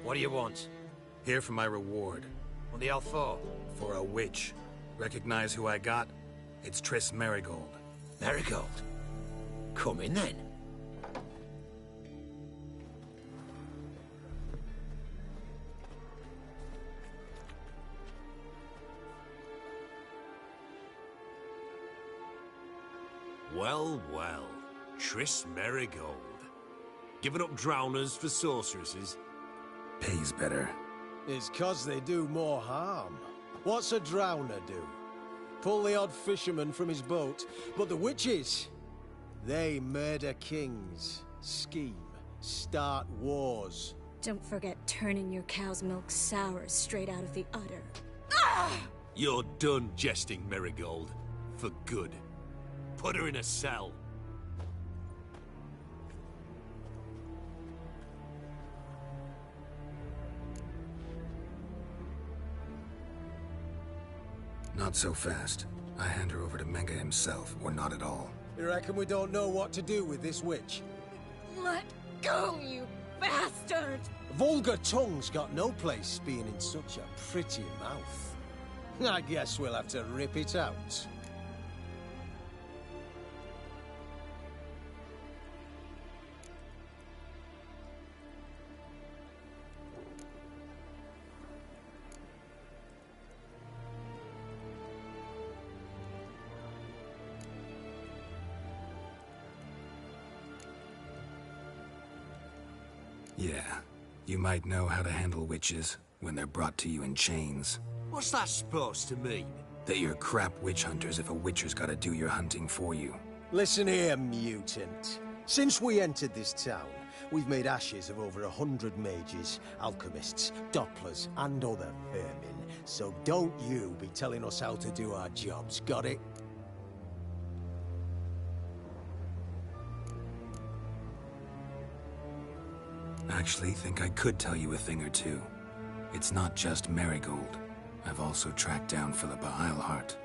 What do you want? Here for my reward. What the hell for? For a witch. Recognize who I got? It's Triss Marigold. Marigold? Come in then. Well, well. Triss Merigold. Giving up drowners for sorceresses? Pays better. It's 'cause they do more harm. What's a drowner do? Pull the odd fisherman from his boat. But the witches, they murder kings, scheme, start wars. Don't forget turning your cow's milk sour straight out of the udder. You're done jesting, Merigold. For good. Put her in a cell. Not so fast. I hand her over to Menga himself, or not at all. You reckon we don't know what to do with this witch? Let go, you bastard! Vulgar tongue's got no place being in such a pretty mouth. I guess we'll have to rip it out. Yeah, you might know how to handle witches when they're brought to you in chains. What's that supposed to mean? That you're crap witch hunters if a witcher's gotta do your hunting for you. Listen here, mutant. Since we entered this town, we've made ashes of over 100 mages, alchemists, dopplers, and other vermin. So don't you be telling us how to do our jobs, got it? Actually, think I could tell you a thing or two. It's not just Merigold. I've also tracked down Philippa Eilhart.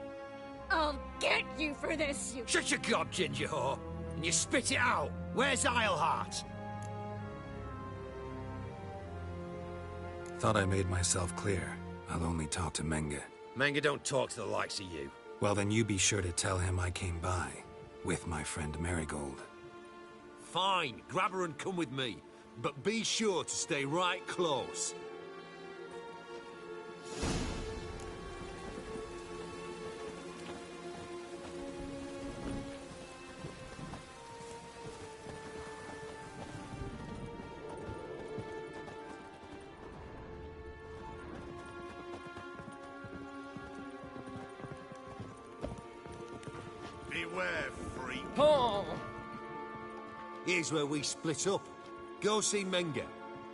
I'll get you for this, you... Shut your gob, ginger whore, and you spit it out. Where's Eilhart? Thought I made myself clear. I'll only talk to Menga. Menga don't talk to the likes of you. Well, then you be sure to tell him I came by, with my friend Merigold. Fine, grab her and come with me. But be sure to stay right close. Beware, freak. Oh. Here's where we split up. Go see Menga.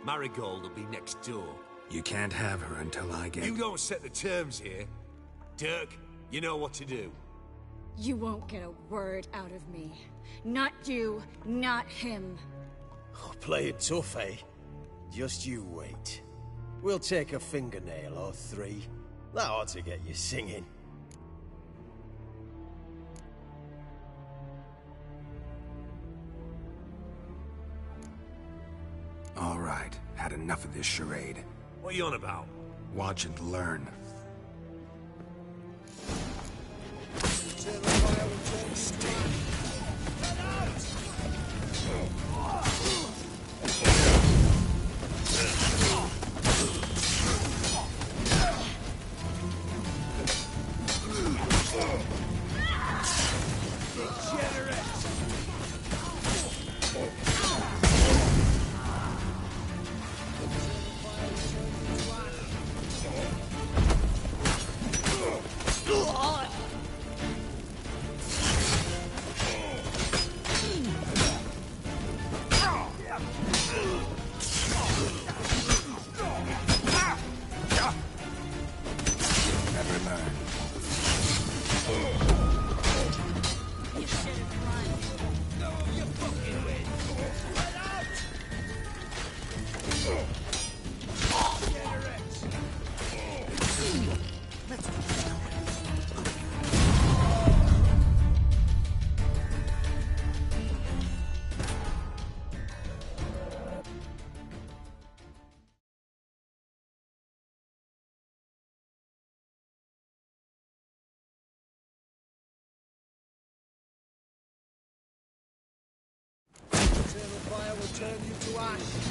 Marigold will be next door. You can't have her until I get... You don't set the terms here. Dirk, you know what to do. You won't get a word out of me. Not you, not him. Oh, play it tough, eh? Just you wait. We'll take a fingernail or three. That ought to get you singing. All right, had enough of this charade. What are you on about? Watch and learn. Eternal fire will turn you to ash.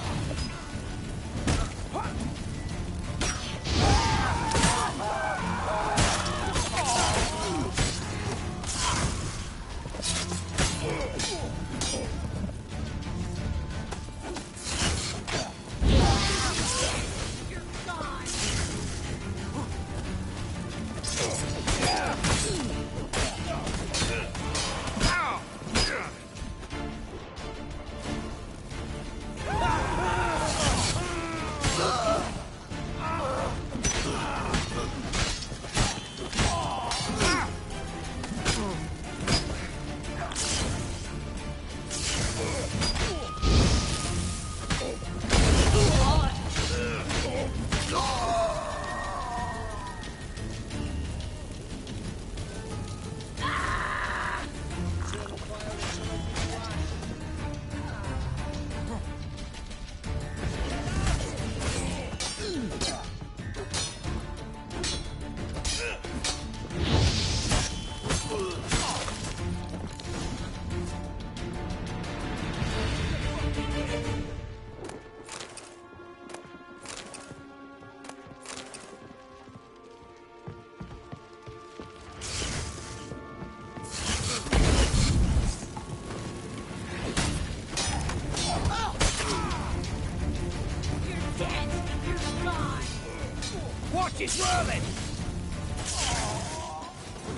Watch it whirling!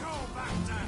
Go back to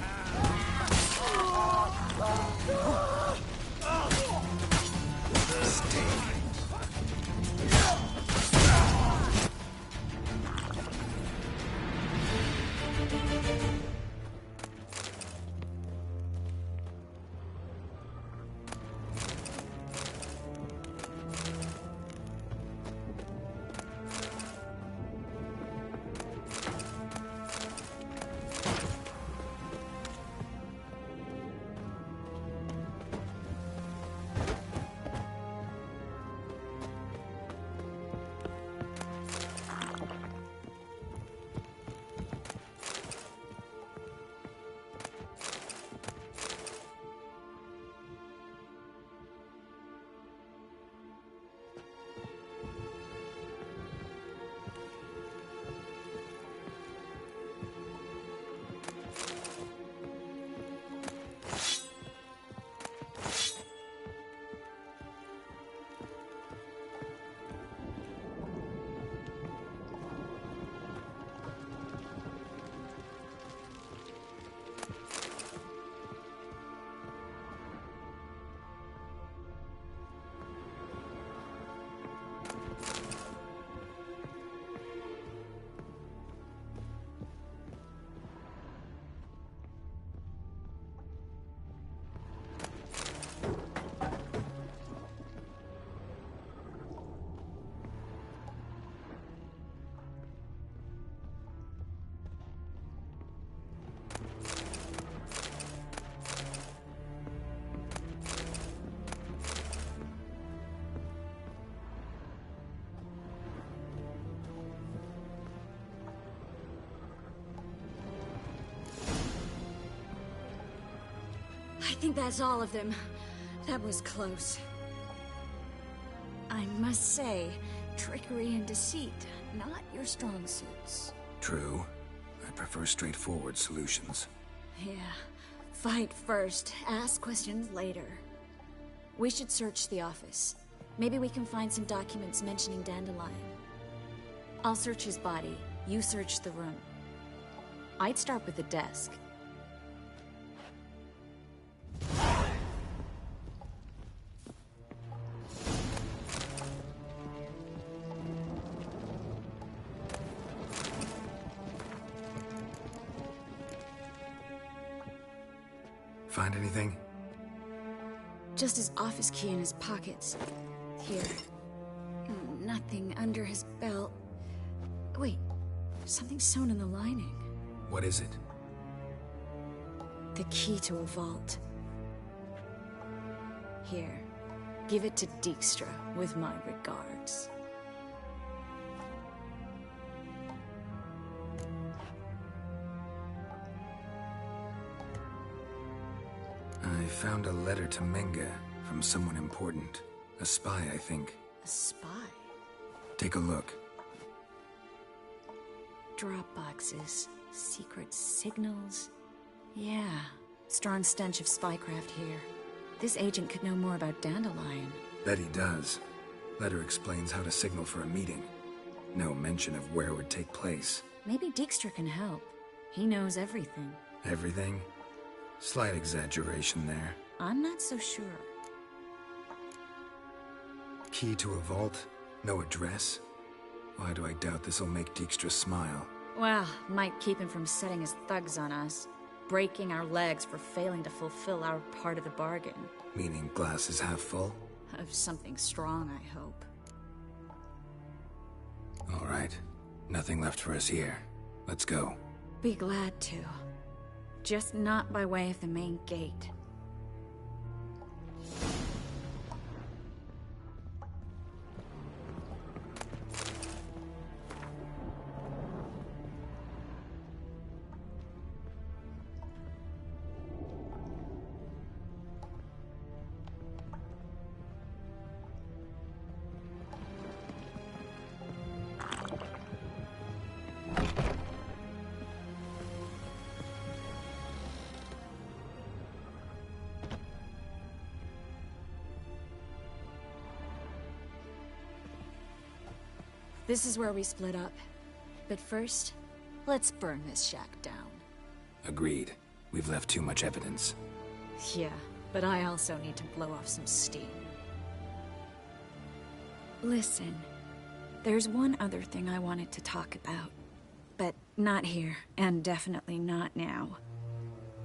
I think that's all of them. That was close. I must say, trickery and deceit, not your strong suits. True. I prefer straightforward solutions. Yeah. Fight first, ask questions later. We should search the office. Maybe we can find some documents mentioning Dandelion. I'll search his body. You search the room. I'd start with the desk. Find anything? Just his office key in his pockets. Here. Nothing under his belt. Wait, something sewn in the lining. What is it? The key to a vault. Here. Give it to Dijkstra with my regards. I found a letter to Menga from someone important. A spy, I think. A spy? Take a look. Drop boxes, secret signals. Yeah, strong stench of spycraft here. This agent could know more about Dandelion. Bet he does. Letter explains how to signal for a meeting. No mention of where it would take place. Maybe Dijkstra can help. He knows everything. Everything? Slight exaggeration there. I'm not so sure. Key to a vault? No address? Why do I doubt this'll make Dijkstra smile? Well, might keep him from setting his thugs on us. Breaking our legs for failing to fulfill our part of the bargain. Meaning glass is half full? Of something strong, I hope. All right. Nothing left for us here. Let's go. Be glad to. Just not by way of the main gate. This is where we split up. But first, let's burn this shack down. Agreed. We've left too much evidence. Yeah, but I also need to blow off some steam. Listen, there's one other thing I wanted to talk about. But not here, and definitely not now.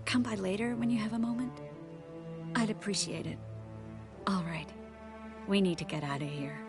Come by later when you have a moment? I'd appreciate it. All right. We need to get out of here.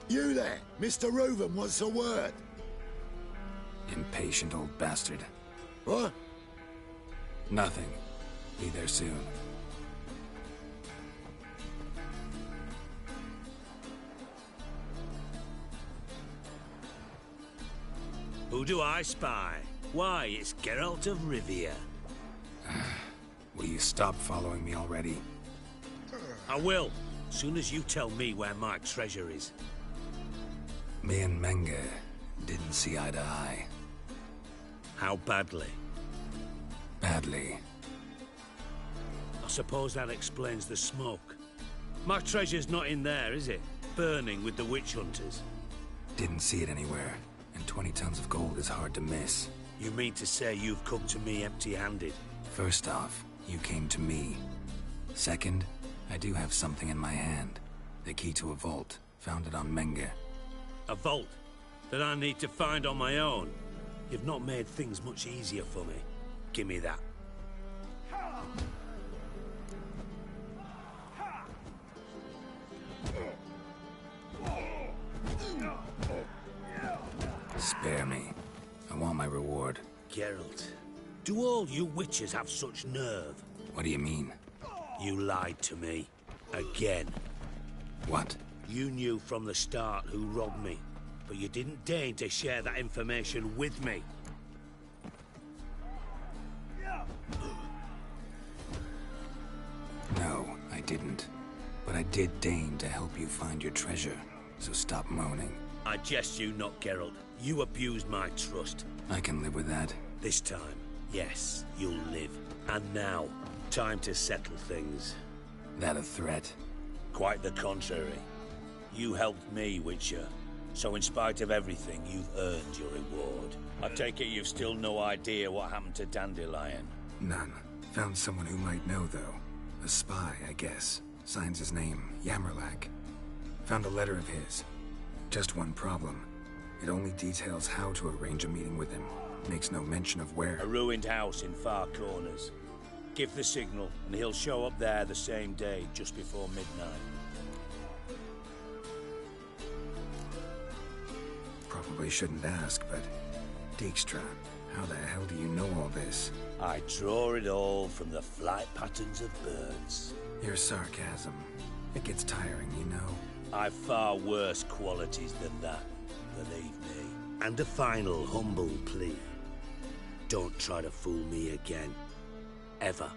You there, Mr. Reuven, what's the word? Impatient old bastard. What? Nothing. Be there soon. Who do I spy? Why, it's Geralt of Rivia. Will you stop following me already? I will, soon as you tell me where my treasure is. Me and Menge didn't see eye to eye. How badly? Badly. I suppose that explains the smoke. My treasure's not in there, is it? Burning with the witch hunters. Didn't see it anywhere, and 20 tons of gold is hard to miss. You mean to say you've come to me empty-handed? First off, you came to me. Second, I do have something in my hand. The key to a vault, found it on Menge. A vault that I need to find on my own. You've not made things much easier for me. Give me that. Spare me. I want my reward. Geralt, do all you witches have such nerve? What do you mean? You lied to me. Again. What? You knew from the start who robbed me, but you didn't deign to share that information with me. No, I didn't. But I did deign to help you find your treasure, so stop moaning. I jest you not, Geralt. You abused my trust. I can live with that. This time, yes, you'll live. And now, time to settle things. That a threat? Quite the contrary. You helped me, Witcher. So in spite of everything, you've earned your reward. I take it you've still no idea what happened to Dandelion? None. Found someone who might know, though. A spy, I guess. Signs his name, Yammerlak. Found a letter of his. Just one problem. It only details how to arrange a meeting with him. Makes no mention of where. A ruined house in Far Corners. Give the signal, and he'll show up there the same day, just before midnight. Probably shouldn't ask, but... Dijkstra, how the hell do you know all this? I draw it all from the flight patterns of birds. Your sarcasm. It gets tiring, you know. I've far worse qualities than that, believe me. And a final humble plea. Don't try to fool me again. Ever.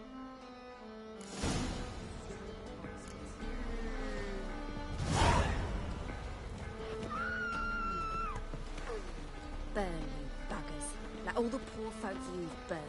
Like all the poor folk you've burnt.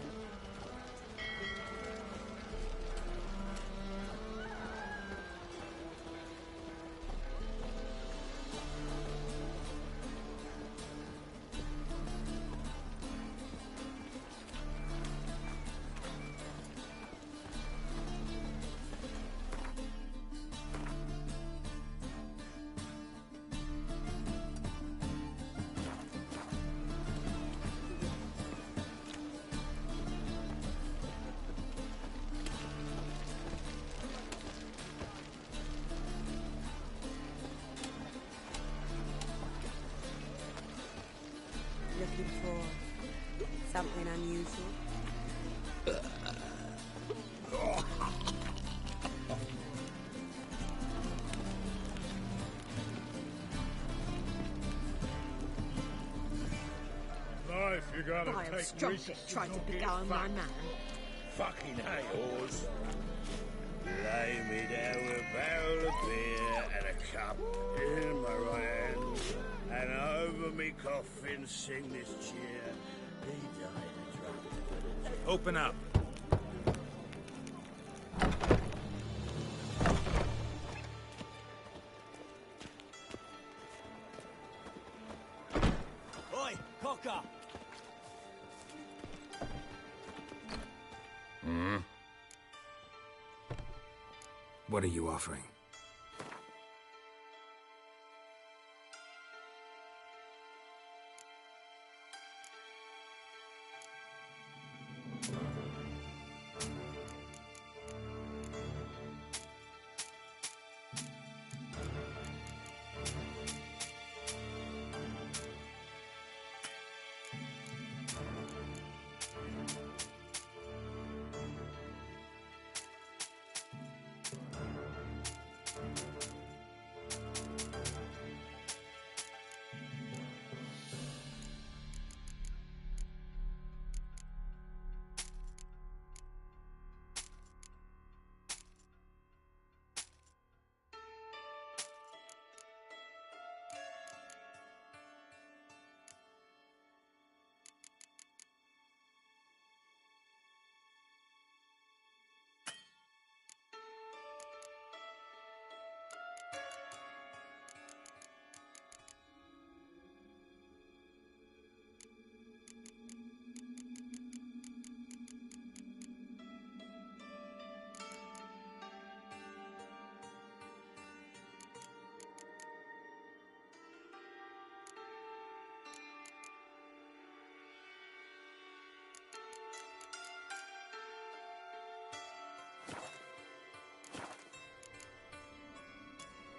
Looking for something unusual? Life, you gotta Vile take strumpet risks. tried to beguile my man. Fucking hay horse. Lay me down with a barrel of beer and a cup in my right hand, and over me coffin sing this cheer. He died a drunk. Open up. Oi, cocker! Hmm? What are you offering?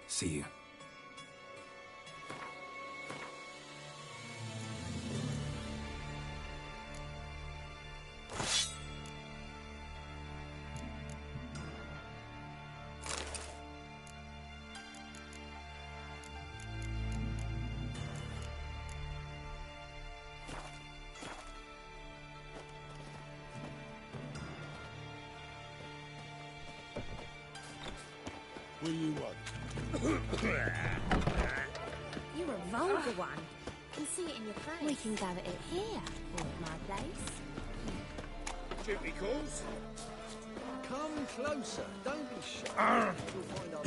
See you. What do you want? You're a vulgar one. Can see it in your face. We can gather it here, or at my place. Duty calls. Come closer. Don't be shy. You'll find out.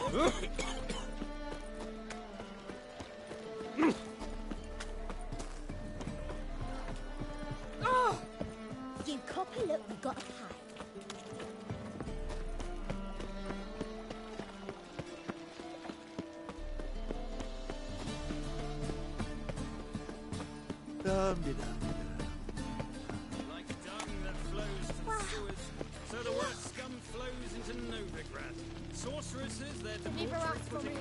Oh! You copy, look, we got to pay. Like dung that flows to the sewers, so the worst scum flows into Novigrad. Sorceresses, they're to Never mortar asked for footing. me.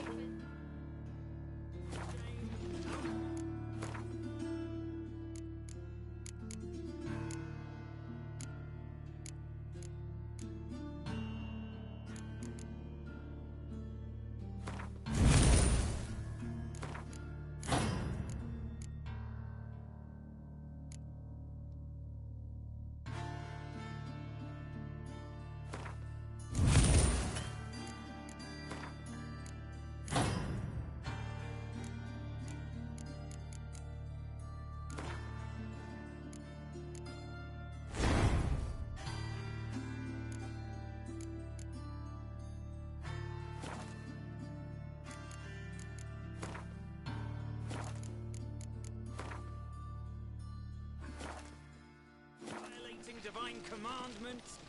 divine commandments.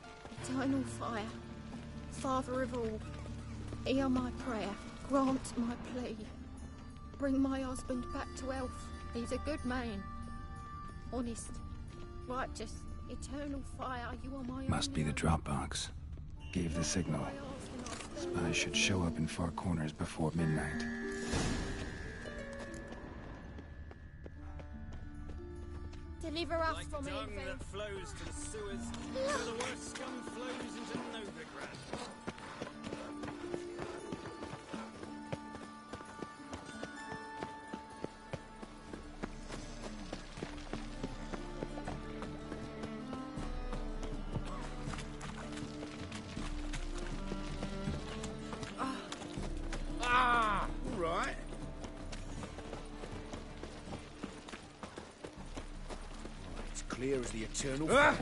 Eternal fire, Father of all, hear my prayer, grant my plea. Bring my husband back to health. He's a good man. Honest, righteous, eternal fire, you are my Must be the drop box. Gave the signal. Spies should show up in far corners before midnight. Deliver us Like from dung evil. that flows to the sewers, so the worst scum flows into Novigrad. All right. It's clear as the eternal fire.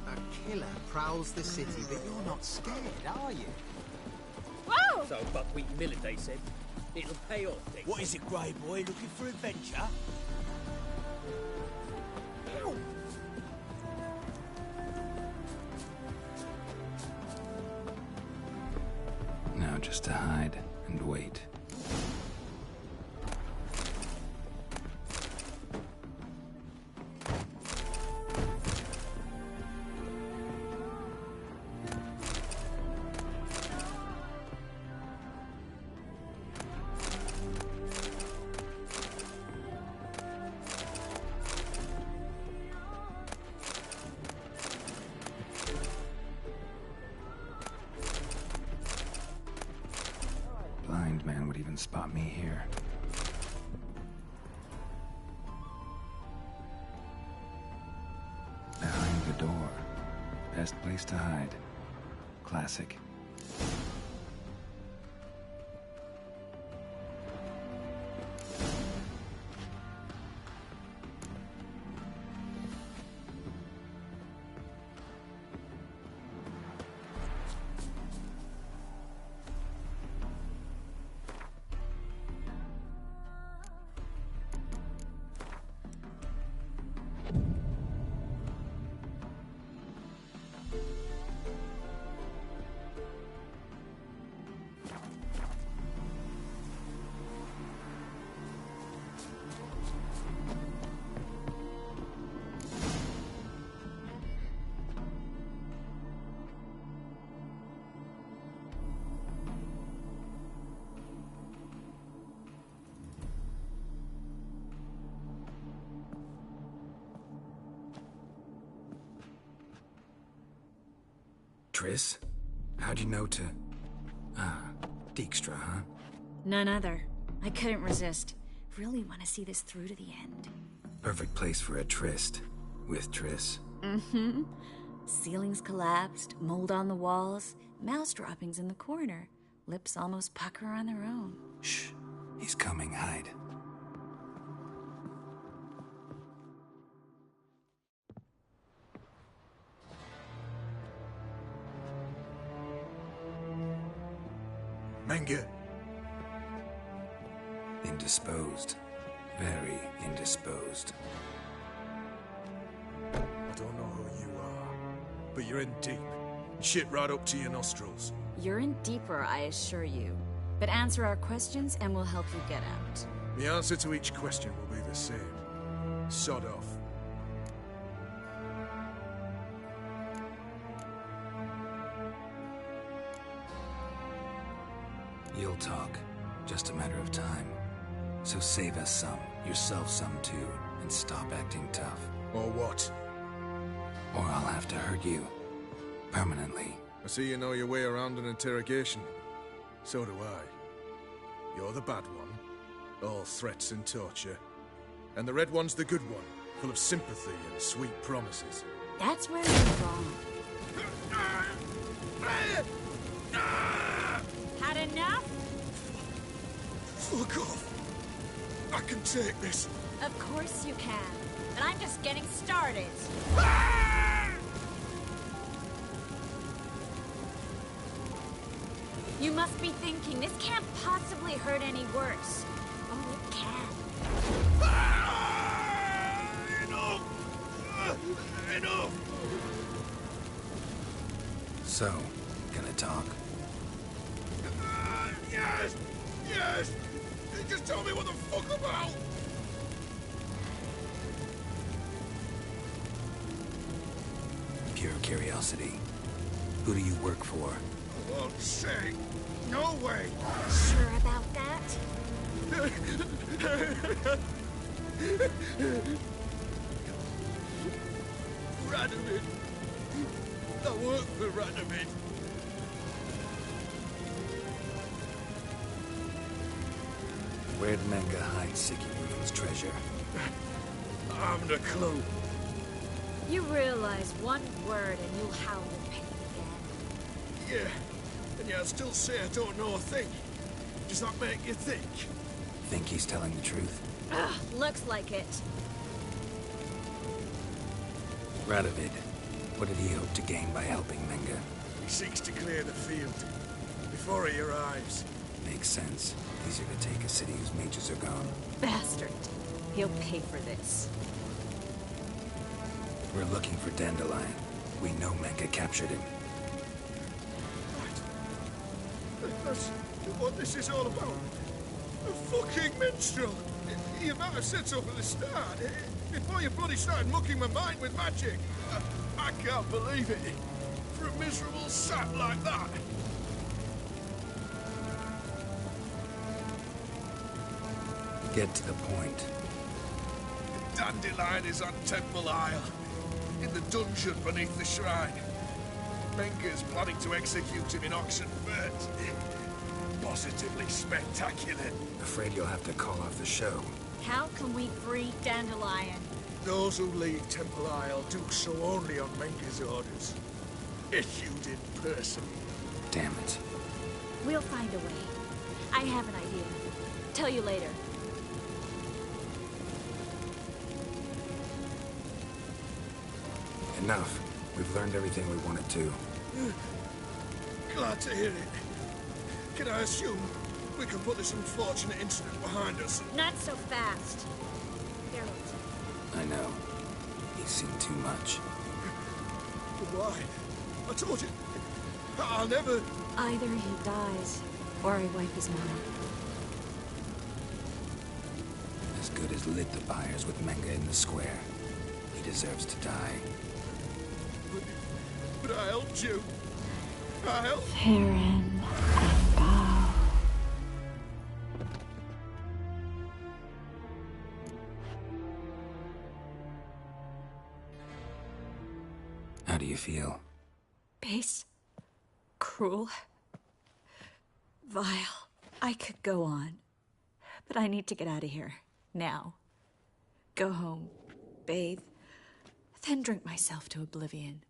A killer prowls the city, but you're not scared, are you? Whoa! So Buckwheat Millet, they said. It'll pay off, they What said. is it, Grey Boy? Looking for adventure? Now just to hide and wait. Blind man would even spot me here. Behind the door. Best place to hide. Classic. Triss? How'd you know to... Ah, Dijkstra, huh? None other. I couldn't resist. Really want to see this through to the end. Perfect place for a tryst. With Triss. Mm-hmm. Ceilings collapsed, mold on the walls, mouse droppings in the corner. Lips almost pucker on their own. Shh. He's coming. Hide. Menga. Indisposed. Very indisposed. I don't know who you are, but you're in deep. Shit right up to your nostrils. You're in deeper, I assure you. But answer our questions and we'll help you get out. The answer to each question will be the same. Sod off. You'll talk. Just a matter of time. So save us some, yourself some too, and stop acting tough. Or what? Or I'll have to hurt you. Permanently. I see you know your way around an interrogation. So do I. You're the bad one. All threats and torture. And the red one's the good one, full of sympathy and sweet promises. That's where you're wrong. Had enough? Fuck off! I can take this. Of course you can. and I'm just getting started. You must be thinking, this can't possibly hurt any worse. Oh, it can. Enough! So, gonna talk? Yes! Yes! Just tell me what the fuck about! Pure curiosity. Who do you work for? I won't say. No way! Sure about that? Radovid. I work for Radovid. Where'd Menga hide Sicky Ruben's treasure? I haven't a clue. You realize one word and you'll howl in pain again. Yeah, and yet I still say I don't know a thing. Does that make you think? Think he's telling the truth? Ugh, looks like it. Radovid, what did he hope to gain by helping Menga? He seeks to clear the field before he arrives. Makes sense. Easier to take a city whose mages are gone. Bastard. He'll pay for this. We're looking for Dandelion. We know Menga captured him. That's what this is all about. A fucking minstrel! You might have said so from the start. Before you bloody started mucking my mind with magic. I can't believe it. For a miserable sap like that. Get to the point. Dandelion is on Temple Isle. In the dungeon beneath the shrine. Menga's planning to execute him in Oxenfurt. Positively spectacular. Afraid you'll have to call off the show. How can we free Dandelion? Those who leave Temple Isle do so only on Menga's orders. Issued in person. Damn it. We'll find a way. I have an idea. Tell you later. Enough. We've learned everything we wanted to. Glad to hear it. Can I assume we can put this unfortunate incident behind us? Not so fast. Geralt. I know. He's seen too much. But why? I told you. I'll never... Either he dies, or I wipe his mind. As good as lit the fires with Menga in the square. He deserves to die. But I helped you. I helped... Farron and Bow. How do you feel? Base. Cruel. Vile. I could go on. But I need to get out of here. Now. Go home. Bathe. Then drink myself to oblivion.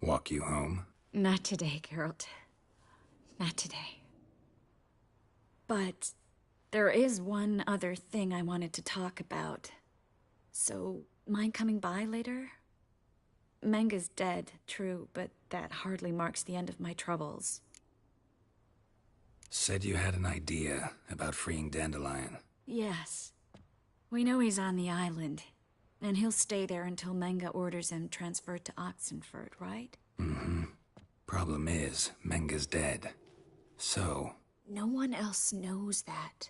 Walk you home? Not today, Geralt. Not today. But there is one other thing I wanted to talk about. So, mind coming by later? Menga's dead, true, but that hardly marks the end of my troubles. Said you had an idea about freeing Dandelion. Yes. We know he's on the island, and he'll stay there until Menga orders him transferred to Oxenfurt, right? Mm-hmm. Problem is, Menga's dead. So... No one else knows that.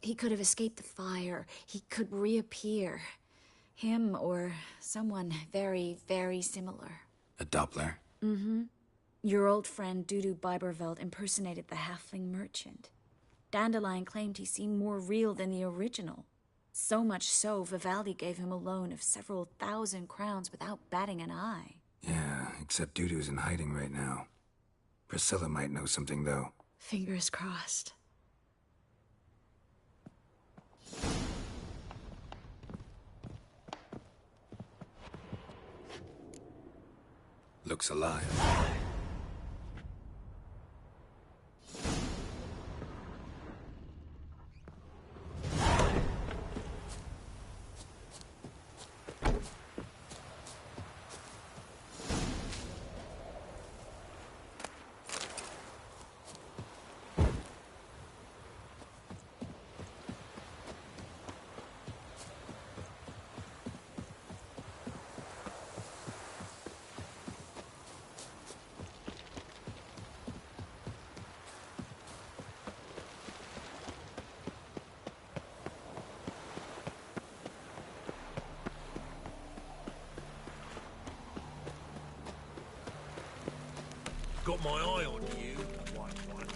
He could have escaped the fire. He could reappear. Him or someone very, very similar. A Doppler? Mm-hmm. Your old friend Dudu Biberveld impersonated the halfling merchant. Dandelion claimed he seemed more real than the original. So much so, Vivaldi gave him a loan of several thousand crowns without batting an eye. Yeah, except Dudu's in hiding right now. Priscilla might know something, though. Fingers crossed. Looks alive. got my eye on you, white one.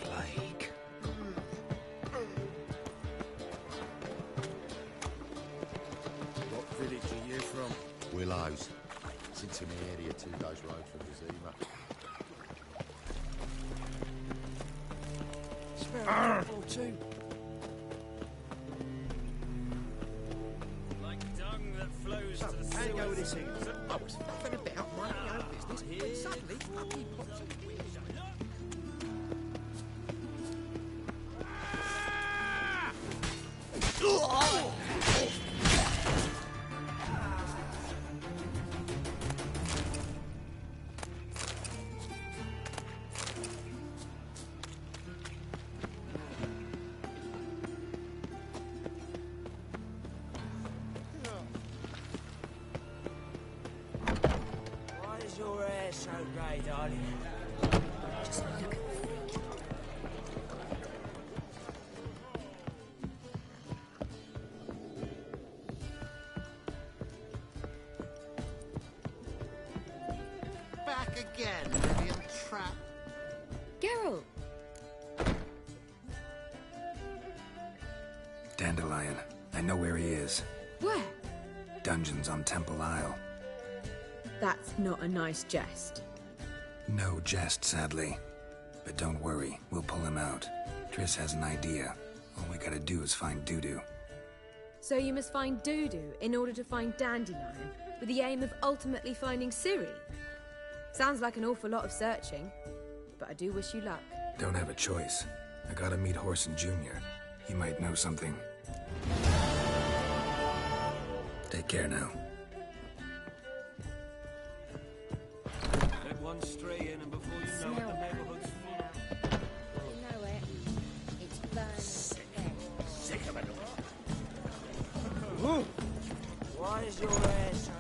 Plague. What village are you from? Willows. It's into the area 2 days' road from Zima. Smell or two. Like dung that flows to the Hang sewers. over this thing. I was faffing about minding my own business, and suddenly up he pops in. Why is your hair so grey, darling? Just look at the freak. Back again, Vivian Trap. Geralt! Dandelion. I know where he is. Where? Dungeons on Temple Isle. That's not a nice jest. No jest, sadly. But don't worry, we'll pull him out. Triss has an idea. All we gotta do is find Dudu. So you must find Dudu in order to find Dandelion, with the aim of ultimately finding Ciri? Sounds like an awful lot of searching, but I do wish you luck. Don't have a choice. I gotta meet Horson Jr. He might know something. Take care now. Let one stray in, and before you know it, the neighborhood's full. You know it. It's burning. Sick of it Whoa. Why is your hair so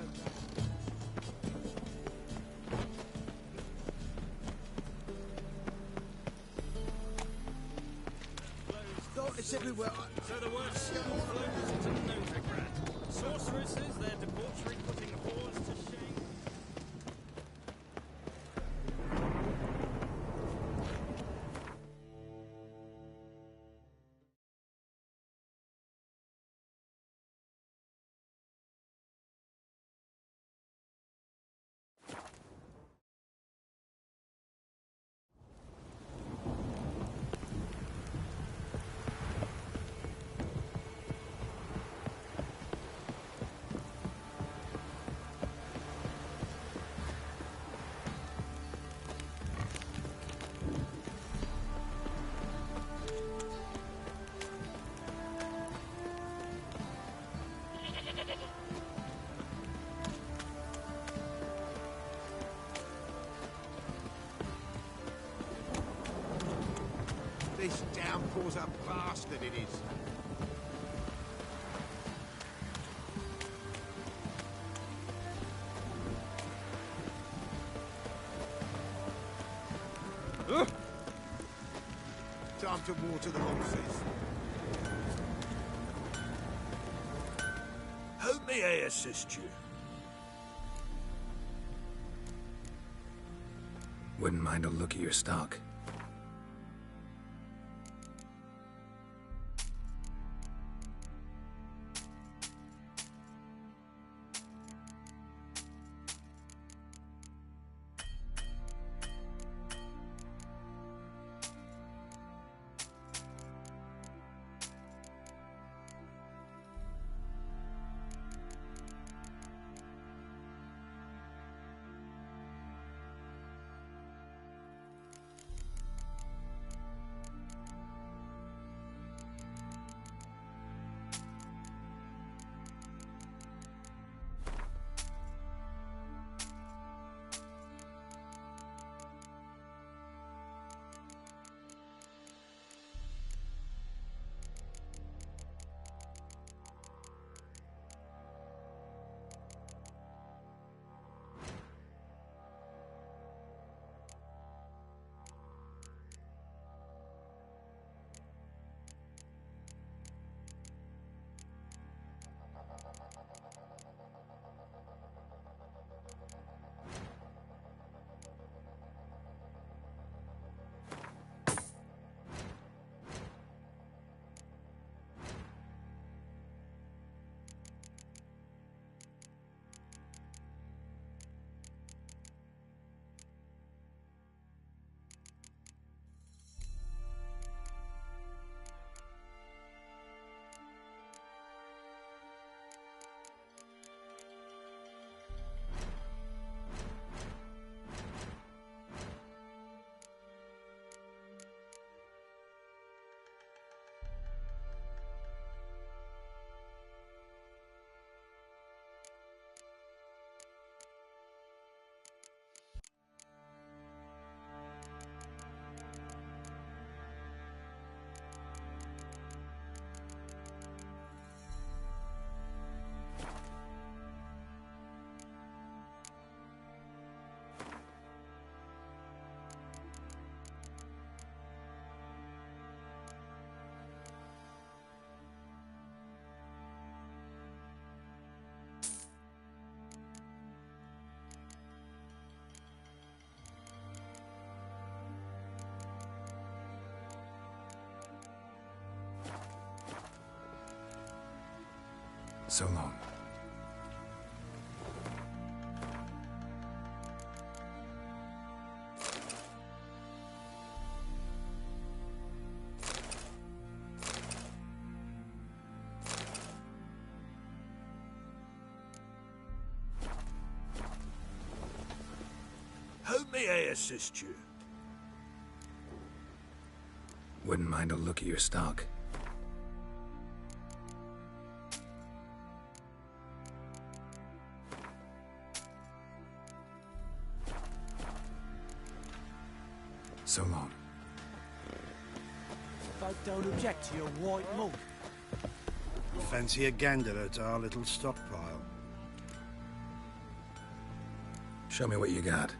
God, it's everywhere. So the word scum flows into Novigrad. Sorceresses, their debauchery putting whores to shame. This downpour's a bastard, it is. Time to water the horses. How may I assist you? Wouldn't mind a look at your stock. So long. How may I assist you? Wouldn't mind a look at your stock. So long. Folk don't object to your white mug. Fancy a gander at our little stockpile? Show me what you got.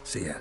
See ya.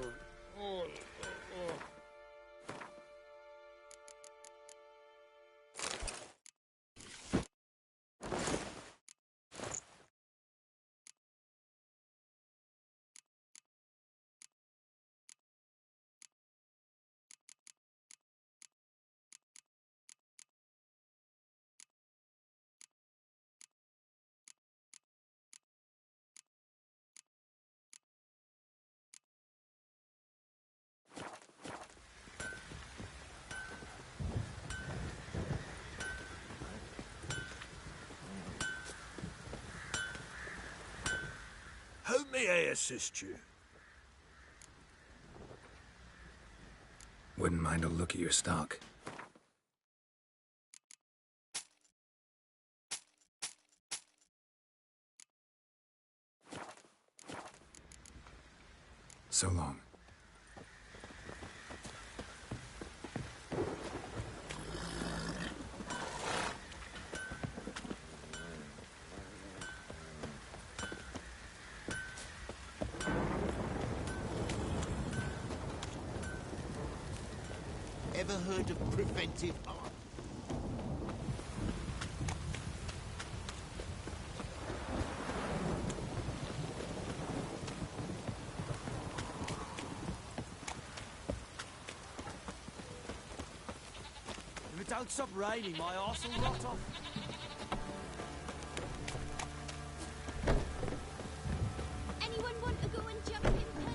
How may I assist you? Wouldn't mind a look at your stock. So long. Ever heard of preventive art? If it don't stop raining, my arse will rot off. Anyone want to go and jump in, Penny?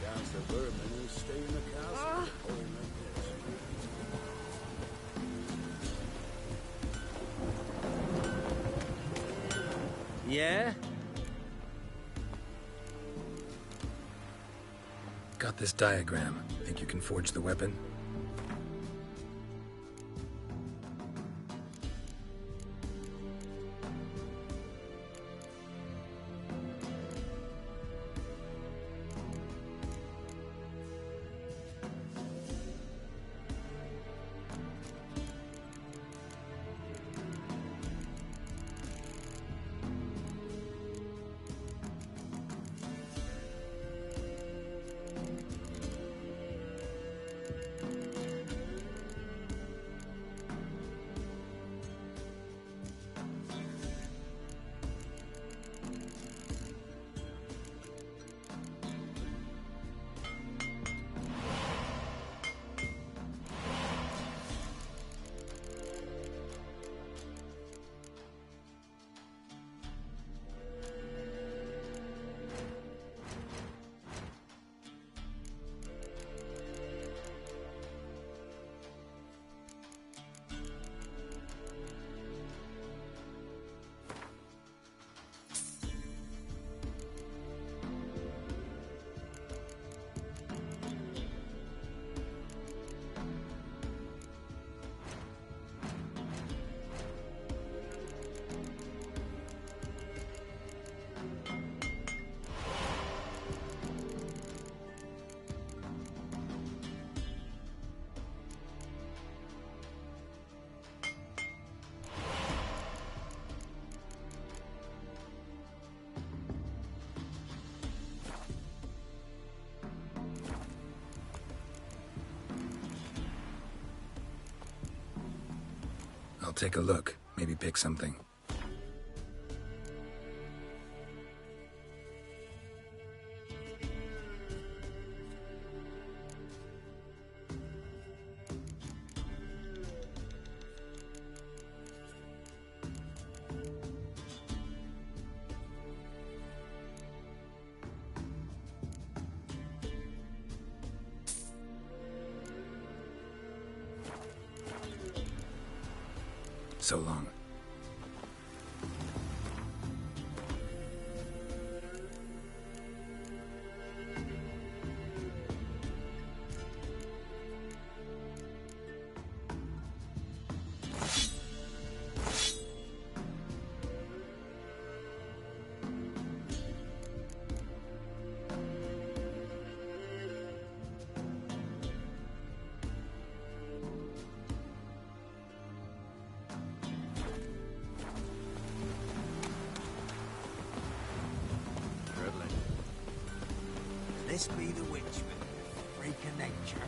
Chance the vermin will stay in the castle. Yeah? Got this diagram. Think you can forge the weapon? take a look. Maybe pick something. So long. This be the witch with a freak of nature.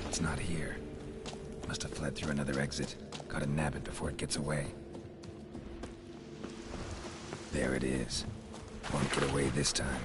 It's not here. Must have fled through another exit. Gotta nab it before it gets away. There it is. Won't get away this time.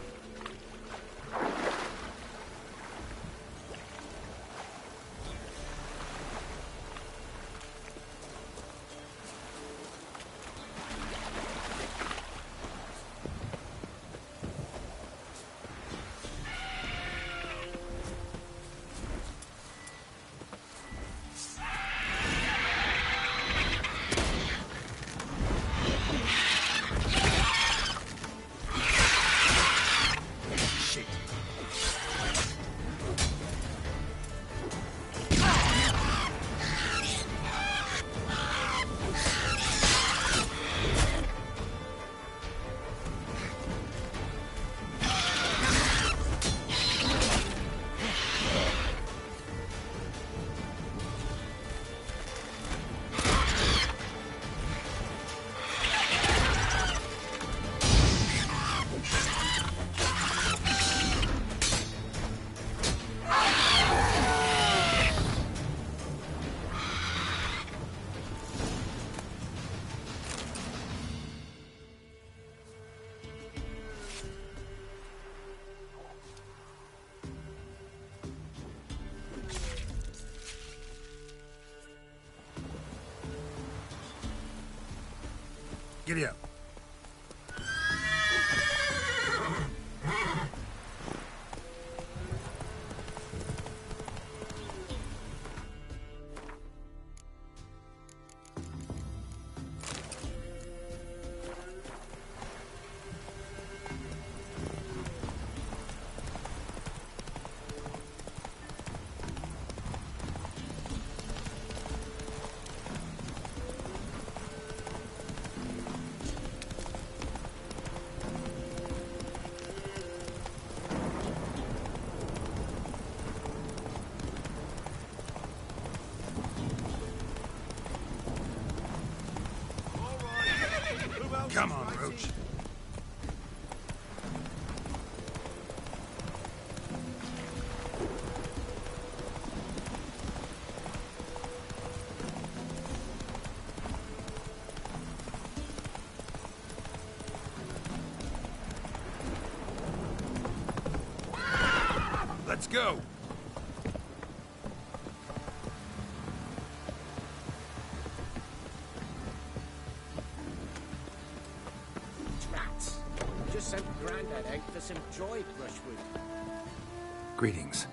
Giddy up. Come on, Roach. Let's go. Rats. Just sent Grandad out for some dry brushwood. Greetings.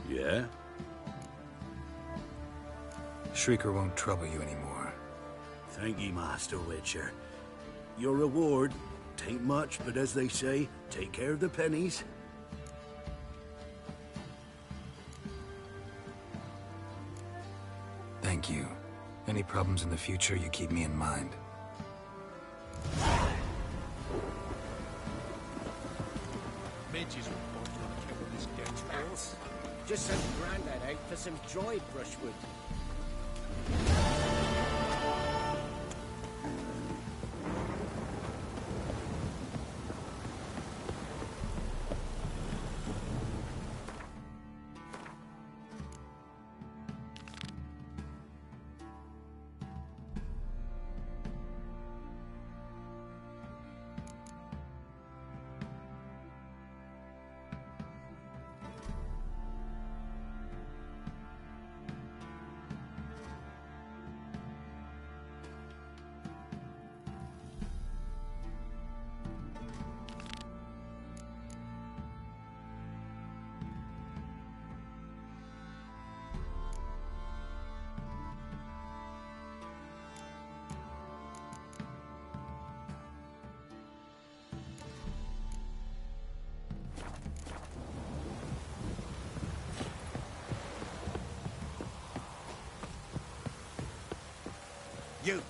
Yeah? Shrieker won't trouble you anymore. Thank ye, Master Witcher. Your reward, tain't much, but as they say, take care of the pennies. Thank you. Any problems in the future, you keep me in mind. Midges reported on account of this gang's Rats. Just sent Grandad out for some dry brushwood. You,